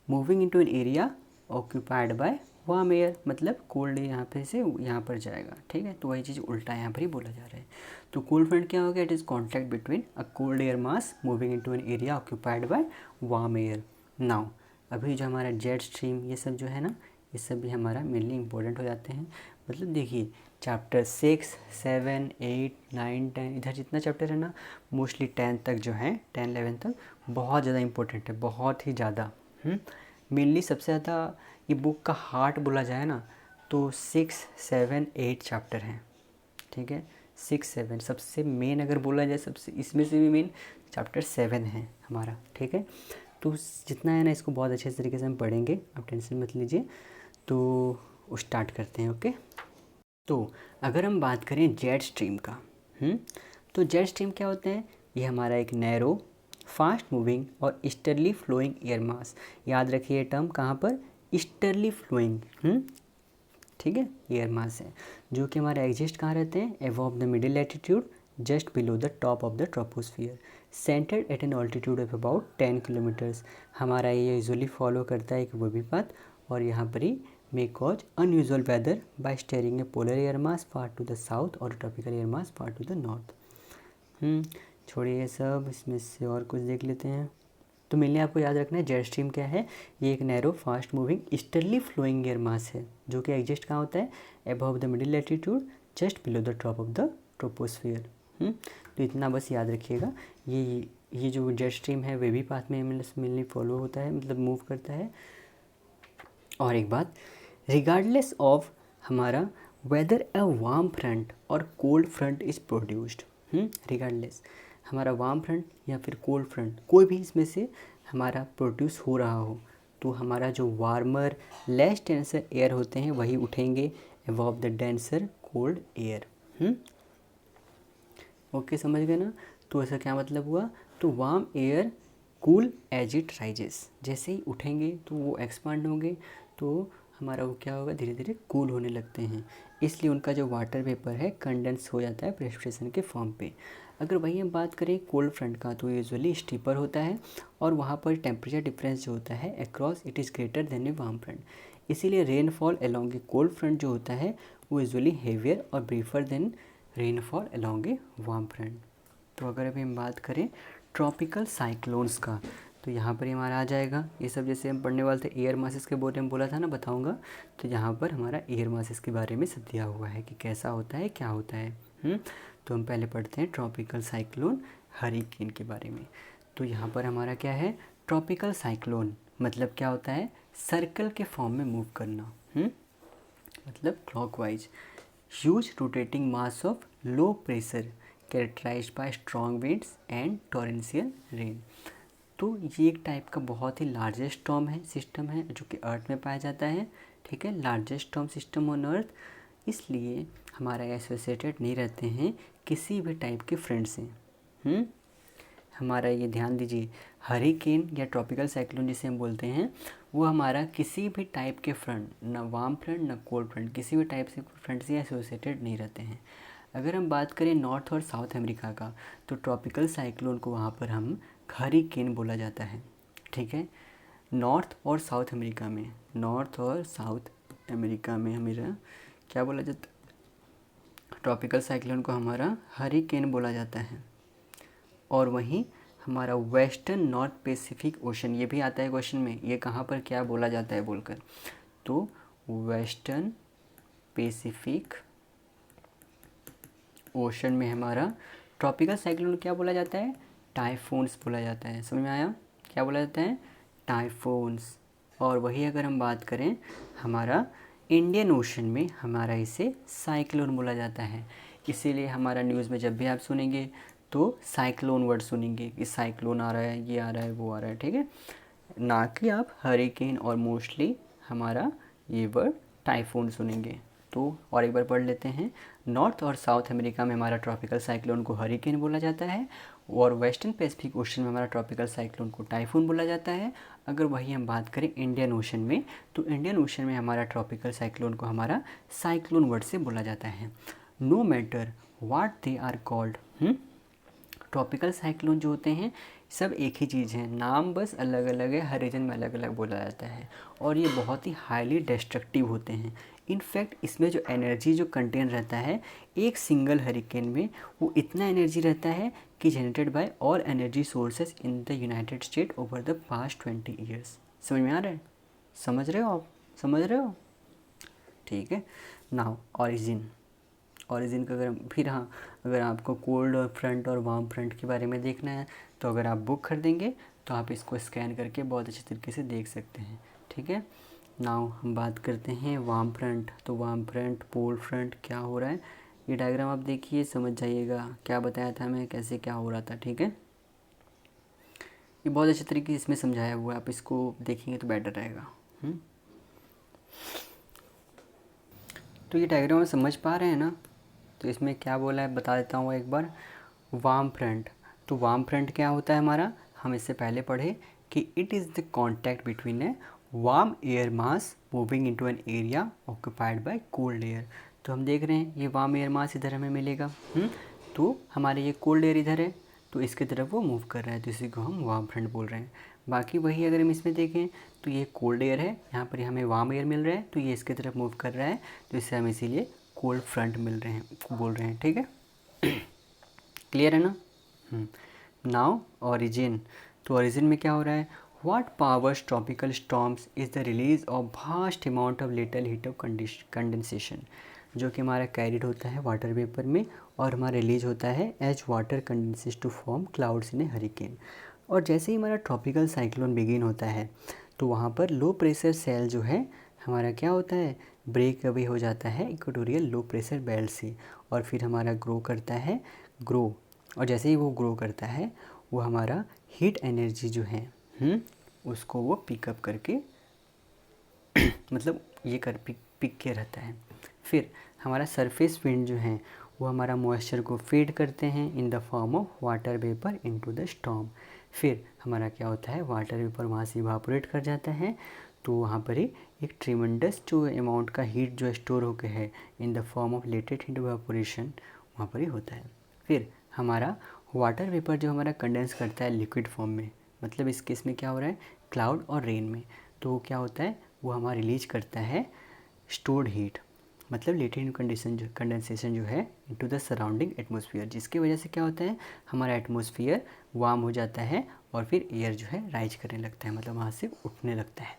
moving into an area occupied by warm air, मतलब कोल्ड यहाँ पे से यहाँ पर जाएगा। ठीक है, तो वही चीज़ उल्टा यहाँ पर ही बोला जा रहा है। तो कोल्ड फ्रंट क्या हो गया, it is contact between a cold air mass moving into an area occupied by warm air. Now अभी जो हमारा जेट स्ट्रीम ये सब जो है ना, ये सब भी हमारा मेनली इंपॉर्टेंट हो जाते हैं। मतलब देखिए चैप्टर 6, 7, 8, 9, 10, इधर जितना चैप्टर है ना, मोस्टली 10 तक जो है, 10, 11 तक बहुत ज़्यादा इंपॉर्टेंट है, बहुत ही ज़्यादा। मेनली सबसे ज़्यादा ये बुक का हार्ट बोला जाए ना, तो 6, 7, 8 चैप्टर हैं। ठीक है, 6, 7 सबसे मेन अगर बोला जाए, सबसे इसमें से भी मेन चैप्टर 7 है हमारा। ठीक है, तो जितना है ना इसको बहुत अच्छे तरीके से हम पढ़ेंगे, आप टेंशन मत लीजिए। तो स्टार्ट करते हैं। ओके, तो अगर हम बात करें जेट स्ट्रीम का, तो जेट स्ट्रीम क्या होते हैं, ये हमारा एक नैरो फास्ट मूविंग और ईस्टर्ली फ्लोइंग एयर मास। याद रखिए टर्म कहाँ पर, ईस्टर्ली फ्लोइंग। ठीक है, एयर मास है जो कि हमारे एग्जिस्ट कहाँ रहते हैं, above the middle latitude just below the top of the troposphere, centered at an altitude of about 10 kilometres. हमारा ये यूजुअली फॉलो करता है एक वो भी पाथ, और यहाँ पर ही may cause unusual weather by steering a polar air mass far to the south or a tropical air mass far to the north। छोड़िए ये सब, इसमें से और कुछ देख लेते हैं। तो मेनली आपको याद रखना है जेट स्ट्रीम क्या है, ये एक narrow fast moving easterly flowing air mass है जो कि एग्जिस्ट कहाँ होता है, above the middle latitude just below the top of the troposphere. तो इतना बस याद रखिएगा, ये ये जो जेट स्ट्रीम है वे भी पाथ में मिलने फॉलो होता है, मतलब मूव करता है। और एक बात, रिगार्डलेस ऑफ हमारा वेदर अ वार्म फ्रंट और cold front is produced, regardless हमारा वार्म फ्रंट या फिर कोल्ड फ्रंट कोई भी इसमें से हमारा प्रोड्यूस हो रहा हो, तो हमारा जो वार्मर लेस डेंसर एयर होते हैं वही उठेंगे above the denser cold air. Okay, समझ गए ना। तो ऐसा क्या मतलब हुआ, तो warm air cool as it rises, जैसे ही उठेंगे तो वो एक्सपांड होंगे, तो हमारा वो क्या होगा, धीरे धीरे कूल होने लगते हैं, इसलिए उनका जो वाटर वेपर है कंडेंस हो जाता है प्रेसिपिटेशन के फॉर्म पे। अगर वही हम बात करें कोल्ड फ्रंट का, तो यूजुअली स्टीपर होता है और वहाँ पर टेम्परेचर डिफरेंस जो होता है across it is greater than a warm front, इसीलिए rainfall along a cold front जो होता है वो यूजुअली हेवियर और briefer than rainfall along a warm front. तो अगर अभी हम बात करें ट्रॉपिकल साइक्लोन्स का, तो यहाँ पर हमारा आ जाएगा ये सब, जैसे हम पढ़ने वाले थे एयर मासेस के बारे में बोला था ना, बताऊँगा, तो यहाँ पर हमारा एयर मासेस के बारे में सब दिया हुआ है कि कैसा होता है, क्या होता है। तो हम पहले पढ़ते हैं ट्रॉपिकल साइक्लोन हरिकेन के बारे में। तो यहाँ पर हमारा क्या है, ट्रॉपिकल साइक्लोन मतलब क्या होता है, सर्कल के फॉर्म में मूव करना, मतलब clockwise, huge rotating mass of low pressure characterized by strong winds and torrential rain. तो ये एक टाइप का बहुत ही लार्जेस्ट स्टॉर्म है, सिस्टम है जो कि अर्थ में पाया जाता है, ठीक है, largest storm system on earth, इसलिए हमारा एसोसिएटेड नहीं रहते हैं किसी भी टाइप के फ्रंट से। हमारा ये ध्यान दीजिए, हरिकेन या ट्रॉपिकल साइक्लोन जिसे हम बोलते हैं वो हमारा किसी भी टाइप के फ्रंट, ना वार्म फ्रंट ना कोल्ड फ्रंट, किसी भी टाइप से फ्रंट से एसोसिएटेड नहीं रहते हैं। अगर हम बात करें नॉर्थ और साउथ अमेरिका का, तो ट्रॉपिकल साइक्लोन को वहाँ पर हम हरिकेन बोला जाता है, ठीक है। नॉर्थ और साउथ अमेरिका में, नॉर्थ और साउथ अमेरिका में हमें क्या बोला जाता है, ट्रॉपिकल साइक्लोन को हमारा हरिकेन बोला जाता है। और वहीं हमारा वेस्टर्न नॉर्थ पैसिफिक ओशन, ये भी आता है क्वेश्चन में, ये कहाँ पर क्या बोला जाता है बोलकर, तो वेस्टर्न पैसिफिक ओशन में हमारा ट्रॉपिकल साइक्लोन क्या बोला जाता है, टाइफून्स बोला जाता है। समझ में आया, क्या बोला जाता है, टाइफून्स। और वही अगर हम बात करें हमारा इंडियन ओशन में, हमारा इसे साइक्लोन बोला जाता है। इसीलिए हमारा न्यूज़ में जब भी आप सुनेंगे तो साइक्लोन वर्ड सुनेंगे कि साइक्लोन आ रहा है, ये आ रहा है, वो आ रहा है, ठीक है, ना कि आप हरिकेन और मोस्टली हमारा ये वर्ड टाइफून सुनेंगे। तो और एक बार पढ़ लेते हैं, नॉर्थ और साउथ अमेरिका में हमारा ट्रॉपिकल साइक्लोन को हरिकेन बोला जाता है और वेस्टर्न पैसिफिक ओशन में हमारा ट्रॉपिकल साइक्लोन को टाइफून बोला जाता है। अगर वही हम बात करें इंडियन ओशन में, तो इंडियन ओशन में हमारा ट्रॉपिकल साइक्लोन को हमारा साइक्लोन वर्ड से बोला जाता है। No matter what they are called, tropical cyclone जो होते हैं सब एक ही चीज़ है, नाम बस अलग अलग है, हर रीजन में अलग अलग बोला जाता है, और ये बहुत ही हाईली डिस्ट्रक्टिव होते हैं। इनफैक्ट इसमें जो एनर्जी जो कंटेन रहता है एक सिंगल हरिकेन में, वो इतना एनर्जी रहता है कि generated by all energy sources in the United state over the past 20 years. समझ में आ रहा है, समझ रहे हो आप, समझ रहे हो, ठीक है। नाउ ओरिजिन का अगर फिर हाँ, अगर आपको कोल्ड फ्रंट और वार्म फ्रंट के बारे में देखना है तो अगर आप बुक खरीदेंगे तो आप इसको स्कैन करके बहुत अच्छे तरीके से देख सकते हैं, ठीक है। नाउ हम बात करते हैं वार्म फ्रंट। तो वार्म फ्रंट, पोल फ्रंट क्या हो रहा है, ये डायग्राम आप देखिए, समझ जाइएगा क्या बताया था मैं, कैसे क्या हो रहा था, ठीक है। ये बहुत अच्छे तरीके से इसमें समझाया हुआ है, आप इसको देखेंगे तो बेटर रहेगा। तो ये डायग्राम आप समझ पा रहे हैं ना। तो इसमें क्या बोला है बता देता हूँ एक बार। वार्म फ्रंट, तो वार्म फ्रंट क्या होता है हमारा, हम इससे पहले पढ़े कि it is the contact between a warm air mass moving into an area occupied by cold air. तो हम देख रहे हैं ये वार्म एयर मास इधर हमें मिलेगा, तो हमारे ये कोल्ड एयर इधर है, तो इसकी तरफ वो मूव कर रहा है, तो इसी को हम वार्म फ्रंट बोल रहे हैं। बाकी वही अगर हम इसमें देखें तो ये कोल्ड एयर है, यहाँ पर हमें वार्म एयर मिल रहा है, तो ये इसकी तरफ मूव कर रहा है, तो इससे हम इसीलिए कोल्ड फ्रंट मिल रहे हैं, बोल रहे हैं, ठीक है। क्लियर है ना। नाउ ओरिजिन, तो ओरिजिन में क्या हो रहा है, what powers tropical storms is the release of vast amount of little heat of condensation. जो कि हमारा कैरिड होता है वाटर वेपर में और हमारा रिलीज होता है as water condenses to form clouds in a hurricane. और जैसे ही हमारा ट्रॉपिकल साइक्लोन बिगिन होता है तो वहाँ पर लो प्रेशर सेल जो है हमारा क्या होता है, ब्रेक अवे हो जाता है इक्वेटोरियल लो प्रेशर बेल्ट से, और फिर हमारा ग्रो करता है और जैसे ही वो ग्रो करता है वो हमारा हीट एनर्जी जो है उसको वो पिकअप करके मतलब ये कर पिक के रहता है। फिर हमारा सरफेस विंड जो है वो हमारा मॉइस्चर को फीड करते हैं इन the form of water vapour into the storm. फिर हमारा क्या होता है, वाटर वेपर वहाँ से इवापोरेट कर जाता है, तो वहाँ पर ही एक ट्रिमेंडस जो अमाउंट का हीट जो स्टोर होकर है in the form of latent heat evaporation वहाँ पर ही होता है। फिर हमारा वाटर वेपर जो हमारा कंडेंस करता है लिक्विड फॉर्म में, मतलब इस केस में क्या हो रहा है, क्लाउड और रेन में, तो क्या होता है वो हमारा रिलीज करता है स्टोर्ड हीट, मतलब लेटेंट कंडेंसेशन जो है इनटू द सराउंडिंग एटमॉस्फेयर, जिसकी वजह से क्या होता है हमारा एटमॉस्फेयर वार्म हो जाता है और फिर एयर जो है राइज करने लगता है, मतलब वहाँ से उठने लगता है।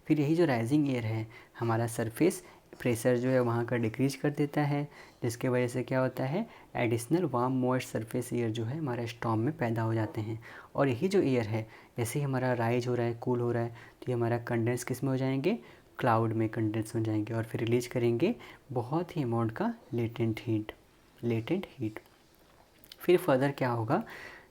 फिर यही जो राइजिंग एयर है हमारा सरफेस प्रेशर जो है वहाँ का डिक्रीज कर देता है, जिसके वजह से क्या होता है additional warm moist surface air जो है हमारा स्टॉर्म में पैदा हो जाते हैं। और यही जो एयर है जैसे ही हमारा राइज हो रहा है, कूल हो रहा है, तो ये हमारा कंडेंस किस में हो जाएंगे, क्लाउड में कंडेंस हो जाएंगे और फिर रिलीज करेंगे बहुत ही अमाउंट का लेटेंट हीट। फिर फर्दर क्या होगा,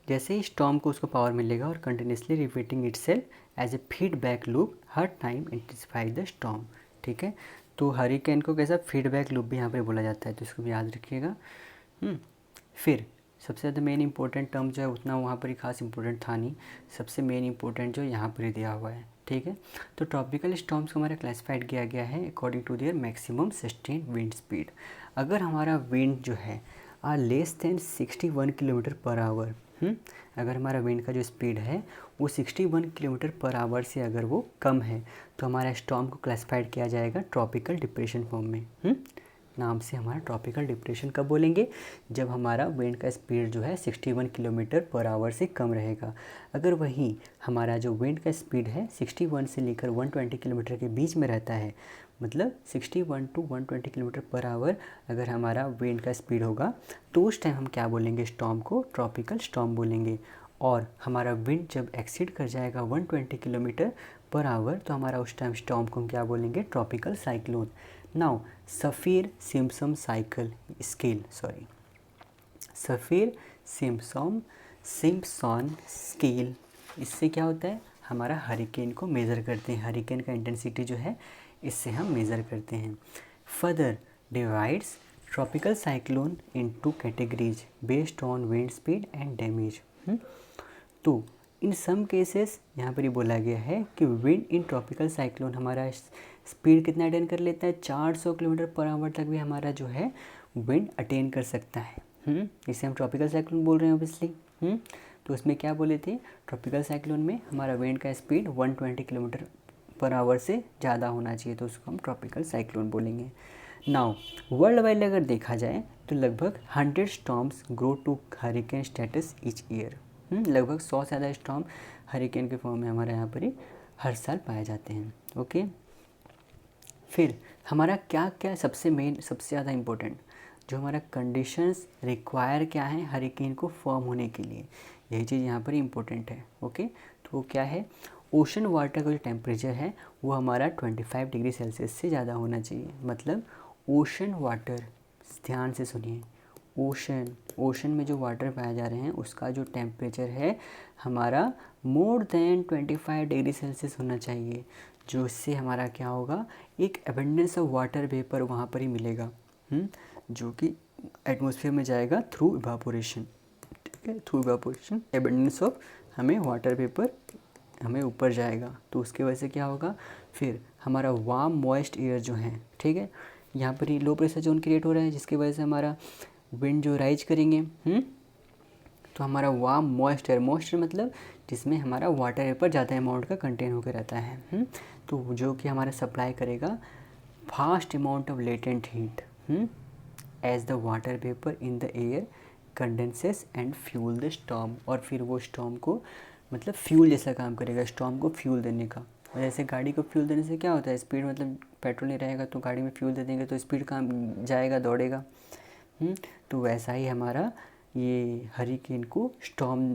जैसे ही स्टॉर्म को उसको पावर मिलेगा और continuously repeating itself as a feedback loop हर टाइम इंटेंसिफाई द स्टॉर्म। ठीक है, तो हरिकेन को कैसा फीडबैक लूप भी यहाँ पे बोला जाता है, तो इसको भी याद रखिएगा। फिर सबसे ज़्यादा मेन इंपॉर्टेंट टर्म जो है उतना वहाँ पर ही खास इंपॉर्टेंट था नहीं, सबसे मेन इंपॉर्टेंट जो यहाँ पर ही दिया हुआ है। ठीक है, तो ट्रॉपिकल स्टॉर्म्स को हमारा क्लासिफाइड किया गया है according to their maximum sustain wind speed. अगर हमारा विंड जो है are less than 61 kilometre per hour, अगर हमारा विंड का जो स्पीड है वो 61 किलोमीटर पर आवर से अगर वो कम है तो हमारा स्टॉर्म को क्लासिफाइड किया जाएगा ट्रॉपिकल डिप्रेशन फॉर्म में। नाम से हमारा ट्रॉपिकल डिप्रेशन कब बोलेंगे, जब हमारा विंड का स्पीड जो है 61 किलोमीटर पर आवर से कम रहेगा। अगर वहीं हमारा जो विंड का स्पीड है 61 से लेकर 120 किलोमीटर के बीच में रहता है, मतलब 61 टू 120 किलोमीटर पर आवर अगर हमारा विंड का स्पीड होगा तो उस टाइम हम क्या बोलेंगे, स्टॉर्म को ट्रॉपिकल स्टॉर्म बोलेंगे। और हमारा विंड जब एक्सीड कर जाएगा 120 किलोमीटर पर आवर तो हमारा उस टाइम स्टॉर्म को हम क्या बोलेंगे, tropical cyclone. Now Saffir Simpson scale, इससे क्या होता है हमारा हरिकेन को मेज़र करते हैं, हरिकेन का इंटेंसिटी जो है इससे हम मेज़र करते हैं। Further divides tropical cyclone into categories based on wind speed and damage. तो इन सम केसेस यहाँ पर ये बोला गया है कि विंड इन ट्रॉपिकल साइक्लोन हमारा स्पीड कितना अटेन कर लेता है, 400 किलोमीटर पर आवर तक भी हमारा जो है विंड अटेन कर सकता है। इसे हम ट्रॉपिकल साइक्लोन बोल रहे हैं ऑब्वियसली। तो उसमें क्या बोले थे, ट्रॉपिकल साइक्लोन में हमारा विंड का स्पीड 120 किलोमीटर पर आवर से ज़्यादा होना चाहिए, तो उसको हम ट्रॉपिकल साइक्लोन बोलेंगे। नाउ वर्ल्ड वाइड अगर देखा जाए तो लगभग 100 storms grow to hurricane status each year. लगभग 100 से ज़्यादा स्टॉर्म हरिकेन के फॉर्म में हमारे यहाँ पर ही हर साल पाए जाते हैं। ओके, फिर हमारा क्या क्या सबसे ज़्यादा इम्पोर्टेंट जो हमारा कंडीशंस रिक्वायर क्या है हरिकेन को फॉर्म होने के लिए, यही चीज़ यहाँ पर इम्पोर्टेंट है। ओके, तो वो क्या है, ओशन वाटर का जो टेम्परेचर है वो हमारा 25 डिग्री सेल्सियस से ज़्यादा होना चाहिए। मतलब ओशन वाटर, ध्यान से सुनिए, ओशन में जो वाटर पाए जा रहे हैं उसका जो टेम्परेचर है हमारा मोर देन 25 डिग्री सेल्सियस होना चाहिए, जो इससे हमारा क्या होगा, एक एबंडेंस ऑफ वाटर वेपर वहाँ पर ही मिलेगा, जो कि एटमॉस्फेयर में जाएगा थ्रू इवापोरेशन। ठीक है, थ्रू इवापोरेशन एबंडेंस ऑफ हमें वाटर वेपर हमें ऊपर जाएगा, तो उसके वजह से क्या होगा, फिर हमारा वार्म मॉइस्ट एयर जो है, ठीक है, यहाँ पर ही लो प्रेशर जोन क्रिएट हो रहा है जिसकी वजह से हमारा विंड जो राइज करेंगे, तो हमारा वार्म मॉइस्ट एयर, मॉइस्ट मतलब जिसमें हमारा वाटर वेपर ज़्यादा अमाउंट का कंटेन होकर रहता है, तो जो कि हमारा सप्लाई करेगा fast amount of latent heat as the water vapour in the air condenses and fuel the storm. और फिर वो स्टॉर्म को मतलब फ्यूल जैसा काम करेगा, स्टॉर्म को फ्यूल देने का। और जैसे गाड़ी को फ्यूल देने से क्या होता है, स्पीड मतलब पेट्रोल नहीं रहेगा तो गाड़ी में फ्यूल दे देंगे तो स्पीड कहाँ जाएगा, दौड़ेगा। तो वैसा ही हमारा ये हरिकेन को स्टॉर्म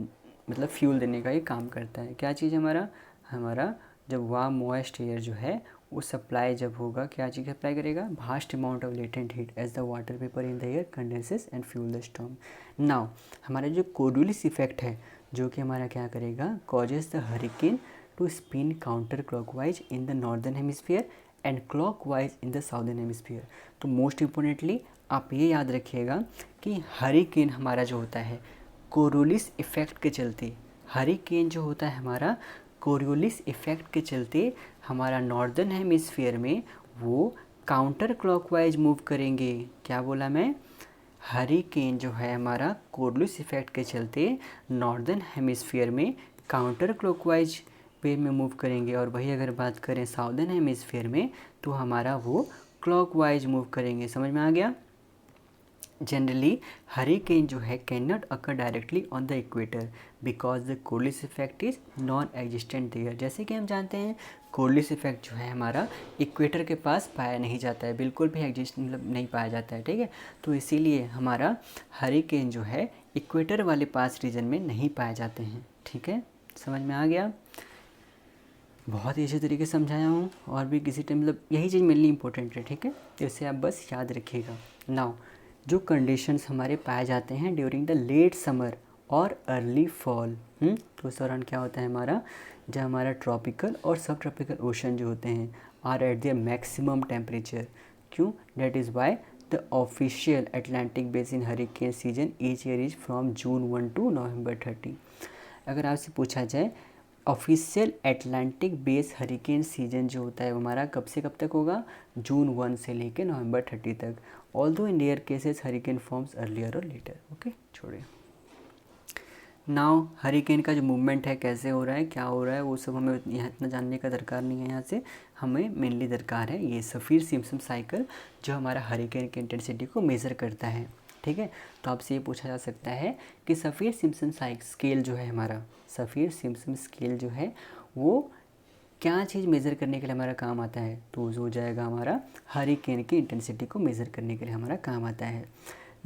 मतलब फ्यूल देने का ये काम करता है। क्या चीज़ हमारा जब वार्म मॉइस्ट एयर जो है वो सप्लाई जब होगा, क्या चीज़ सप्लाई करेगा, vast amount of latent heat as the water vapour in the air condenses and fuel the storm. Now हमारा जो कोरियोलिस इफेक्ट है जो कि हमारा क्या करेगा, causes the hurricane to spin counter clockwise in the northern hemisphere and clockwise in the southern hemisphere. तो most importantly आप ये याद रखिएगा कि हरिकेन हमारा जो होता है कोरियोलिस इफेक्ट के चलते, हरिकेन जो होता है हमारा कोरियोलिस इफेक्ट के चलते हमारा नॉर्दर्न हेमिस्फीयर में वो काउंटर क्लॉकवाइज मूव करेंगे। क्या बोला मैं, हरिकेन जो है हमारा कोरियोलिस इफेक्ट के चलते नॉर्दर्न हेमिस्फीयर में काउंटर क्लॉकवाइज वे में मूव करेंगे, और वही अगर बात करें साउदर्न हेमिस्फीयर में तो हमारा वो क्लॉकवाइज मूव करेंगे। समझ में आ गया। जनरली हरिकेन जो है can not occur directly on the equator because the Coriolis effect is non existent there. जैसे कि हम जानते हैं कोरियोलिस इफेक्ट जो है हमारा इक्वेटर के पास पाया नहीं जाता है, बिल्कुल भी एग्जिस्ट मतलब नहीं पाया जाता है, ठीक है। तो इसीलिए हमारा हरिकेन जो है इक्वेटर वाले पास रीजन में नहीं पाए जाते हैं, ठीक है। समझ में आ गया। बहुत ही अच्छे तरीके से समझाया हूँ, और भी किसी टाइम मतलब यही चीज़ मेनली इंपॉर्टेंट है, ठीक है। इसे आप बस याद रखिएगा। नाउ जो कंडीशंस हमारे पाए जाते हैं ड्यूरिंग द लेट समर और अर्ली फॉल, तो इस दौरान क्या होता है हमारा, जब हमारा ट्रॉपिकल और सब ट्रॉपिकल ओशन जो होते हैं are at their maximum temperature. क्यों, that is why the official Atlantic basin hurricane season each year is from June 1 to November 30। अगर आपसे पूछा जाए official Atlantic base hurricane season जो होता है वो हमारा कब से कब तक होगा, जून 1 से लेकर नवंबर 30 तक। Although in rare cases hurricane forms earlier और लेटर। ओके, छोड़िए। नाउ हरिकेन का जो मूवमेंट है कैसे हो रहा है, क्या हो रहा है, वो सब हमें यहाँ इतना जानने का दरकार नहीं है। यहाँ से हमें मेनली दरकार है ये सफ़ीर सिम्पसन साइकिल जो हमारा हरिकेन की इंटेंसिटी को मेज़र करता है, ठीक है। तो आपसे ये पूछा जा सकता है कि सफ़ीर सिम्पसन स्केल जो है हमारा, सफ़ीर सिम्पसन स्केल जो है वो क्या चीज़ मेज़र करने के लिए हमारा काम आता है, तो जो हो जाएगा हमारा हरिकेन की इंटेंसिटी को मेज़र करने के लिए हमारा काम आता है।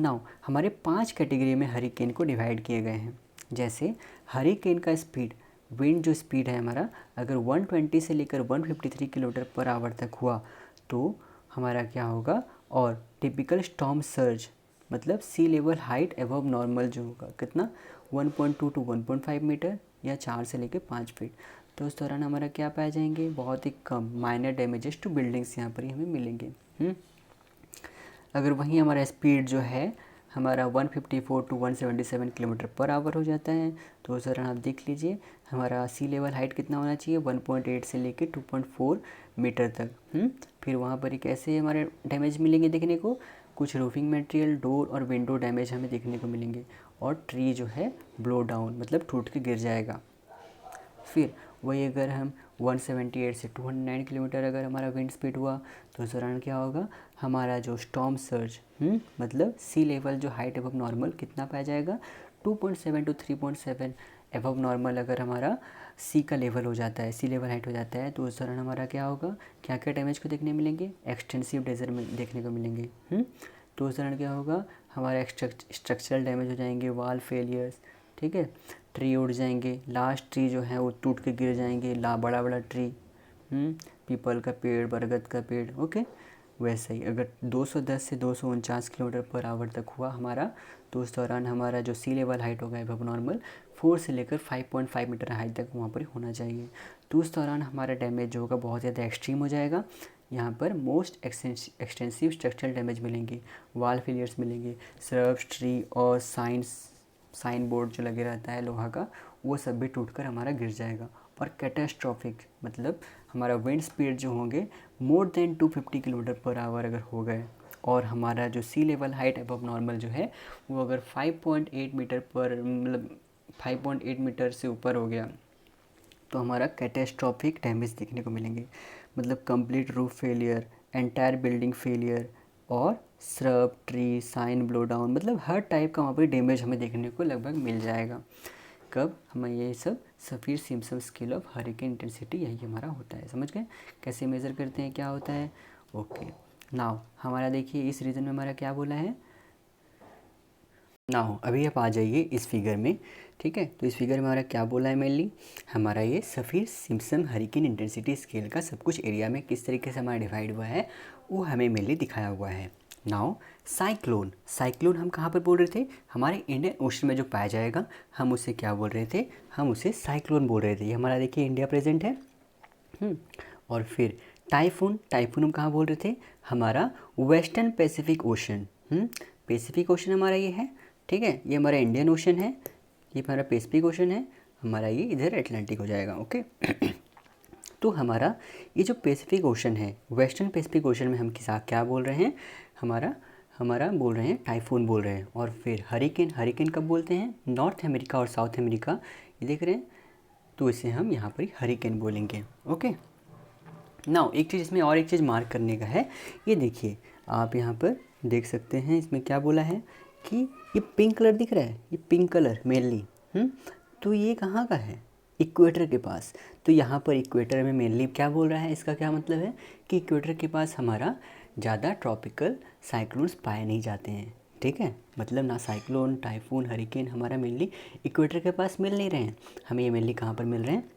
नाउ हमारे 5 कैटेगरी में हरिकेन को डिवाइड किए गए हैं। जैसे हरिकेन का स्पीड, विंड जो स्पीड है हमारा अगर 120 से लेकर 153 किलोमीटर पर आवर तक हुआ तो हमारा क्या होगा, और टिपिकल स्टॉर्म सर्ज मतलब सी लेवल हाइट एबव नॉर्मल जो होगा कितना 1.2 टू 1.5 मीटर या 4 से लेकर 5 फीट। तो उस दौरान हमारा क्या पाए जाएंगे, बहुत ही कम माइनर डैमेजेस टू बिल्डिंग्स यहाँ पर ही हमें मिलेंगे। अगर वहीं हमारा स्पीड जो है हमारा 154 टू 177 किलोमीटर पर आवर हो जाता है तो उस दौरान आप देख लीजिए हमारा सी लेवल हाइट कितना होना चाहिए, 1.8 से लेके 2.4 मीटर तक। फिर वहाँ पर ही कैसे हमारे डैमेज मिलेंगे देखने को, कुछ रूफिंग मटेरियल, डोर और विंडो डैमेज हमें देखने को मिलेंगे, और ट्री जो है ब्लो डाउन मतलब टूट के गिर जाएगा। फिर वही अगर हम 178 से 209 किलोमीटर अगर हमारा विंड स्पीड हुआ तो उस दौरान क्या होगा, हमारा जो स्टॉर्म सर्ज मतलब सी लेवल जो हाइट एबव नॉर्मल कितना पाया जाएगा, 2.7 टू 3.7 एबव नॉर्मल अगर हमारा सी का लेवल हो जाता है, सी लेवल हाइट हो जाता है तो उस दौरान हमारा क्या होगा, क्या क्या डैमेज को देखने मिलेंगे, एक्सटेंसिव डेजर में देखने को मिलेंगे। तो उस दौरान क्या होगा, हमारा स्ट्रक्चरल डैमेज हो जाएंगे, वॉल फेलियर्स, ठीक है, ट्री उड़ जाएंगे, लास्ट ट्री जो है वो टूट के गिर जाएंगे, बड़ा बड़ा ट्री, पीपल का पेड़, बरगद का पेड़। ओके, वैसे ही अगर 210 से 249 किलोमीटर पर आवर तक हुआ हमारा तो उस दौरान हमारा जो सी लेवल हाइट होगा एबव नॉर्मल 4 से लेकर 5.5 मीटर हाइट तक वहाँ पर होना चाहिए। तो उस दौरान हमारा डैमेज जो होगा बहुत ज़्यादा एक्सट्रीम हो जाएगा, यहाँ पर मोस्ट एक्सटेंसिव स्ट्रक्चरल डैमेज मिलेंगे, वॉल फेलियर्स मिलेंगे, श्रब्स, ट्री और साइन बोर्ड जो लगे रहता है लोहा का वो सब भी टूटकर हमारा गिर जाएगा। और कैटास्ट्रॉफिक मतलब हमारा विंड स्पीड जो होंगे more than 250 kilometre per hour अगर हो गए और हमारा जो सी लेवल हाइट अबव नॉर्मल जो है वो अगर 5.8 मीटर पर मतलब 5.8 मीटर से ऊपर हो गया तो हमारा कैटास्ट्रॉफिक डैमेज देखने को मिलेंगे, मतलब complete roof failure, entire building failure और shrub, tree, sign blow down, मतलब हर टाइप का वहाँ पर डैमेज हमें देखने को लगभग मिल जाएगा। कब हमें ये सब Saffir Simpson scale of hurricane intensity यही हमारा होता है। समझ गए कैसे मेज़र करते हैं, क्या होता है, ओके, नाउ हमारा देखिए इस रीजन में हमारा क्या बोला है। नाउ अभी आप आ जाइए इस फिगर में, ठीक है। तो इस फिगर में हमारा क्या बोला है मेनली, हमारा ये सफ़ीर सिम्पसन हरिकेन इंटेंसिटी स्केल का सब कुछ एरिया में किस तरीके से हमारा डिवाइड हुआ है वो हमें मेनली दिखाया हुआ है। नाउ साइक्लोन, साइक्लोन हम कहाँ पर बोल रहे थे, हमारे इंडियन ओशन में जो पाया जाएगा हम उसे क्या बोल रहे थे, हम उसे साइक्लोन बोल रहे थे। ये हमारा देखिए इंडिया प्रेजेंट है। और फिर टाइफून, टाइफून हम कहाँ बोल रहे थे, हमारा western Pacific ocean. Pacific ocean हमारा ये है, ठीक है, ये हमारा इंडियन ओशन है, ये हमारा पैसिफिक ओशन है, हमारा ये इधर अटलांटिक हो जाएगा। ओके तो हमारा ये जो पैसिफिक ओशन है, वेस्टर्न पैसिफिक ओशन में हम किसा क्या बोल रहे हैं, हमारा हमारा बोल रहे हैं टाइफून बोल रहे हैं। और फिर हरिकेन, हरिकेन कब बोलते हैं, नॉर्थ अमेरिका और साउथ अमेरिका, ये देख रहे हैं, तो इसे हम यहाँ पर हरिकेन बोलेंगे। ओके नाउ एक चीज़ इसमें और एक चीज़ मार्क करने का है, ये देखिए आप यहाँ पर देख सकते हैं इसमें क्या बोला है कि ये पिंक कलर दिख रहा है, ये पिंक कलर मेनली तो ये कहाँ का है, इक्वेटर के पास। तो यहाँ पर इक्वेटर में मेनली क्या बोल रहा है, इसका क्या मतलब है कि इक्वेटर के पास हमारा ज़्यादा ट्रॉपिकल साइक्लोन्स पाए नहीं जाते हैं, ठीक है। मतलब ना साइक्लोन, टाइफून, हरिकेन हमारा मेनली इक्वेटर के पास मिल नहीं रहे हैं, हमें ये मेनली कहाँ पर मिल रहे हैं,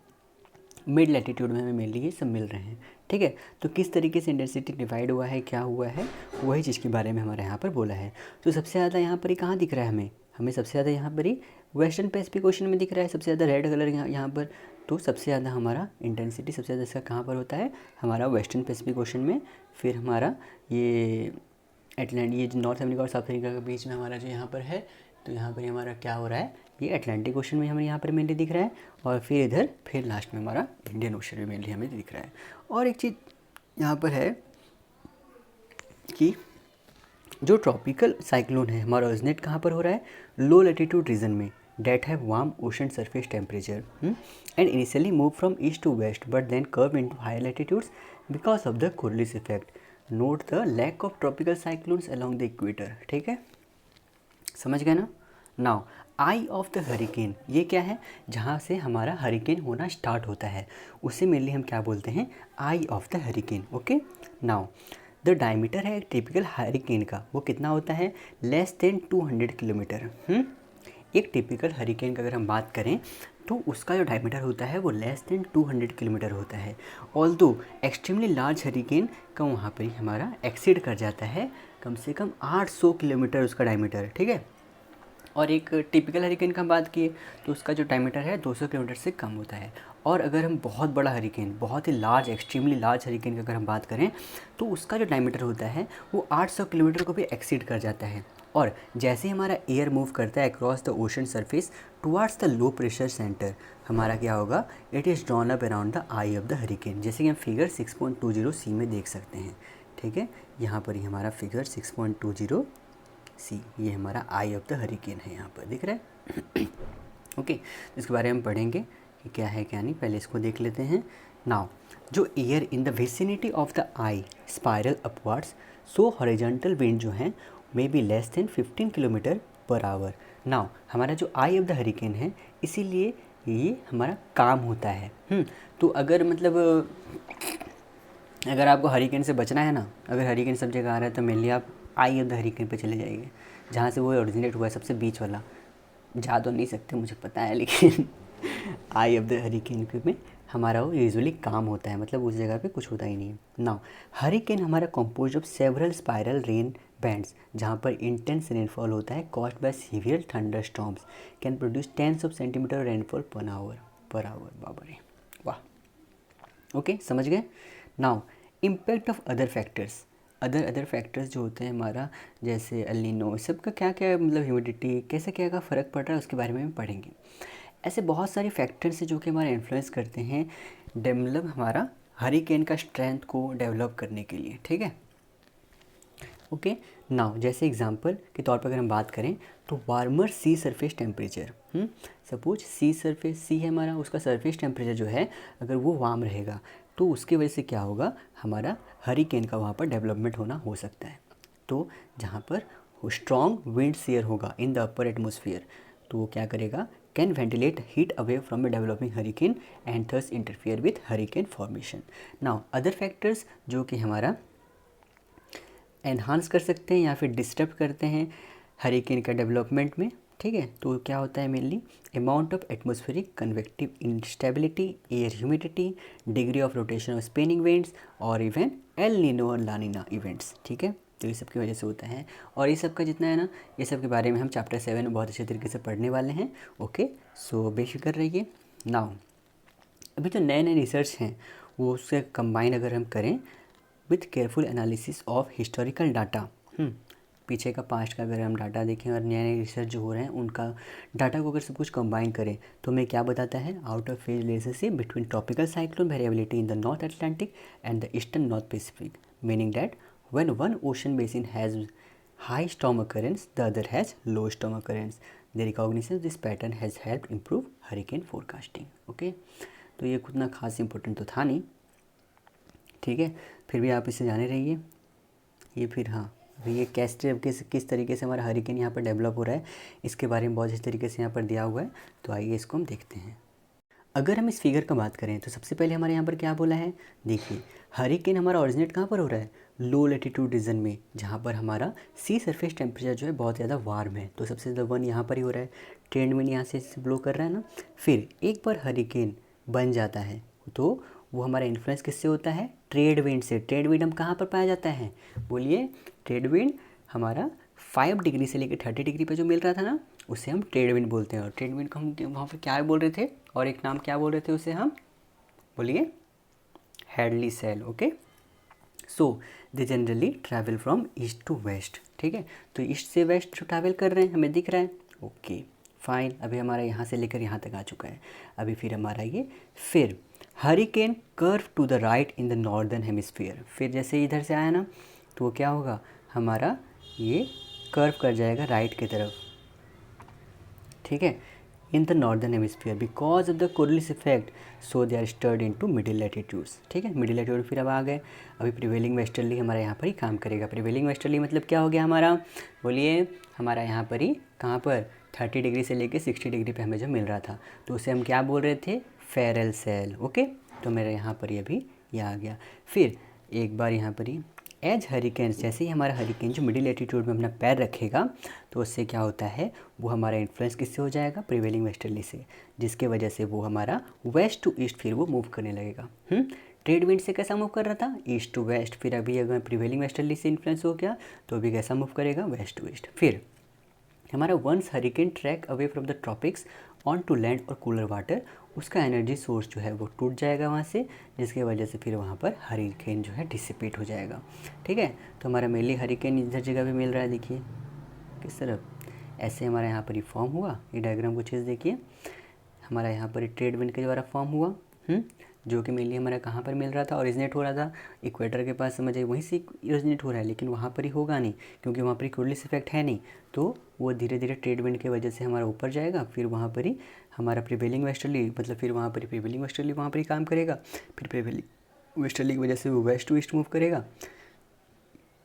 मिड लैटिट्यूड में हमें मेनली ये सब मिल रहे हैं, ठीक है। तो किस तरीके से इंटेंसिटी डिवाइड हुआ है, क्या हुआ है, वही चीज़ के बारे में हमारे यहाँ पर बोला है। तो सबसे ज़्यादा यहाँ पर ही कहाँ दिख रहा है हमें, हमें सबसे ज़्यादा यहाँ पर ही वेस्टर्न पैसिफिक ओशन में दिख रहा है, सबसे ज़्यादा रेड कलर यहाँ पर। तो सबसे ज़्यादा हमारा इंटेंसिटी सबसे ज़्यादा इसका कहाँ पर होता है, हमारा वेस्टर्न पैसिफिक ओशन में। फिर हमारा ये अटलांटिक, ये नॉर्थ अमेरिका और साउथ अमेरिका के बीच में हमारा जो यहाँ पर है, तो यहाँ पर हमारा क्या हो रहा है, ये अटलांटिक ओशन में हमें यहाँ पर मेनली दिख रहा है। और फिर इधर फिर लास्ट में हमारा इंडियन ओशन में मेनली हमें दिख रहा है। और एक चीज़ यहाँ पर है कि जो ट्रॉपिकल साइक्लोन है हमारा ओरिजिनेट कहाँ पर हो रहा है, लो लैटिट्यूड रीजन में, that have warm ocean surface temperature and initially move from east to west but then curve into higher latitudes because of the Coriolis effect. Note the lack of tropical cyclones along the equator, ठीक है, समझ गए ना। Now eye of the hurricane, ये क्या है, जहाँ से हमारा हरिकेन होना स्टार्ट होता है उसे मेनली हम क्या बोलते हैं, eye of the hurricane. Okay now the diameter है एक टिपिकल हरिकेन का, वो कितना होता है, लेस देन 200 किलोमीटर। एक टिपिकल हरिकेन का अगर हम बात करें तो उसका जो डायमीटर होता है वो लेस देन 200 किलोमीटर होता है। ऑल्दो एक्सट्रीमली लार्ज हरिकेन का वहाँ पर ही हमारा एक्सीड कर जाता है कम से कम 800 किलोमीटर उसका डायमीटर, ठीक है। और एक टिपिकल हरिकेन का बात किए तो उसका जो डायमीटर है 200 किलोमीटर से कम होता है। और अगर हम बहुत बड़ा हरिकेन, बहुत ही लार्ज, एक्सट्रीमली लार्ज हरिकेन की अगर हम बात करें तो उसका जो डायमीटर होता है वो 800 किलोमीटर को भी एक्सीड कर जाता है। और जैसे ही हमारा एयर मूव करता है across the ocean surface towards the low pressure centre, हमारा क्या होगा, it is drawn up around the I of the hurricane, जैसे कि हम फिगर 6.20 सी में देख सकते हैं, ठीक है। यहाँ पर ही हमारा फिगर 6.20 सी, ये हमारा आई ऑफ द हरिकेन है, यहाँ पर दिख रहा है। ओके इसके बारे में हम पढ़ेंगे कि क्या है क्या नहीं, पहले इसको देख लेते हैं। नाउ जो air in the vicinity of the I spiral upwards, so horizontal wind जो है may be less than 15 kilometre per our. Now हमारा जो आई ऑफ द हरिकेन है इसीलिए ये हमारा काम होता है। तो अगर मतलब अगर आपको हरिकेन से बचना है ना, अगर हरिकेन सब जगह आ रहा है तो मेनली आप आई ऑफ द हरिकेन पे चले जाइए, जहाँ से वो ओरिजिनेट हुआ है, सबसे बीच वाला। जा तो नहीं सकते मुझे पता है, लेकिन आई ऑफ द हरिकेन में हमारा वो यूजुअली काम होता है, मतलब उस जगह पे कुछ होता ही नहीं है। नाउ हरिकेन हमारा composed of several spiral rain bands, जहाँ पर इंटेंस रेनफॉल होता है caused by severe thunder storms, can produce tens of centimetre rainfall per hour. बाबा रे वाह। ओके समझ गए। Now impact of other factors, other factors जो होते हैं हमारा, जैसे एल नीनो, सबका क्या क्या मतलब ह्यूमिडिटी कैसे क्या का फ़र्क पड़ रहा है उसके बारे में पढ़ेंगे। ऐसे बहुत सारे फैक्टर्स हैं जो कि हमारा इन्फ्लुएंस करते हैं मतलब हमारा हरिकेन का स्ट्रेंथ को डेवलप करने के लिए, ठीक है। ओके नाउ जैसे एग्जांपल के तौर पर अगर हम बात करें तो warmer sea surface temperature, suppose sea surface, sea है हमारा, उसका सरफेस टेम्परेचर जो है अगर वो वार्म रहेगा तो उसकी वजह से क्या होगा, हमारा हरिकेन का वहाँ पर डेवलपमेंट होना हो सकता है। तो जहाँ पर स्ट्रॉन्ग विंड शेयर होगा इन द अपर एटमोसफियर, तो वो क्या करेगा, can ventilate heat away from a developing hurricane and thus interfere with hurricane formation. Now other factors जो कि हमारा एनहांस कर सकते हैं या फिर डिस्टर्ब करते हैं हरिकेन का डेवलपमेंट में, ठीक है। तो क्या होता है mainly amount of atmospheric convective instability, air humidity, degree of rotation of spinning winds और इवन एल नीनो और ला नीना इवेंट्स, ठीक है। तो ये सब की वजह से होता है और ये सब का जितना है ना, ये सब के बारे में हम चैप्टर 7 में बहुत अच्छे तरीके से पढ़ने वाले हैं। ओके, सो बेफिक्र रहिए। नाउ अभी जो नए नए रिसर्च हैं वो उससे कंबाइन अगर हम करें with careful analysis of historical data, पीछे का पास्ट का अगर हम डाटा देखें और नए नए रिसर्च जो हो रहे हैं उनका डाटा को अगर सब कुछ कंबाइन करें तो हमें क्या बताता है, out of phase relationship between tropical cyclone variability in the North Atlantic and the eastern north Pacific, meaning that when one ocean basin has high storm occurrence, the other has low storm occurrence. The recognition of this pattern has helped improve hurricane forecasting. Okay, तो ये उतना खास important तो था नहीं, ठीक है, फिर भी आप इसे जाने रहिए। ये फिर हाँ, अभी ये किस तरीके से हमारा हरिकेन यहाँ पर डेवलप हो रहा है इसके बारे में बहुत अच्छे तरीके से यहाँ पर दिया हुआ है। तो आइए इसको हम देखते हैं। अगर हम इस फिगर का बात करें तो सबसे पहले हमारे यहाँ पर क्या बोला है, देखिए हरिकेन हमारा ओरिजिनेट कहाँ पर हो रहा है, लो लैटिट्यूड रीजन में, जहाँ पर हमारा सी सरफेस टेम्परेचर जो है बहुत ज़्यादा वार्म है। तो सबसे ज़्यादा वन यहाँ पर ही हो रहा है, ट्रेंड विंड यहाँ से ब्लो कर रहा है ना। फिर एक बार हरिकेन बन जाता है तो वो हमारा इन्फ्लुएंस किससे होता है, ट्रेड विंड से। ट्रेड विंड हम कहाँ पर पाया जाता है, बोलिए, ट्रेड विंड हमारा 5 डिग्री से लेकर 30 डिग्री पे जो मिल रहा था ना उसे हम ट्रेड विंड बोलते हैं। और ट्रेड विंड को हम वहाँ पर क्या बोल रहे थे, और एक नाम क्या बोल रहे थे उसे हम, बोलिए, Hadley cell. Okay, so they generally travel from east to west, ठीक है। तो ईस्ट से वेस्ट ट्रैवल कर रहे हैं, हमें दिख रहा है। ओके फाइन, अभी हमारा यहाँ से लेकर यहाँ तक आ चुका है। अभी फिर हमारा ये, फिर hurricane curve to the right in the northern hemisphere. फिर जैसे इधर से आया ना तो वो क्या होगा, हमारा ये कर्व कर जाएगा राइट की तरफ, ठीक है, in the northern hemisphere because of the Coriolis effect, so they are steered into middle latitudes, ठीक है। मिडिल लैटिट्यूड फिर अब आ गए। अभी प्रिवेलिंग वेस्टर्ली हमारा यहाँ पर ही काम करेगा। प्रिवेलिंग वेस्टर्ली मतलब क्या हो गया हमारा, बोलिए, हमारा यहाँ पर ही कहाँ पर 30 डिग्री से लेकर 60 डिग्री पे हमें जो मिल रहा था तो उसे हम क्या बोल रहे थे, फेरल सेल। ओके, तो मेरा यहाँ पर ही अभी ये आ गया। फिर एक बार यहाँ पर ही एज हरिकेन, जैसे ही हमारा हरिकेन जो मिडिल एटीट्यूड में अपना पैर रखेगा तो उससे क्या होता है, वो हमारा इन्फ्लुएंस किससे हो जाएगा, प्रिवेलिंग वेस्टर्ली से, जिसके वजह से वो हमारा वेस्ट टू ईस्ट फिर वो मूव करने लगेगा। ट्रेड विंड से कैसा मूव कर रहा था, ईस्ट टू वेस्ट। फिर अभी अगर प्रिवेलिंग वेस्टर्ली से इन्फ्लुएंस हो गया तो अभी कैसा मूव करेगा, वेस्ट टू ईस्ट। फिर हमारा once hurricane track away from the tropics onto land और कूलर वाटर, उसका एनर्जी सोर्स जो है वो टूट जाएगा वहाँ से, जिसकी वजह से फिर वहाँ पर हरिकेन जो है डिसिपेट हो जाएगा, ठीक है। तो हमारा मेनली हरिकेन इधर जगह पे मिल रहा है, देखिए किस तरफ, ऐसे हमारा यहाँ पर ही फॉर्म हुआ। ये डायग्राम को चीज़ देखिए, हमारा यहाँ पर ट्रेड विंड के द्वारा फॉर्म हुआ, जो कि मेनली हमारा कहाँ पर मिल रहा था, ओरिजिनेट हो रहा था इक्वेटर के पास, समझिए वहीं से ओरिजिनेट हो रहा है, लेकिन वहाँ पर ही होगा नहीं क्योंकि वहाँ पर कोरिलिस इफेक्ट है नहीं। तो वो धीरे धीरे ट्रेड विंड की वजह से हमारा ऊपर जाएगा, फिर वहाँ पर ही हमारा प्रिवेलिंग वेस्टर्ली, मतलब फिर वहाँ पर ही प्रिवेलिंग वेस्टर्ली वहाँ पर ही काम करेगा, फिर प्रिवेलिंग वेस्टर्ली की वजह से वो वेस्ट टू ईस्ट मूव करेगा।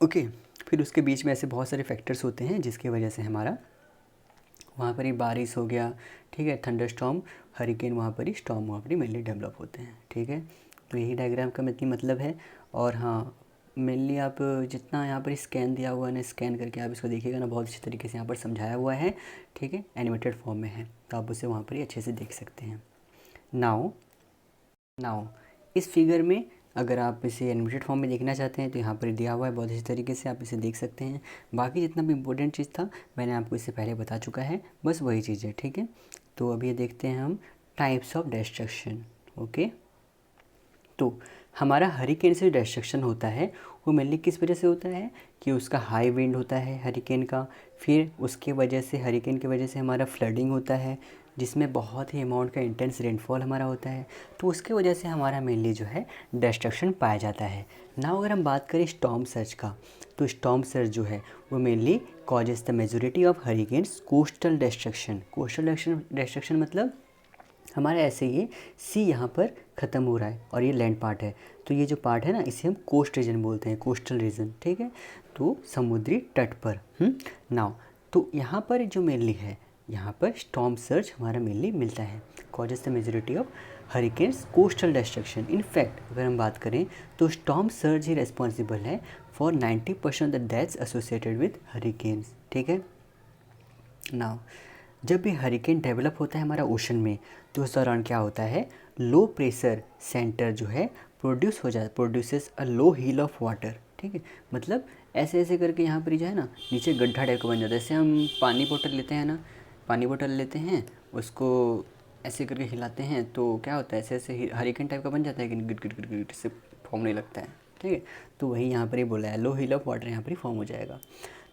ओके, फिर उसके बीच में ऐसे बहुत सारे फैक्टर्स होते हैं जिसकी वजह से हमारा वहाँ पर ही बारिश हो गया, ठीक है, थंडर स्टॉर्म, हरिकेन वहाँ पर ही स्टॉर्म वहाँ पर ही मेनली डेवलप होते हैं, ठीक है। तो यही डायग्राम का मतलब है। और हाँ, मेनली आप जितना यहाँ पर स्कैन दिया हुआ है ना, स्कैन करके आप इसको देखिएगा ना, बहुत अच्छी तरीके से यहाँ पर समझाया हुआ है, ठीक है, एनिमेटेड फॉर्म में है, तो आप उसे वहाँ पर ही अच्छे से देख सकते हैं। नाउ इस फिगर में अगर आप इसे एनिमेटेड फॉर्म में देखना चाहते हैं तो यहाँ पर दिया हुआ है, बहुत अच्छी तरीके से आप इसे देख सकते हैं। बाकी जितना भी इम्पोर्टेंट चीज़ था मैंने आपको इससे पहले बता चुका है, बस वही चीज़ है, ठीक है। तो अभी देखते हैं हम टाइप्स ऑफ डिस्ट्रक्शन। ओके, तो हमारा हरिकेन से डिस्ट्रक्शन होता है वो मेनली किस वजह से होता है कि उसका हाई विंड होता है हरिकेन का, फिर उसके वजह से हरिकेन की वजह से हमारा फ्लडिंग होता है जिसमें बहुत ही अमाउंट का इंटेंस रेनफॉल हमारा होता है, तो उसके वजह से हमारा मेनली जो है डिस्ट्रक्शन पाया जाता है। ना अगर हम बात करें स्टॉर्म सर्ज का, तो स्टॉर्म सर्ज जो है वो mainly causes the majority of hurricanes coastal destruction. Coastal destruction मतलब हमारा ऐसे ये सी यहाँ पर ख़त्म हो रहा है और ये लैंड पार्ट है, तो ये जो पार्ट है ना इसे हम कोस्ट रीजन बोलते हैं, कोस्टल रीजन, ठीक है, तो समुद्री तट पर। नाउ तो यहाँ पर जो मेनली है, यहाँ पर स्टॉर्म सर्ज हमारा मेनली मिलता है, causes the majority of hurricanes coastal destruction. In fact अगर हम बात करें तो स्टॉर्म सर्ज ही रेस्पॉन्सिबल है for 90% of the deaths associated with hurricanes. ठीक है, नाउ जब भी हरिकेन डेवलप होता है हमारा ओशन में, तो उस दौरान क्या होता है, लो प्रेशर सेंटर जो है produces a low hill of water. ठीक है, मतलब ऐसे ऐसे करके यहाँ पर जो है ना नीचे गड्ढा टाइप का बन जाता है। जैसे हम पानी बोतल लेते हैं ना, पानी बोतल लेते हैं, उसको ऐसे करके हिलाते हैं तो क्या होता है, ऐसे ऐसे हरिकेन टाइप का बन जाता है कि गिट गिट गिट गिट से फॉर्म नहीं लगता है। ठीक है, तो वही यहाँ पर ही बोला है, लो हील ऑफ वाटर यहाँ पर ही फॉर्म हो जाएगा।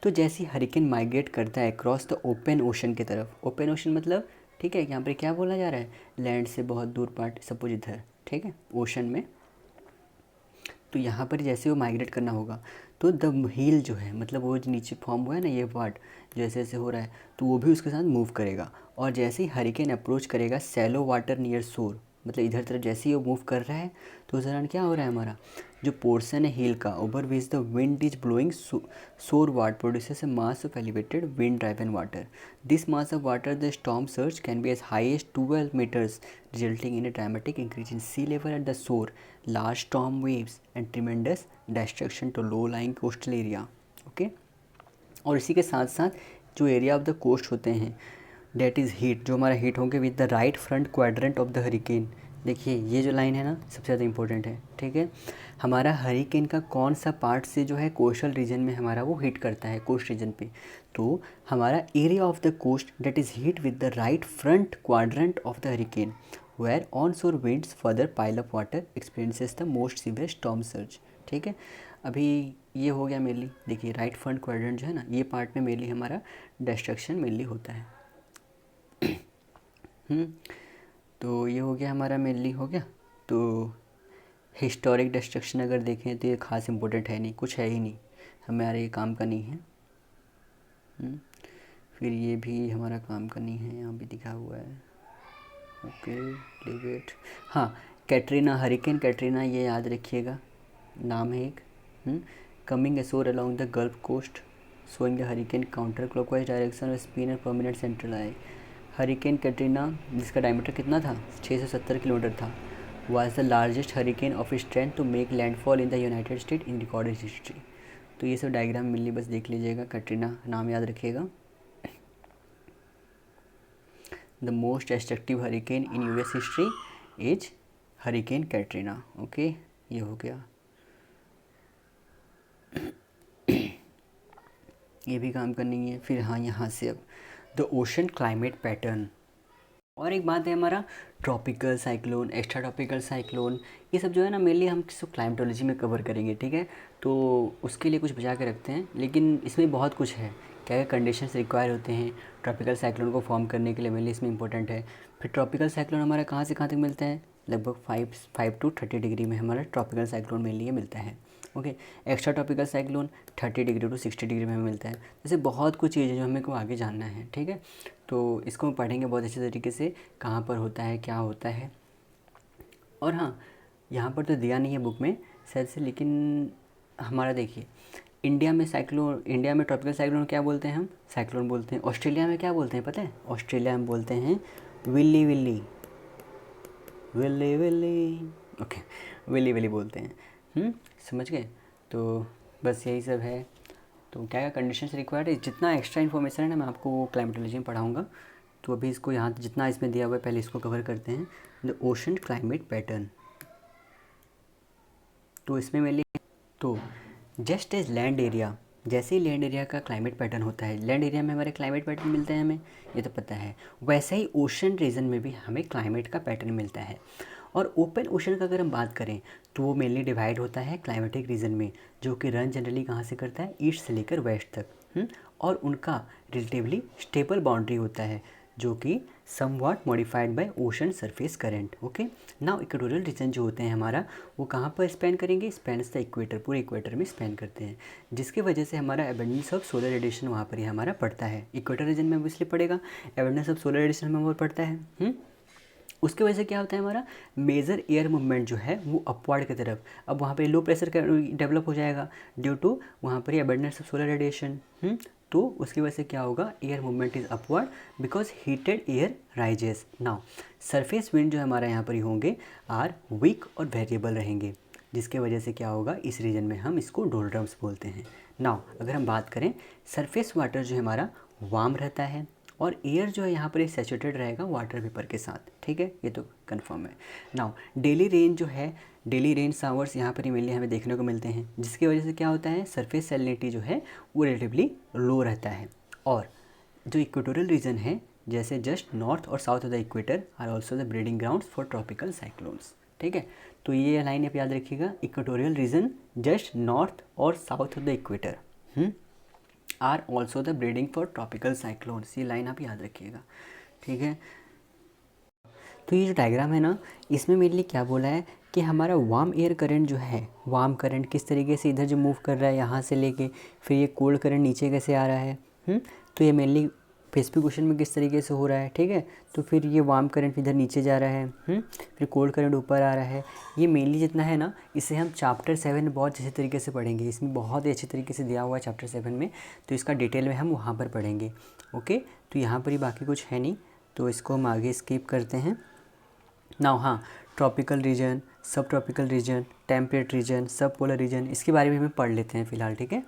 तो जैसे ही हरिकेन माइग्रेट करता है क्रॉस द ओपन ओशन की तरफ, ओपन ओशन मतलब ठीक है, यहाँ पर क्या बोला जा रहा है, लैंड से बहुत दूर पार्ट, सपोज इधर, ठीक है, ओशन में, तो यहाँ पर जैसे वो माइग्रेट करना होगा तो द हील जो है, मतलब वो जो नीचे फॉर्म हुआ है ना ये पार्ट, जैसे जैसे हो रहा है तो वो भी उसके साथ मूव करेगा। और जैसे ही हरिकेन अप्रोच करेगा सैलो वाटर नियर शोर, मतलब इधर तरफ जैसे ही वो मूव कर रहा है तो उस दौरान क्या हो रहा है, हमारा जो पोर्सन है हील का over which the wind is blowing shoreward produces a mass of elevated wind driven water. This mass of water the storm surge can be as high as 12 metres, resulting in a dramatic increase in sea level at the shore, large storm waves and tremendous destruction to low-lying coastal area. Okay, और इसी के साथ साथ जो area of the coast होते हैं date is heat, जो हमारा हीट होंगे with the right front quadrant of the hurricane. देखिए ये जो लाइन है ना सबसे ज़्यादा इंपॉर्टेंट है। ठीक है, हमारा हरिकेन का कौन सा पार्ट से जो है कोस्टल रीजन में हमारा वो हिट करता है, कोस्ट रीजन पे, तो हमारा area of the coast that is hit with the right front quadrant of the hurricane where onshore winds further pile of water experiences the most severe storm surge. ठीक है, अभी ये हो गया mainly, देखिए राइट फ्रंट क्वाड्रेंट जो है ना ये पार्ट में मेनली हमारा डिस्ट्रक्शन मेनली होता है। तो ये हो गया हमारा मेनली हो गया। तो हिस्टोरिक डिस्ट्रक्शन अगर देखें तो ये खास इंपॉर्टेंट है नहीं, कुछ है ही नहीं, हमारे ये काम का नहीं है। फिर ये भी हमारा काम का नहीं है, यहाँ भी दिखा हुआ है। Okay leave it. हाँ, कैटरीना, हरिकेन कैटरीना ये याद रखिएगा, नाम है एक। Coming ashore along the gulf coast showing the hurricane counter clockwise direction और स्पिन और permanent central eye. Hurricane Katrina जिसका डायमीटर कितना था, 670 किलोमीटर था, was the largest hurricane of its strength to make landfall in the United States in recorded history। तो ये सब diagram मिलनी बस देख लीजिएगा, कैटरीना नाम याद रखिएगा। The most destructive hurricane in US history is hurricane Katrina. Okay, ये हो गया, ये भी काम करनी है। फिर हाँ, यहाँ से अब द ओशन क्लाइमेट पैटर्न, और एक बात है हमारा tropical cyclone, extra tropical cyclone, ये सब जो है ना मेनली हम किसी क्लाइमेटोलॉजी में कवर करेंगे। ठीक है, तो उसके लिए कुछ बचा के रखते हैं, लेकिन इसमें बहुत कुछ है, क्या क्या कंडीशंस रिक्वायर होते हैं ट्रॉपिकल साइक्लोन को फॉर्म करने के लिए, मेनली इसमें इंपॉर्टेंट है। फिर ट्रॉपिकल साइक्लोन हमारा कहाँ से कहाँ तक मिलता है, लगभग 5 to 30 डिग्री में हमारा ट्रॉपिकल साइक्लोन मेनली मिलता है। Okay, extra tropical cyclone 30 degree to 60 degree में हमें मिलता है। जैसे बहुत कुछ चीज़ें जो हमें को आगे जानना है। ठीक है, तो इसको हम पढ़ेंगे बहुत अच्छे तरीके से, कहाँ पर होता है, क्या होता है। और हाँ, यहाँ पर तो दिया नहीं है बुक में शायद से, लेकिन हमारा देखिए इंडिया में साइक्लोन, इंडिया में ट्रॉपिकल साइक्लोन क्या बोलते हैं, हम साइक्लोन बोलते हैं। ऑस्ट्रेलिया में क्या बोलते हैं पता है, ऑस्ट्रेलिया में बोलते हैं Willey Willey, Willey Willey. Okay, Willey Willey बोलते हैं। समझ गए, तो बस यही सब है। तो क्या क्या कंडीशंस रिक्वायर्ड है, जितना एक्स्ट्रा इन्फॉर्मेशन है ना मैं आपको वो क्लाइमेटोलॉजी में पढ़ाऊँगा। तो अभी इसको यहाँ जितना इसमें दिया हुआ है पहले इसको कवर करते हैं। द ओशन क्लाइमेट पैटर्न, तो इसमें मेनली तो जस्ट एज लैंड एरिया, जैसे ही लैंड एरिया का क्लाइमेट पैटर्न होता है, लैंड एरिया में हमारे क्लाइमेट पैटर्न मिलते हैं हमें, ये तो पता है, वैसे ही ओशन रीजन में भी हमें क्लाइमेट का पैटर्न मिलता है। और ओपन ओशन का अगर हम बात करें तो वो मेनली डिवाइड होता है क्लाइमेटिक रीजन में, जो कि रन जनरली कहाँ से करता है, ईस्ट से लेकर वेस्ट तक। और उनका रिलेटिवली स्टेबल बाउंड्री होता है, जो कि somewhat modified by ocean surface current. Okay, now equatorial region जो होते हैं हमारा, वो कहाँ पर स्पेन करेंगे, स्पेन्स द इक्वेटर, पूरे इक्वेटर में स्पेन करते हैं, जिसकी वजह से हमारा एबंडेंस ऑफ सोलर रेडिएशन वहाँ पर ही हमारा पड़ता है। इक्वेटर रीजन में इसलिए पड़ेगा, एबंडेंस ऑफ सोलर रेडिएशन में वो पड़ता है। उसके वजह से क्या होता है, हमारा मेजर एयर मूवमेंट जो है वो अपवर्ड की तरफ, अब वहाँ पे लो प्रेशर डेवलप हो जाएगा ड्यू टू वहाँ पर एबंडेंस ऑफ सोलर रेडिएशन। तो उसकी वजह से क्या होगा, air movement is upward because heated air rises. Now surface wind जो हमारा यहाँ पर ही होंगे आर वीक और वेरिएबल रहेंगे। जिसके वजह से क्या होगा, इस रीजन में हम इसको डोल्ड्रम्स बोलते हैं। नाउ अगर हम बात करें, सरफेस वाटर जो है हमारा वार्म रहता है और एयर जो है यहाँ पर सैचुरेटेड रहेगा वाटर वेपर के साथ, ठीक है, ये तो कंफर्म है। नाउ डेली रेन जो है, डेली रेन शावर्स यहाँ पर मेनली हमें देखने को मिलते हैं, जिसकी वजह से क्या होता है, सरफेस सैलिनिटी जो है वो रिलेटिवली लो रहता है। और जो इक्वेटोरियल रीजन है, जैसे जस्ट नॉर्थ और south of the equator are also the breeding grounds for tropical cyclones, ठीक है। तो ये लाइन आप याद रखिएगा, इक्वेटोरियल रीजन जस्ट नॉर्थ और south of the equator are also the breeding for tropical cyclones, ये लाइन आप याद रखिएगा, ठीक है। तो ये जो डायग्राम है ना, इसमें मेरे लिए क्या बोला है कि हमारा वार्म एयर करंट जो है, वार्म करंट किस तरीके से इधर जो मूव कर रहा है यहाँ से लेके, फिर ये कोल्ड करंट नीचे कैसे आ रहा है, तो ये मेनली स्पेसिफिक क्वेश्चन में किस तरीके से हो रहा है, ठीक है। तो फिर ये वार्म करंट इधर नीचे जा रहा है, फिर कोल्ड करंट ऊपर आ रहा है। ये मेनली जितना है ना, इसे हम चैप्टर 7 में बहुत अच्छे तरीके से पढ़ेंगे, इसमें बहुत ही अच्छे तरीके से दिया हुआ है चैप्टर 7 में, तो इसका डिटेल में हम वहाँ पर पढ़ेंगे, ओके। तो यहाँ पर ही बाकी कुछ है नहीं, तो इसको हम आगे स्किप करते हैं। नाउ हाँ, ट्रॉपिकल रीजन, सब ट्रॉपिकल रीजन, टेम्परेट रीजन, सब पोलर रीजन, इसके बारे में हम पढ़ लेते हैं फ़िलहाल, ठीक है।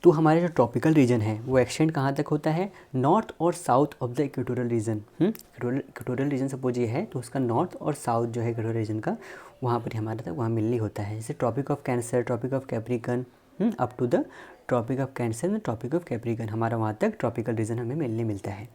तो हमारा जो ट्रॉपिकल रीजन है वो एक्सटेंड कहाँ तक होता है, नॉर्थ और south of the equatorial region. Equatorial region suppose ये है, तो उसका नॉर्थ और साउथ जो है इक्वेटोरियल रीजन का, वहाँ पर हमारा तक वहाँ मिलनी होता है। जैसे Tropic of Cancer, Tropic of Capricorn, up to the Tropic of Cancer and Tropic of Capricorn, हमारा वहाँ तक ट्रॉपिकल रीजन हमें मिलने मिलता है।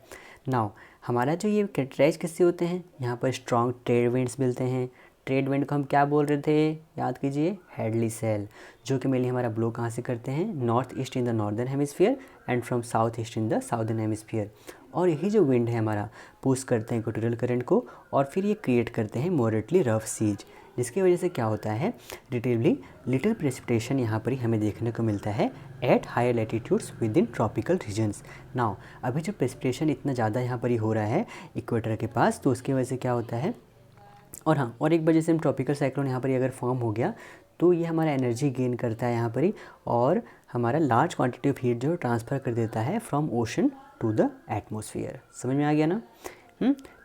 नाउ हमारा जो ये कैरेक्टराइज किससे होते हैं, यहाँ पर स्ट्रॉन्ग ट्रेड विंड्स मिलते हैं। ट्रेड विंड को हम क्या बोल रहे थे, याद कीजिए, हेडली सेल, जो कि मेनली हमारा ब्लो कहाँ से करते हैं, north east in the northern hemisphere and from south east in the southern hemisphere. और यही जो विंड है हमारा पुश करते हैं इक्वेटोरियल करंट को, और फिर ये क्रिएट करते हैं मॉडरेटली रफ सीज, जिसकी वजह से क्या होता है, रिलेटिवली लिटिल प्रेसिपिटेशन यहाँ पर ही हमें देखने को मिलता है at higher latitudes within tropical regions. Now अभी जो प्रेसिपिटेशन इतना ज़्यादा यहाँ पर ही हो रहा है इक्वेटर के पास, तो उसकी वजह से क्या होता है, और हाँ, और एक वजह से हम ट्रॉपिकल साइक्लोन यहाँ पर अगर फॉर्म हो गया तो ये हमारा एनर्जी गेन करता है यहाँ पर ही, और हमारा लार्ज क्वांटिटी ऑफ हीट जो ट्रांसफ़र कर देता है from ocean to the atmosphere. समझ में आ गया ना।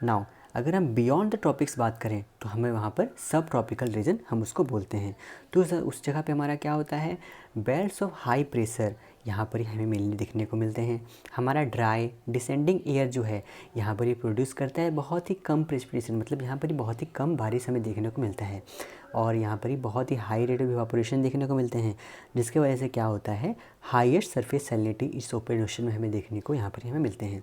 नाउ अगर हम बियॉन्ड द ट्रॉपिक्स बात करें तो हमें वहाँ पर सब ट्रॉपिकल रीजन हम उसको बोलते हैं। तो उस जगह पे हमारा क्या होता है, बेल्ट्स ऑफ हाई प्रेशर यहाँ पर ही हमें मेनली दिखने को मिलते हैं। हमारा ड्राई डिसेंडिंग एयर जो है यहाँ पर ही प्रोड्यूस करता है बहुत ही कम प्रेसिपिटेशन, मतलब यहाँ पर ही बहुत ही कम बारिश हमें देखने को मिलता है, और यहाँ पर ही बहुत ही हाई रेट ऑफ इवापोरेशन देखने को मिलते हैं, जिसकी वजह से क्या होता है, हाईएस्ट सरफेस सैलिनिटी इस ओपन ओशन में हमें देखने को यहाँ पर ही हमें मिलते हैं,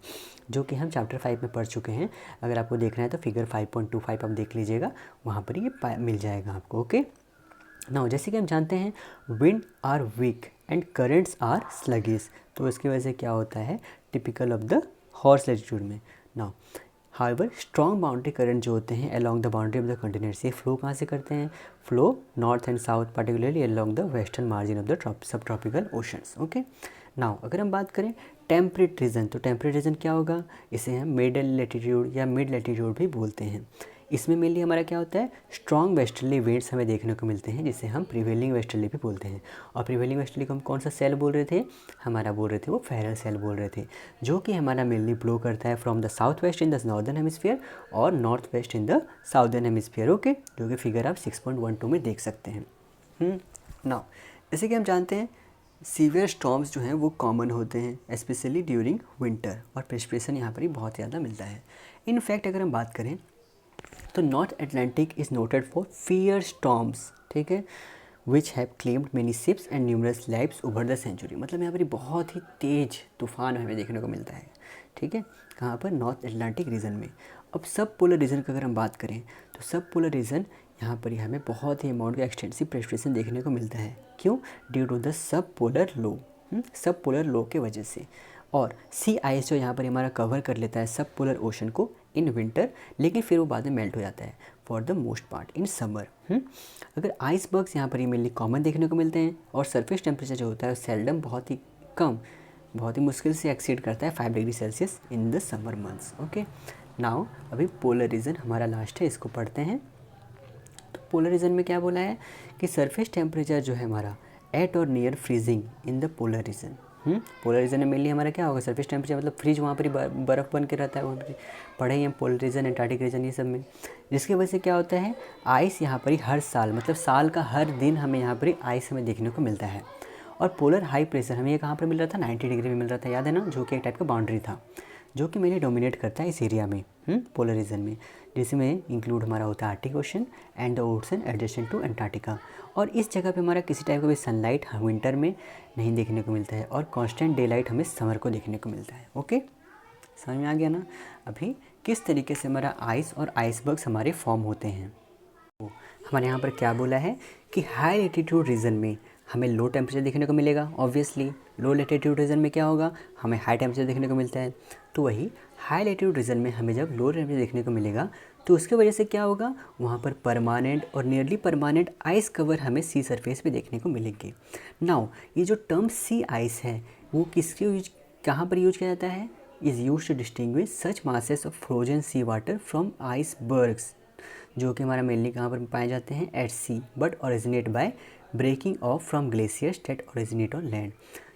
जो कि हम चैप्टर 5 में पढ़ चुके हैं। अगर आपको देखना है तो फिगर 5.25 आप देख लीजिएगा, वहाँ पर ये मिल जाएगा आपको, ओके। नाउ जैसे कि हम जानते हैं, wind are weak and currents are sluggish, तो इसकी वजह से क्या होता है, typical of the horse latitude में। Now however strong boundary current जो होते हैं along the boundary of the continents, ये फ्लो कहाँ से करते हैं, flow north and south, particularly along the western margin of the subtropical oceans, okay. Now अगर हम बात करें टेम्परेट रीजन, तो टेम्परेट रीजन क्या होगा, इसे हम मिडल लैटिट्यूड या मिड लैटिट्यूड भी बोलते हैं। इसमें मेनली हमारा क्या होता है, स्ट्रॉन्ग वेस्टर्ली विंड्स हमें देखने को मिलते हैं, जिसे हम प्रिवेलिंग वेस्टर्ली भी बोलते हैं। और प्रिवेलिंग वेस्टर्ली को हम कौन सा सेल बोल रहे थे, हमारा बोल रहे थे वो फेरल सेल बोल रहे थे, जो कि हमारा मेनली ब्लो करता है from the south west in the northern hemisphere और north west in the southern hemisphere, okay, जो कि फिगर आप 6.12 में देख सकते हैं। नाउ जैसे कि हम जानते हैं, सीवियर स्टॉर्म्स जो हैं वो कॉमन होते हैं स्पेशली ड्यूरिंग विंटर, और प्रेसिपिटेशन यहाँ पर ही बहुत ज़्यादा मिलता है। इनफैक्ट अगर हम बात करें तो North Atlantic is noted for fierce storms, ठीक है, which have claimed many ships and numerous lives over the century, मतलब यहाँ पर बहुत ही तेज़ तूफान हमें देखने को मिलता है, ठीक है, कहाँ पर, नॉर्थ अटलांटिक रीजन में। अब सब पोलर रीजन की अगर हम बात करें तो सब पोलर रीजन यहाँ पर ही हमें बहुत ही अमाउंट का एक्सटेंसिव प्रेसिपिटेशन देखने को मिलता है। क्यों, ड्यू टू द सब पोलर लो, सब पोलर लो के वजह से। और सी आइस जो यहाँ पर हमारा कवर कर लेता है सब पोलर ओशन को इन विंटर, लेकिन फिर वो बाद में मेल्ट हो जाता है for the most part in summer. अगर आइसबर्ग्स यहाँ पर ही मेनली कॉमन देखने को मिलते हैं, और सरफेस टेम्परेचर जो होता है सेल्डम बहुत ही कम, बहुत ही मुश्किल से एक्सीड करता है 5 degree Celsius in the summer months, okay. Now अभी पोलर रीजन हमारा लास्ट है, इसको पढ़ते हैं। तो पोलर रीजन में क्या बोला है कि सरफेस टेम्परेचर जो है हमारा एट और near freezing in the polar reason, polar region में मेनली हमारा क्या होगा, सरफेस टेम्परेचर मतलब फ्रीज वहाँ पर ही बर्फ़ बन के रहता है, वहाँ पर पढ़े ही हम पोलर रीजन, एंटार्क्टिक रीजन ये सब में। जिसकी वजह से क्या होता है, आइस यहाँ पर ही हर साल मतलब साल का हर दिन हमें यहाँ पर ही आइस हमें देखने को मिलता है। और पोलर हाई प्रेशर हमें ये कहाँ पर मिल रहा था, 90 डिग्री में मिल रहा था, याद है ना, जो कि एक टाइप का बाउंड्री था जो कि मैंने डोमिनेट करता है इस एरिया में, पोलर रीजन में, जिसमें इंक्लूड हमारा होता है Arctic Ocean and the ocean adjacent to Antarctica. और इस जगह पे हमारा किसी टाइप का भी सनलाइट विंटर में नहीं देखने को मिलता है और कांस्टेंट डे लाइट हमें समर को देखने को मिलता है। ओके, समझ में आ गया ना अभी किस तरीके से हमारा आइस और आइसबर्ग्स हमारे फॉर्म होते हैं। तो हमारे यहाँ पर क्या बोला है कि हाई एल्टीट्यूड रीजन में हमें लो टेम्परेचर देखने को मिलेगा। ऑब्वियसली लो लैटिट्यूड रीजन में क्या होगा, हमें हाई टेम्परेचर देखने को मिलता है। तो वही हाई लैटिट्यूड रीजन में हमें जब लो टेम्परेचर देखने को मिलेगा तो उसकी वजह से क्या होगा, वहाँ पर परमानेंट और नियरली परमानेंट आइस कवर हमें सी सरफेस पे देखने को मिलेंगे। नाउ ये जो टर्म सी आइस है वो किसके यूज, कहाँ पर यूज किया जाता है, is use to distinguish such masses of frozen sea water from icebergs, जो कि हमारा मेनली कहाँ पर पाए जाते हैं, at sea, but originate by breaking off from glaciers that originate on land.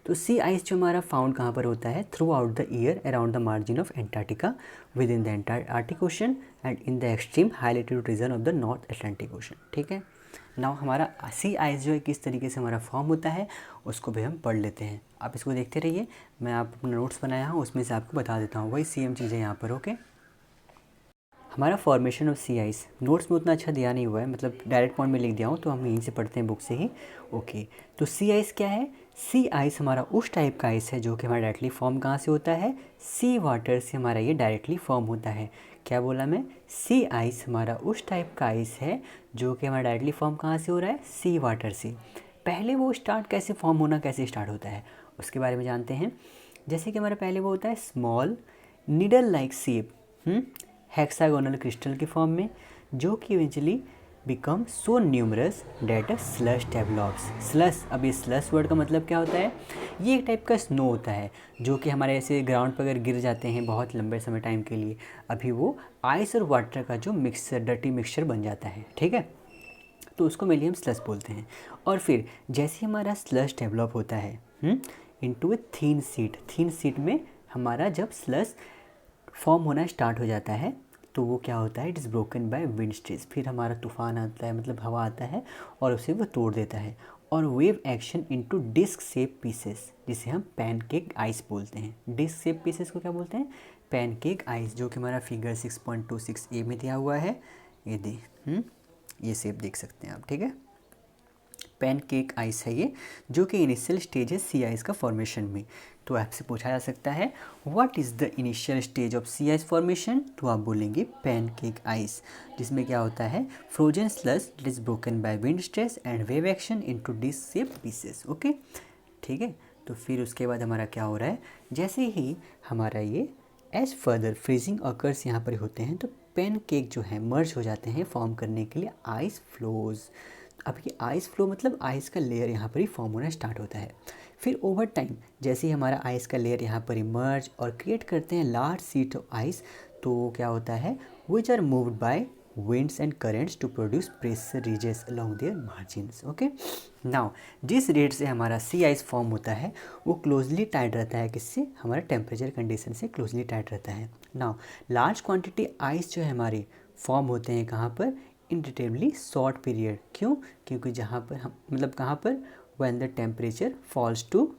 तो सी आइस जो हमारा फाउंड कहाँ पर होता है, throughout the year around the margin of Antarctica within the Arctic Ocean and in the extreme high latitude region of the North Atlantic Ocean. ठीक है, now हमारा सी आइस जो है किस तरीके से हमारा फॉर्म होता है उसको भी हम पढ़ लेते हैं। आप इसको देखते रहिए, मैं आप अपना नोट्स बनाया हूँ उसमें से आपको बता देता हूँ, वही सेम चीज़ें यहाँ पर। ओके, हमारा formation of sea ice notes में उतना अच्छा दिया नहीं हुआ है, मतलब डायरेक्ट पॉइंट में लिख दिया हूँ, तो हम यहीं से पढ़ते हैं बुक से ही। ओके, तो सी आइस क्या है, सी आइस हमारा उस टाइप का आइस है जो कि हमारा डायरेक्टली फॉर्म कहाँ से होता है, सी वाटर से हमारा ये डायरेक्टली फॉर्म होता है। क्या बोला मैं, सी आइस हमारा उस टाइप का आइस है जो कि हमारा डायरेक्टली फॉर्म कहाँ से हो रहा है, सी वाटर से। पहले वो स्टार्ट कैसे फॉर्म होना कैसे स्टार्ट होता है उसके बारे में जानते हैं। जैसे कि हमारा पहले वो होता है small needle like shape, hexagonal crystal के फॉर्म में, जो कि eventually become so numerous that a slush develops. Slush, अब ये स्लश वर्ड का मतलब क्या होता है, ये एक टाइप का स्नो होता है जो कि हमारे ऐसे ग्राउंड पर अगर गिर जाते हैं बहुत लंबे समय टाइम के लिए, अभी वो आइस और वाटर का जो मिक्सचर, डर्टी मिक्सचर बन जाता है। ठीक है, तो उसको मेनली हम स्लश बोलते हैं। और फिर जैसे हमारा स्लश डेवलप होता है इनटू ए थीन सीट, थीन सीट में हमारा जब स्लश फॉर्म होना स्टार्ट हो जाता है तो वो क्या होता है, it is broken by wind stress, फिर हमारा तूफान आता है, मतलब हवा आता है और उसे वो तोड़ देता है, और wave action into disc shape pieces, जिसे हम पैनकेक आइस बोलते हैं। डिस्क शेप पीसेस को क्या बोलते हैं, पैनकेक आइस, जो कि हमारा फिगर 6.26 ए में दिया हुआ है। ये शेप देख सकते हैं आप। ठीक है, पैनकेक आइस है ये, जो कि इनिशियल स्टेज है सी आइस का फॉर्मेशन में। तो आपसे पूछा जा सकता है what is the initial stage of sea ice formation, तो आप बोलेंगे पैनकेक आइस, जिसमें क्या होता है, frozen slush it is broken by wind stress and wave action into disc shape pieces. Okay, ठीक है, तो फिर उसके बाद हमारा क्या हो रहा है, जैसे ही हमारा ये एज फर्दर फ्रीजिंग अकर्स यहाँ पर होते हैं तो पैनकेक जो है मर्ज हो जाते हैं फॉर्म करने के लिए आइस फ्लोज। अब ये आइस फ्लो मतलब आइस का लेयर यहाँ पर ही फॉर्म होना स्टार्ट होता है। फिर ओवर टाइम जैसे ही हमारा आइस का लेयर यहाँ पर इमर्ज और क्रिएट करते हैं लार्ज शीट ऑफ आइस, तो क्या होता है, which are moved by winds and currents to produce pressure ridges along their margins। Okay, now जिस रेट से हमारा सी आइस फॉर्म होता है वो क्लोजली टाइड रहता है, किससे, हमारा टेम्परेचर कंडीशन से क्लोजली टाइड रहता है। नाउ लार्ज क्वांटिटी आइस जो है हमारे फॉर्म होते हैं कहाँ पर, इन रिलेटिवली शॉर्ट पीरियड। क्यों, क्योंकि जहाँ पर हम मतलब कहाँ पर, when the temperature falls to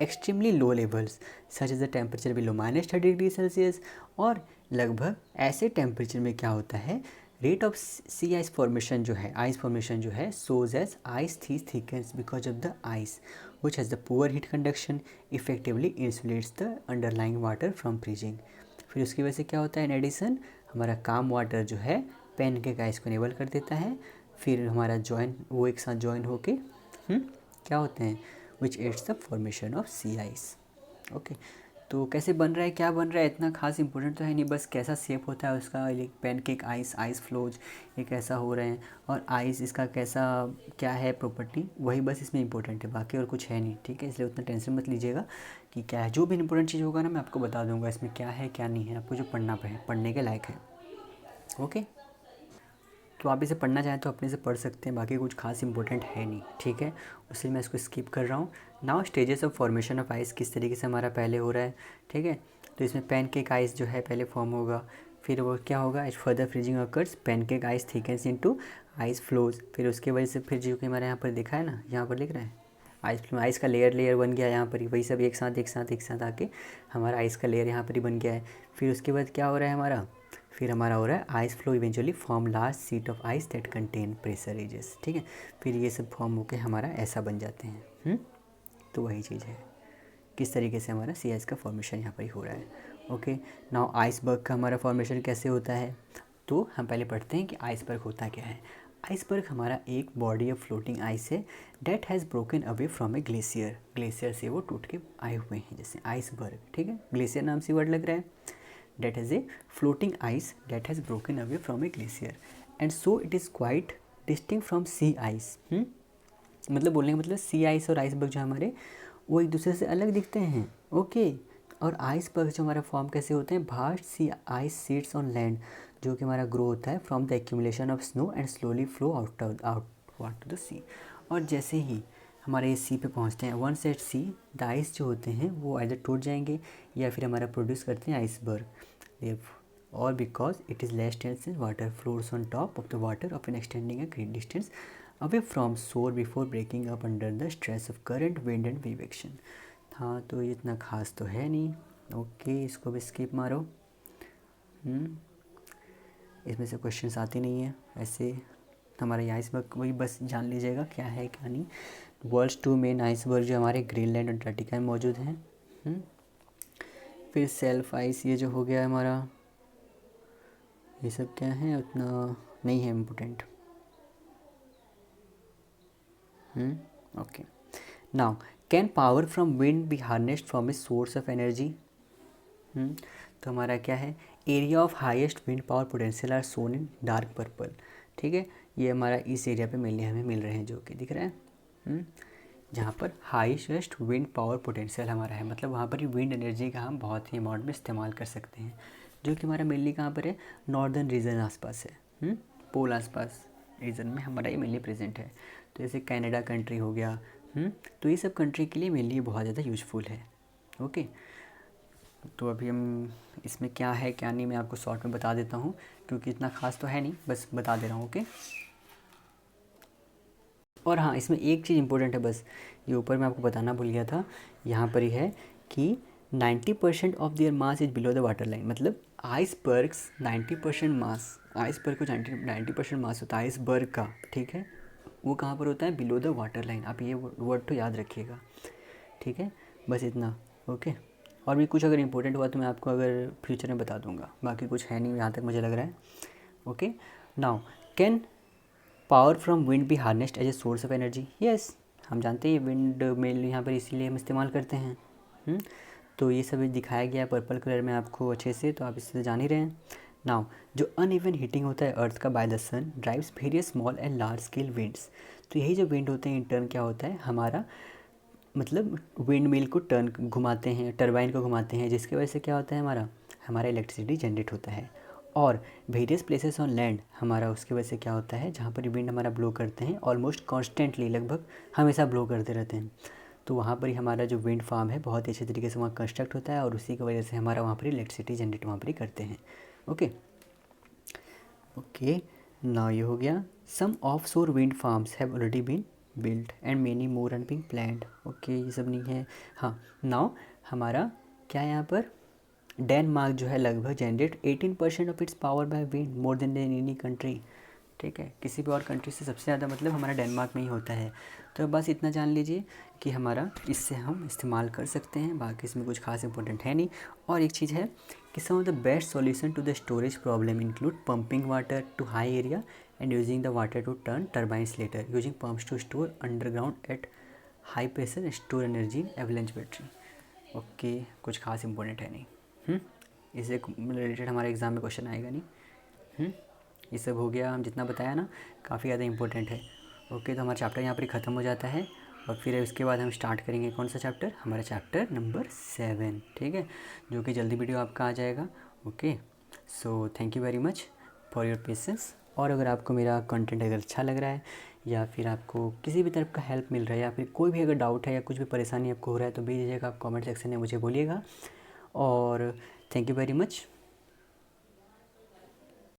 extremely low levels such as the temperature below -30 degree Celsius, और लगभग ऐसे टेम्परेचर में क्या होता है, rate of sea ice formation जो है, आइस फॉर्मेशन जो है, सोज as ice thickens because of the ice which has the poor heat conduction effectively insulates the underlying water from freezing. फिर उसकी वजह से क्या होता है, इन एडिशन हमारा काम वाटर जो है पैनकेक आइस को इनेबल कर देता है। फिर हमारा जॉइन वो एक साथ जॉइन होके क्या होते हैं, which aids the formation of sea ice. Okay, तो कैसे बन रहा है, क्या बन रहा है, इतना खास इंपॉर्टेंट तो है नहीं, बस कैसा शेप होता है उसका, like pancake ice, ice flows ये कैसा हो रहे हैं, और आइस इसका कैसा क्या है प्रॉपर्टी, वही बस इसमें इंपॉर्टेंट है, बाकी और कुछ है नहीं। ठीक है, इसलिए उतना टेंशन मत लीजिएगा कि क्या है, जो भी इंपॉर्टेंट चीज़ होगा ना मैं आपको बता दूंगा इसमें क्या है क्या नहीं है, आपको जो पढ़ना पड़ने के लायक है। ओके, तो आप इसे पढ़ना चाहें तो अपने से पढ़ सकते हैं, बाकी कुछ खास इंपॉर्टेंट है नहीं, ठीक है, उसलिए मैं इसको स्किप कर रहा हूँ। Now stages of formation of ice किस तरीके से हमारा पहले हो रहा है, ठीक है। तो इसमें पैनकेक आइस जो है पहले फॉर्म होगा, फिर वो क्या होगा, as further freezing occurs pancake ice thickens into ice floes, फिर उसके वजह से फिर जो कि हमारे यहाँ पर दिखा है ना, यहाँ पर लिख रहे हैं आइस का लेयर बन गया यहाँ पर ही, वही सब एक साथ आके हमारा आइस का लेयर यहाँ पर ही बन गया है। फिर उसके बाद क्या हो रहा है हमारा, फिर हमारा हो रहा है ice flow eventually form large seat of ice that contain pressure ridges, ठीक है। फिर ये सब फॉर्म होकर हमारा ऐसा बन जाते हैं। तो वही चीज़ है, किस तरीके से हमारा सी आइस का फॉर्मेशन यहाँ पर ही हो रहा है। ओके, नाउ आइसबर्ग का हमारा फॉर्मेशन कैसे होता है, तो हम पहले पढ़ते हैं कि आइसबर्ग होता क्या है। आइसबर्ग हमारा एक बॉडी ऑफ फ्लोटिंग आइस है that has broken away from a glacier, glacier से वो टूट के आए हुए हैं, जैसे आइसबर्ग, ठीक है, ग्लेशियर नाम से वर्ड लग रहा है। That has a floating ice that has broken away from a glacier and so it is quite distinct from sea ice. मतलब बोलने का मतलब सी आइस और आइसबर्ग जो हमारे वो एक दूसरे से अलग दिखते हैं। ओके, और आइसबर्ग जो हमारा फॉर्म कैसे होते हैं, vast sea ice sheets on land, जो कि हमारा ग्रो होता है from the accumulation of snow and slowly flow outward to the sea. और जैसे ही हमारे ये सी पे पहुंचते हैं, once at sea, the ice जो होते हैं वो आइदर टूट जाएंगे या फिर हमारा प्रोड्यूस करते हैं आइसबर्ग, और because it is less dense and water floats on top of the water of an extending a great distance away from shore before breaking up under the stress of current wind and wave action. हाँ, तो ये इतना खास तो है नहीं। Okay, इसको भी स्किप मारो। इसमें से क्वेश्चंस आते नहीं है ऐसे। हमारा ये आइसबर्ग वही बस जान लीजिएगा क्या है क्या नहीं। वर्ल्ड्स 2 मेन आइसबर्ग जो हमारे ग्रीनलैंड और अंटार्कटिका में मौजूद हैं। फिर सेल्फ आइस ये जो हो गया हमारा, ये सब क्या है उतना नहीं है important. Okay, now can power from wind be harnessed from a source of energy. तो हमारा क्या है, area of highest wind power potential are shown in dark purple, ठीक है। ये हमारा इस एरिया पे मेनली हमें मिल रहे हैं, जो कि दिख रहा है जहाँ पर हाईएस्ट विंड पावर पोटेंशियल हमारा है, मतलब वहाँ पर ही विंड एनर्जी का हम बहुत ही अमाउंट में इस्तेमाल कर सकते हैं, जो कि हमारा मेनली कहाँ पर है, नॉर्दर्न रीजन आसपास है, पोल आसपास रीजन में हमारा ये मेनली प्रेजेंट है। तो जैसे कनाडा कंट्री हो गया, तो ये सब कंट्री के लिए मेनली बहुत ज़्यादा यूजफुल है। ओके, तो अभी हम इसमें क्या है क्या नहीं मैं आपको शॉर्ट में बता देता हूँ, क्योंकि इतना खास तो है नहीं, बस बता दे रहा हूँ। ओके, और हाँ, इसमें एक चीज़ इंपॉर्टेंट है, बस ये ऊपर मैं आपको बताना भूल गया था, यहाँ पर ही है कि 90% of their mass is below the water line, मतलब आइसबर्ग्स 90% मास, आइसबर्ग को 90% मास होता है आइसबर्ग का, ठीक है, वो कहाँ पर होता है, बिलो द वाटर लाइन। आप ये वर्ड तो याद रखिएगा, ठीक है, बस इतना। ओके, और भी कुछ अगर इंपॉर्टेंट हुआ तो मैं आपको अगर फ्यूचर में बता दूंगा, बाकी कुछ है नहीं यहाँ तक मुझे लग रहा है। Okay, now can power from wind be harnessed as a source of energy. Yes, हम जानते हैं विंड मेनली यहाँ पर इसीलिए हम इस्तेमाल करते हैं। तो ये सब दिखाया गया है पर्पल कलर में आपको अच्छे से, तो आप इससे जान ही रहे हैं। नाउ जो अनइवन हीटिंग होता है अर्थ का by the sun drives various small and large scale winds. तो यही जो विंड होते हैं इन टर्न क्या होता है, हमारा मतलब विंड मिल को टर्न घुमाते हैं, टरबाइन को घुमाते हैं, जिसकी वजह से क्या होता है, हमारा इलेक्ट्रिसिटी जनरेट होता है। और वेरियस प्लेसेस ऑन लैंड हमारा उसकी वजह से क्या होता है, जहाँ पर विंड हमारा ब्लो करते हैं ऑलमोस्ट कॉन्स्टेंटली, लगभग हमेशा ब्लो करते रहते हैं, तो वहाँ पर ही हमारा जो विंड फार्म है बहुत ही अच्छे तरीके से वहाँ कंस्ट्रक्ट होता है, और उसी की वजह से हमारा वहाँ पर इलेक्ट्रिसिटी जनरेट वहाँ पर ही करते हैं। ओके ओके, नाउ ये हो गया। Some offshore wind farms have already been built and many more are being planned. Okay, ये सब नहीं है। हाँ, नाउ हमारा क्या है यहाँ पर, डेनमार्क जो है लगभग generate 18% of its power by wind, more than any country, ठीक है, किसी भी और कंट्री से सबसे ज़्यादा मतलब हमारा डेनमार्क में ही होता है। तो बस इतना जान लीजिए कि हमारा इससे हम इस्तेमाल कर सकते हैं, बाकी इसमें कुछ खास इंपॉर्टेंट है नहीं। और एक चीज़ है कि some of the best solution to the storage problem include pumping water to high area and using the water to turn turbines later, using pumps to store underground at high pressure store energy in avalanche battery. Okay, कुछ खास important है नहीं। इससे related हमारे exam में question आएगा नहीं। ये सब हो गया, हम जितना बताया ना काफ़ी ज़्यादा इंपॉर्टेंट है। ओके, तो हमारा चैप्टर यहाँ पर ख़त्म हो जाता है, और फिर उसके बाद हम स्टार्ट करेंगे कौन सा चैप्टर, हमारा चैप्टर नंबर 7, ठीक है, जो कि जल्दी वीडियो आपका आ जाएगा। Okay, so thank you very much for your patience. और अगर आपको मेरा कंटेंट अगर अच्छा लग रहा है या फिर आपको किसी भी तरह का हेल्प मिल रहा है या फिर कोई भी अगर डाउट है या कुछ भी परेशानी आपको हो रहा है तो बेझिझक आप कमेंट सेक्शन में मुझे बोलिएगा। और थैंक यू वेरी मच।